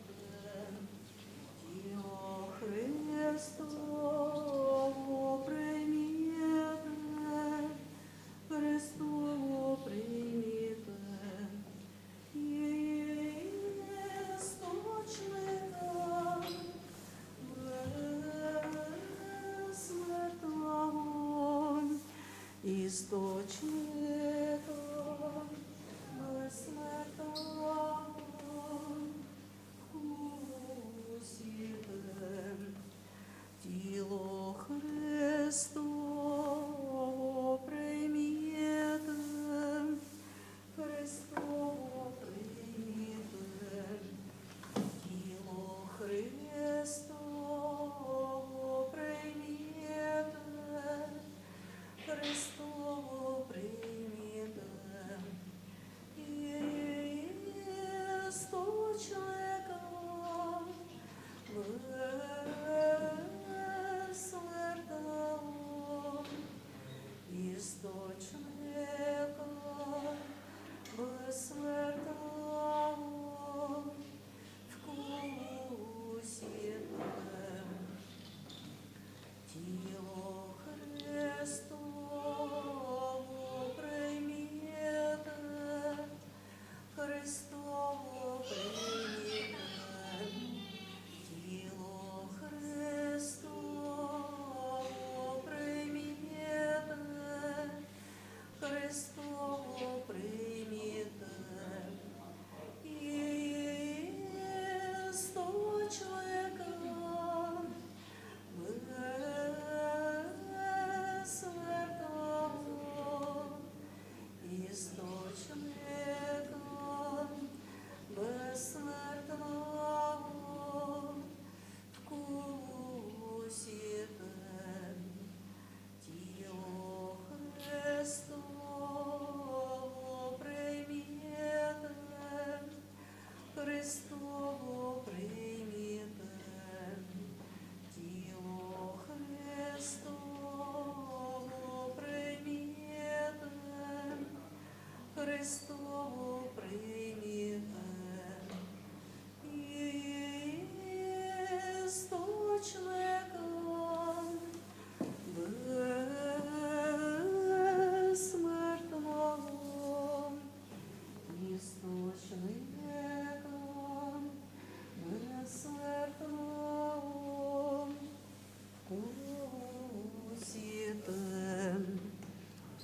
Христово прийміте, Христово прийміте, істочника безсмертного, істочника безсмертного, усіте тіло Христово прийміте, Христово прийміте, тіло Христово прийміте, Христово прийміте, істочника безсмертного, істочника безсмертного, вкусіте тіло Христово прийміте, Христово прийміте, тіло Христово прийміте, Христово прийміте, істочника безсмертного, істочника безсмертного, вкусіте тіло Христово прийміте, Христово прийміте, тіло Христово прийміте, Христово прийміте, істочника безсмертного, істочника безсмертного, вкусіте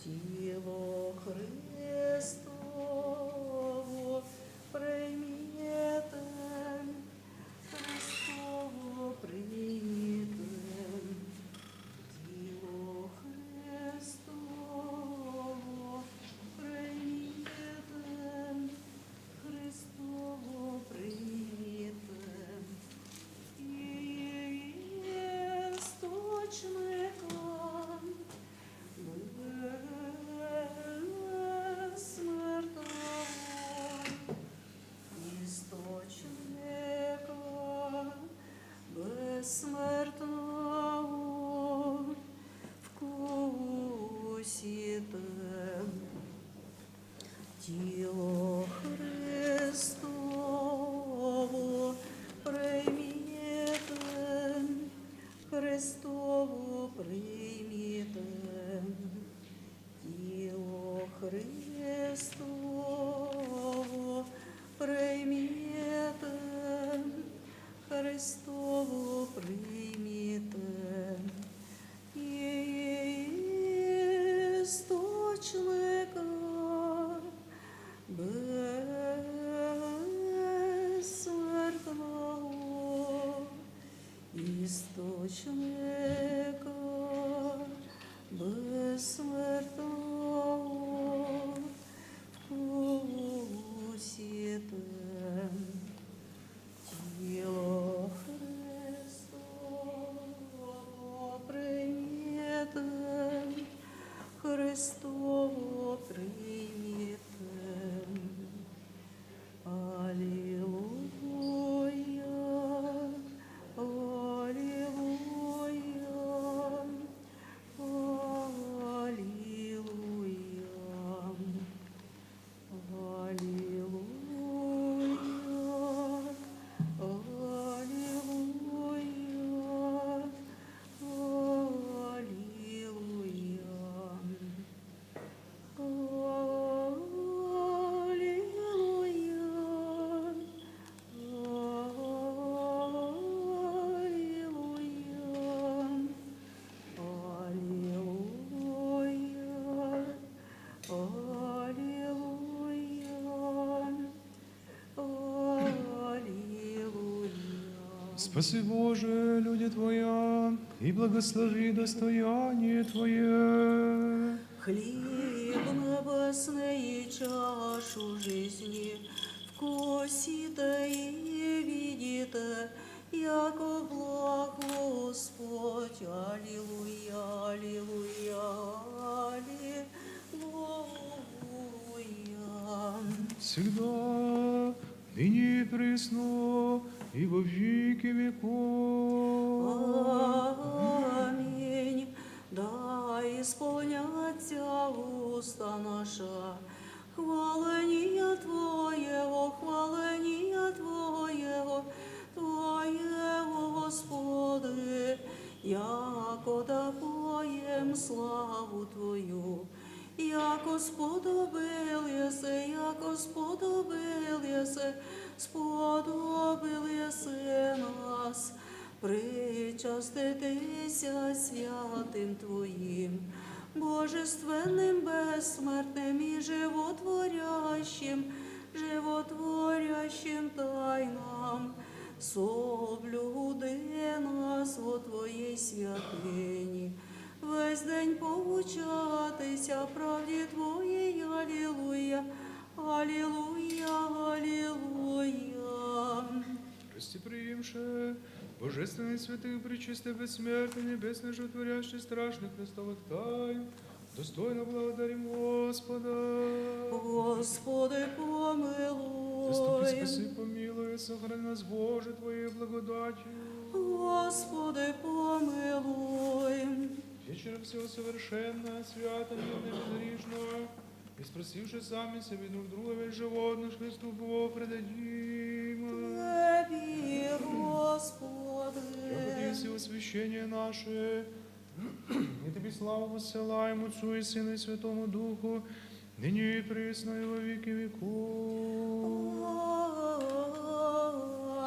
тіло Христово прийміте, Христово прийміте, тіло Христово прийміте, Христово прийміте, істочника безсмертного, вкусіте тіло Христово прийміте, Христово прийміте, тіло Христово прийміте, Христово прийміте, істочника безсмертного, істочника безсмертного, вкусіте тіло Христово прийміте, Христово Спаси, Боже, люди Твоя, и благослови достояние Твое. Хліб небесний і чашу жизни, вкусите і відіте, яко благ Господь. Алілуя, алілуя, алілуя. Всегда, ныне и присно, и во веки веков. Амінь. Да исполнятся уста наша, хвалення Твоєго, Твоєго, Господи, яко дапоєм славу Твою, яко сподобил єси нас, причаститися святим Твоїм, божественним, безсмертним і животворящим тайнам, соблюди нас во Твоїй святині, весь день поучатися правді Твоїй. Алілуя, алілуя, алілуя. Гостеприимше, божественный, святых, пречистый, бессмертный, небесный, животворящий, страшных христовых тайн, достойно благодарим Господа. Господи, Заступи, помилуй. спаси, помилуй, сохрани нас, Боже, Твоей благодатью. Господи, помилуй. Вечером всего совершенно, свято, мирно, безгрешно, и спросивши сами себе друг друга, весь живот наш Христу Богу предадим. Тебі, Господи. Господи, все освящение наше, и Тебе славу посылаем Отцу и Сыну и Святому Духу, ныне и присно и во веки веков.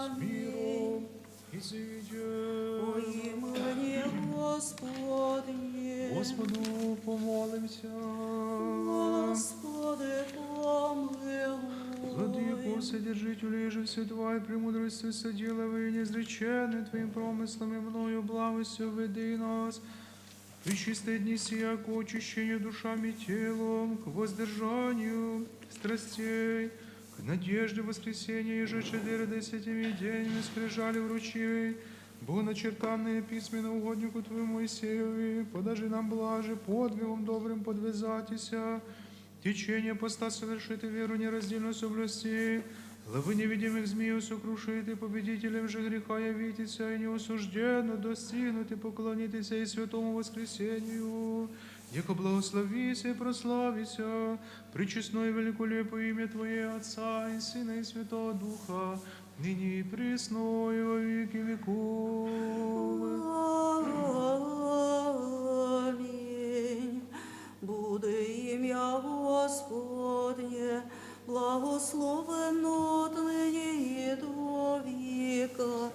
С миром и сидя. О імені Господнє. Господу помолимся. Господи, помилуй. Владыко, Содержителю же все Твоей премудростью соделывай, неизреченный Твоим промыслом и мною благостью веди нас. В чистые дни сия к очищению душами и телом, к воздержанию страстей, к надежде воскресения, еже 40 днями скрижали вручи, богоначертанные письменно угоднику Твоему Моисееве, подажи нам блаже, подвигом добрым подвязатися, течение поста совершит и веру нераздельно соблюсти, главы невидимых змеев сокрушит и победителем же греха явитеся, и неосужденно достигнуть и поклонитеся и святому воскресению, яко благословися и прославися, пречестно и великолепное имя Твое, Отца и Сына и Святого Духа, ныне и присно и во веки веков. Амінь. Буде ім'я Господнє, благословенно нині і до віка.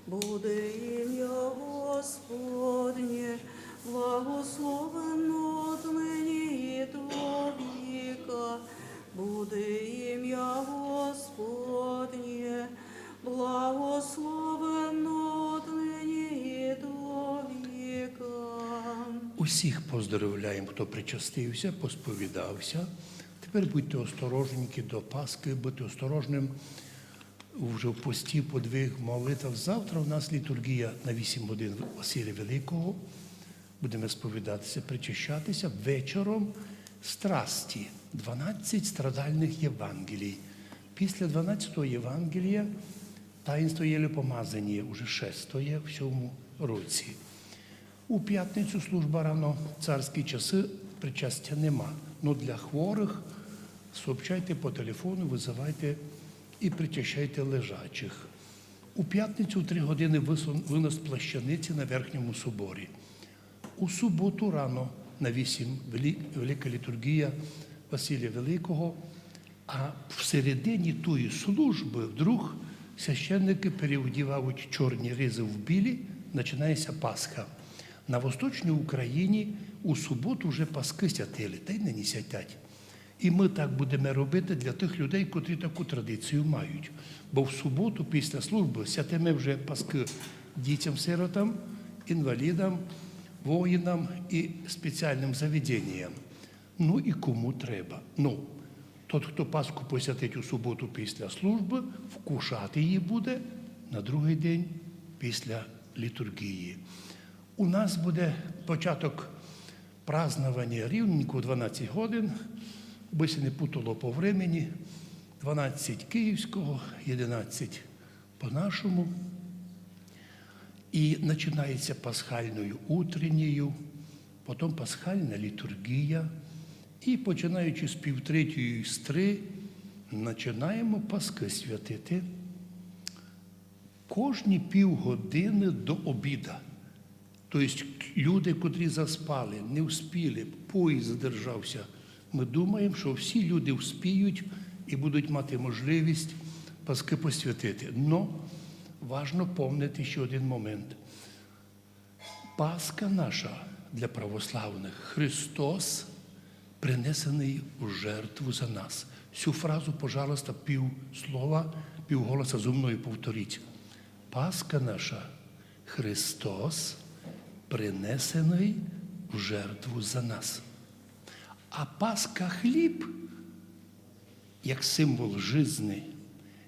Буде ім'я Господнє, благословенно нині і до віка. Буде ім'я Господнє, благословенно нині і до віка. Усіх поздоровляємо, хто причастився, посповідався. Тепер будьте осторожненькі до Пасхи, будьте осторожним вже в пості, подвиг, молитв. Завтра у нас літургія на 8 годин Василія Великого. Будемо сповідатися, причащатися. Вечором страсті, 12 страдальних Євангелій. Після 12-го Євангелія таїнство єлепомазання, уже 6-є в цьому році. У п'ятницю служба рано, царські часи, причастя нема. Но для хворих сообщайте по телефону, визивайте і причащайте лежачих. У п'ятницю в 3 години винос плащаниці на Верхньому соборі. У суботу рано на 8 велика літургія Василія Великого, а в середині тої служби вдруг священники переодівають чорні ризи в білі, починається Пасха. На Восточній Україні у суботу вже Паски святили, та й нині святять. І ми так будемо робити для тих людей, котрі таку традицію мають. Бо в суботу після служби святимо вже паски дітям-сиротам, інвалідам, воїнам і спеціальним заведенням. Ну і кому треба. Ну, тот, хто Пасху посвятить у суботу після служби, вкушати її буде на другий день після літургії. У нас буде початок празднування рівненько 12 годин, аби се не путало по времени, 12 київського, 11 по-нашому. І починається пасхальною утренньою, потім пасхальна літургія. І починаючи з 2:30 з 3, починаємо Паски святити кожні півгодини до обіда. Тобто люди, котрі заспали, не вспіли, поїзд задержався. Ми думаємо, що всі люди вспіють і будуть мати можливість Паски посвятити. Но важно пам'ятати ще один момент. Пасха наша для православних – Христос, принесений у жертву за нас. Цю фразу, пожалуйста, півслова, півголоса зо мною повторіть. Пасха наша – Христос, принесений в жертву за нас. А Пасха хліб, як символ жизни,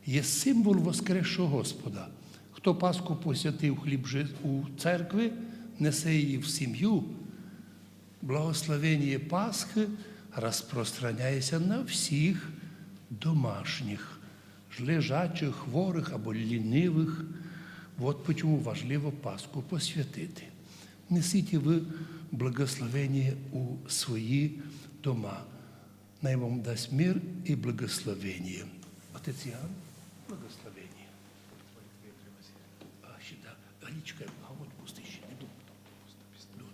є символ воскресшого Господа. Хто Пасху посвятив хліб у церкві, несе її в сім'ю, благословення Пасхи розпространяється на всіх домашніх, лежачих, хворих або лінивих. От чому важливо Пасху посвятити. Несіть ви благословення у свої дома. Най вам дасть мир і благословення. Отець Іоанн, благословення. А, ще, да. Галічка, а от пусти ще, не думай.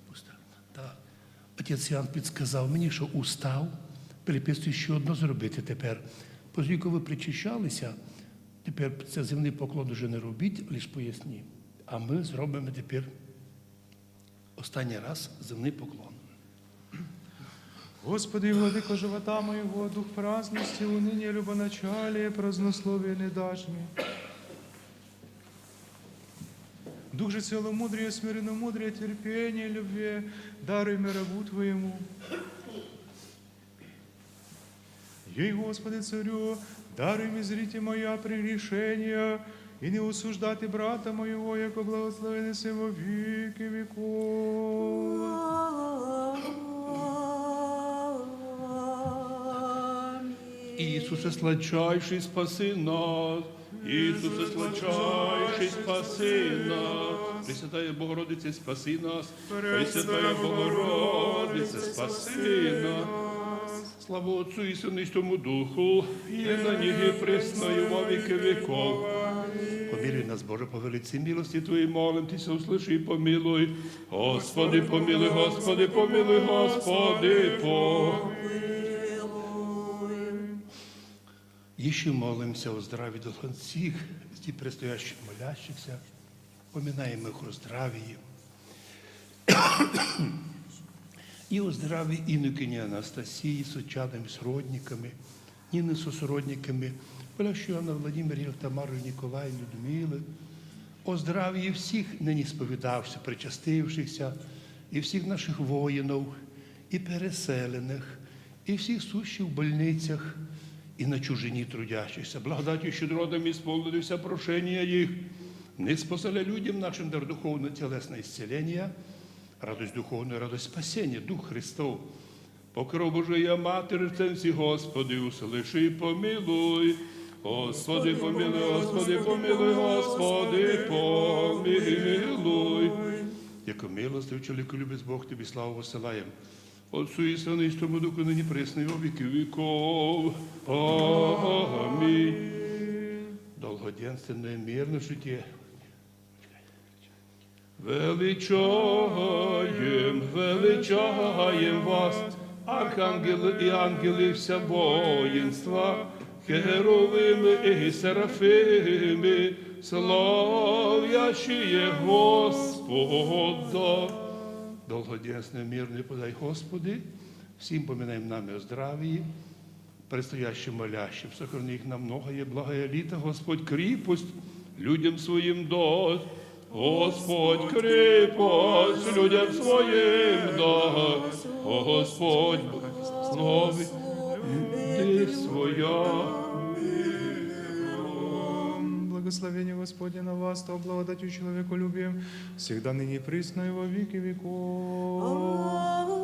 Пуста. Так. Отець Іоанн підсказав мені, що устав, переписую ще одно зробити тепер. Оскільки ви причащалися, тепер це земний поклон вже не робіть, лише поясні. А ми зробимо тепер останній раз земний поклон. Господи, владыко живота моего, дух праздности, уныния, любоначалия, празднословия не дашь мне. Дух же целомудрия, смиренномудрия, терпения, любви, даруй мне рабу Твоему. Ей, Господи, царю, даруй мне зрите моя прегрешения, и не осуждати брата моего, яко благословенный се во веки веков. Ісусе, сладчайший, спаси нас. Ісусе, сладчайший, спаси нас. Пресвятая Богородице, спаси нас. Пресвятая Богородице, спаси нас. Слава Отцу і Сину і Святому Духу, і на ніги пресною во віки віков. Помилуй нас, Боже, по велиці милості Твоїй, молим Тися, услыши і помилуй. Господи, помилуй, Господи, помилуй, Господи, помилуй. Еще молимся о здравии духа всех, здесь предстоящих молящихся, поминаем их о здравии. И о здравии инокини Анастасии с учадами, с родниками, Нины со сродниками, молящую Анна Владимира, Тамару, Николая, Людмилы. О здравии всех ныне споведавшихся, причастившихся, и всех наших воинов, и переселенных, и всех сущих в больницах, і на чужині трудящихся, благодатью щедротами исполнилися прошення їх, не спасали людям нашим дар духовного телесного исцеления, радость духовную, радость спасения, Дух Христов. Покров Божия Матери, Рценці, Господи, услыши і помилуй. Господи, помилуй, Господи, помилуй, Господи, помилуй. Яко милостив чоловіку любить Бог, Тобі славу посилаєм. Отцу і Сину і Святому Духу, нині присно і во віки віков. Амінь. Долгоденственне, мирне життя. Величаєм вас, архангели і ангели вся воїнства, херовими і серафими, славящие Господа. Долгоденственне, мирне подай, Господи, всім поминаємо нами о здравії, предстоящим молящим. Сохрани их на многое благое літо, Господь, кріпость людям своїм дасть. Господь, кріпость людям своїм дасть. О Господь, благослови своя. Благословение Господне на вас, то благодатью человеколюбием, всегда ныне и присно и во веки веков. Амінь.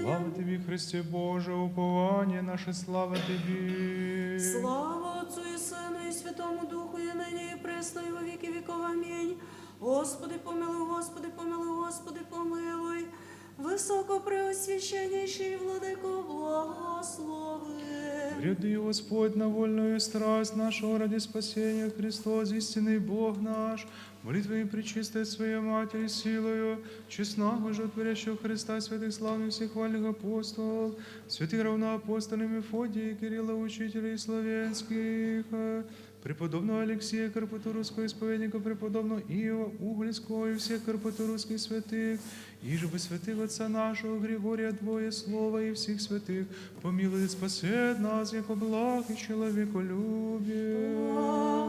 Слава Тебе, Христе Боже, упование наше, слава Тебе. Слава Отцу и Сыну и Святому Духу, и ныне и пресно, и во веки веков. Аминь. Господи, помилуй, Господи, помилуй, Господи, помилуй. Высокопреосвященнейший Владыко, благослови. Ряди, Господь, на вольную страсть нашего ради спасения Христос, истинный Бог наш, молитвой пречистой Своей Матери силою, честного животворящего Христа, святых славных всех вальных апостолов, святых равноапостолов Мефодия и Кирилла, учителей славянских, преподобного Алексея, Карпаторусского исповедника, преподобного Иова Угольского и всех Карпаторусских святых, и же бы святых Отца нашего Григория Двое Слова и всех святых, помилует, спасет нас, яко благ и человеколюбие. Аминь.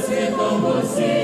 Світом усі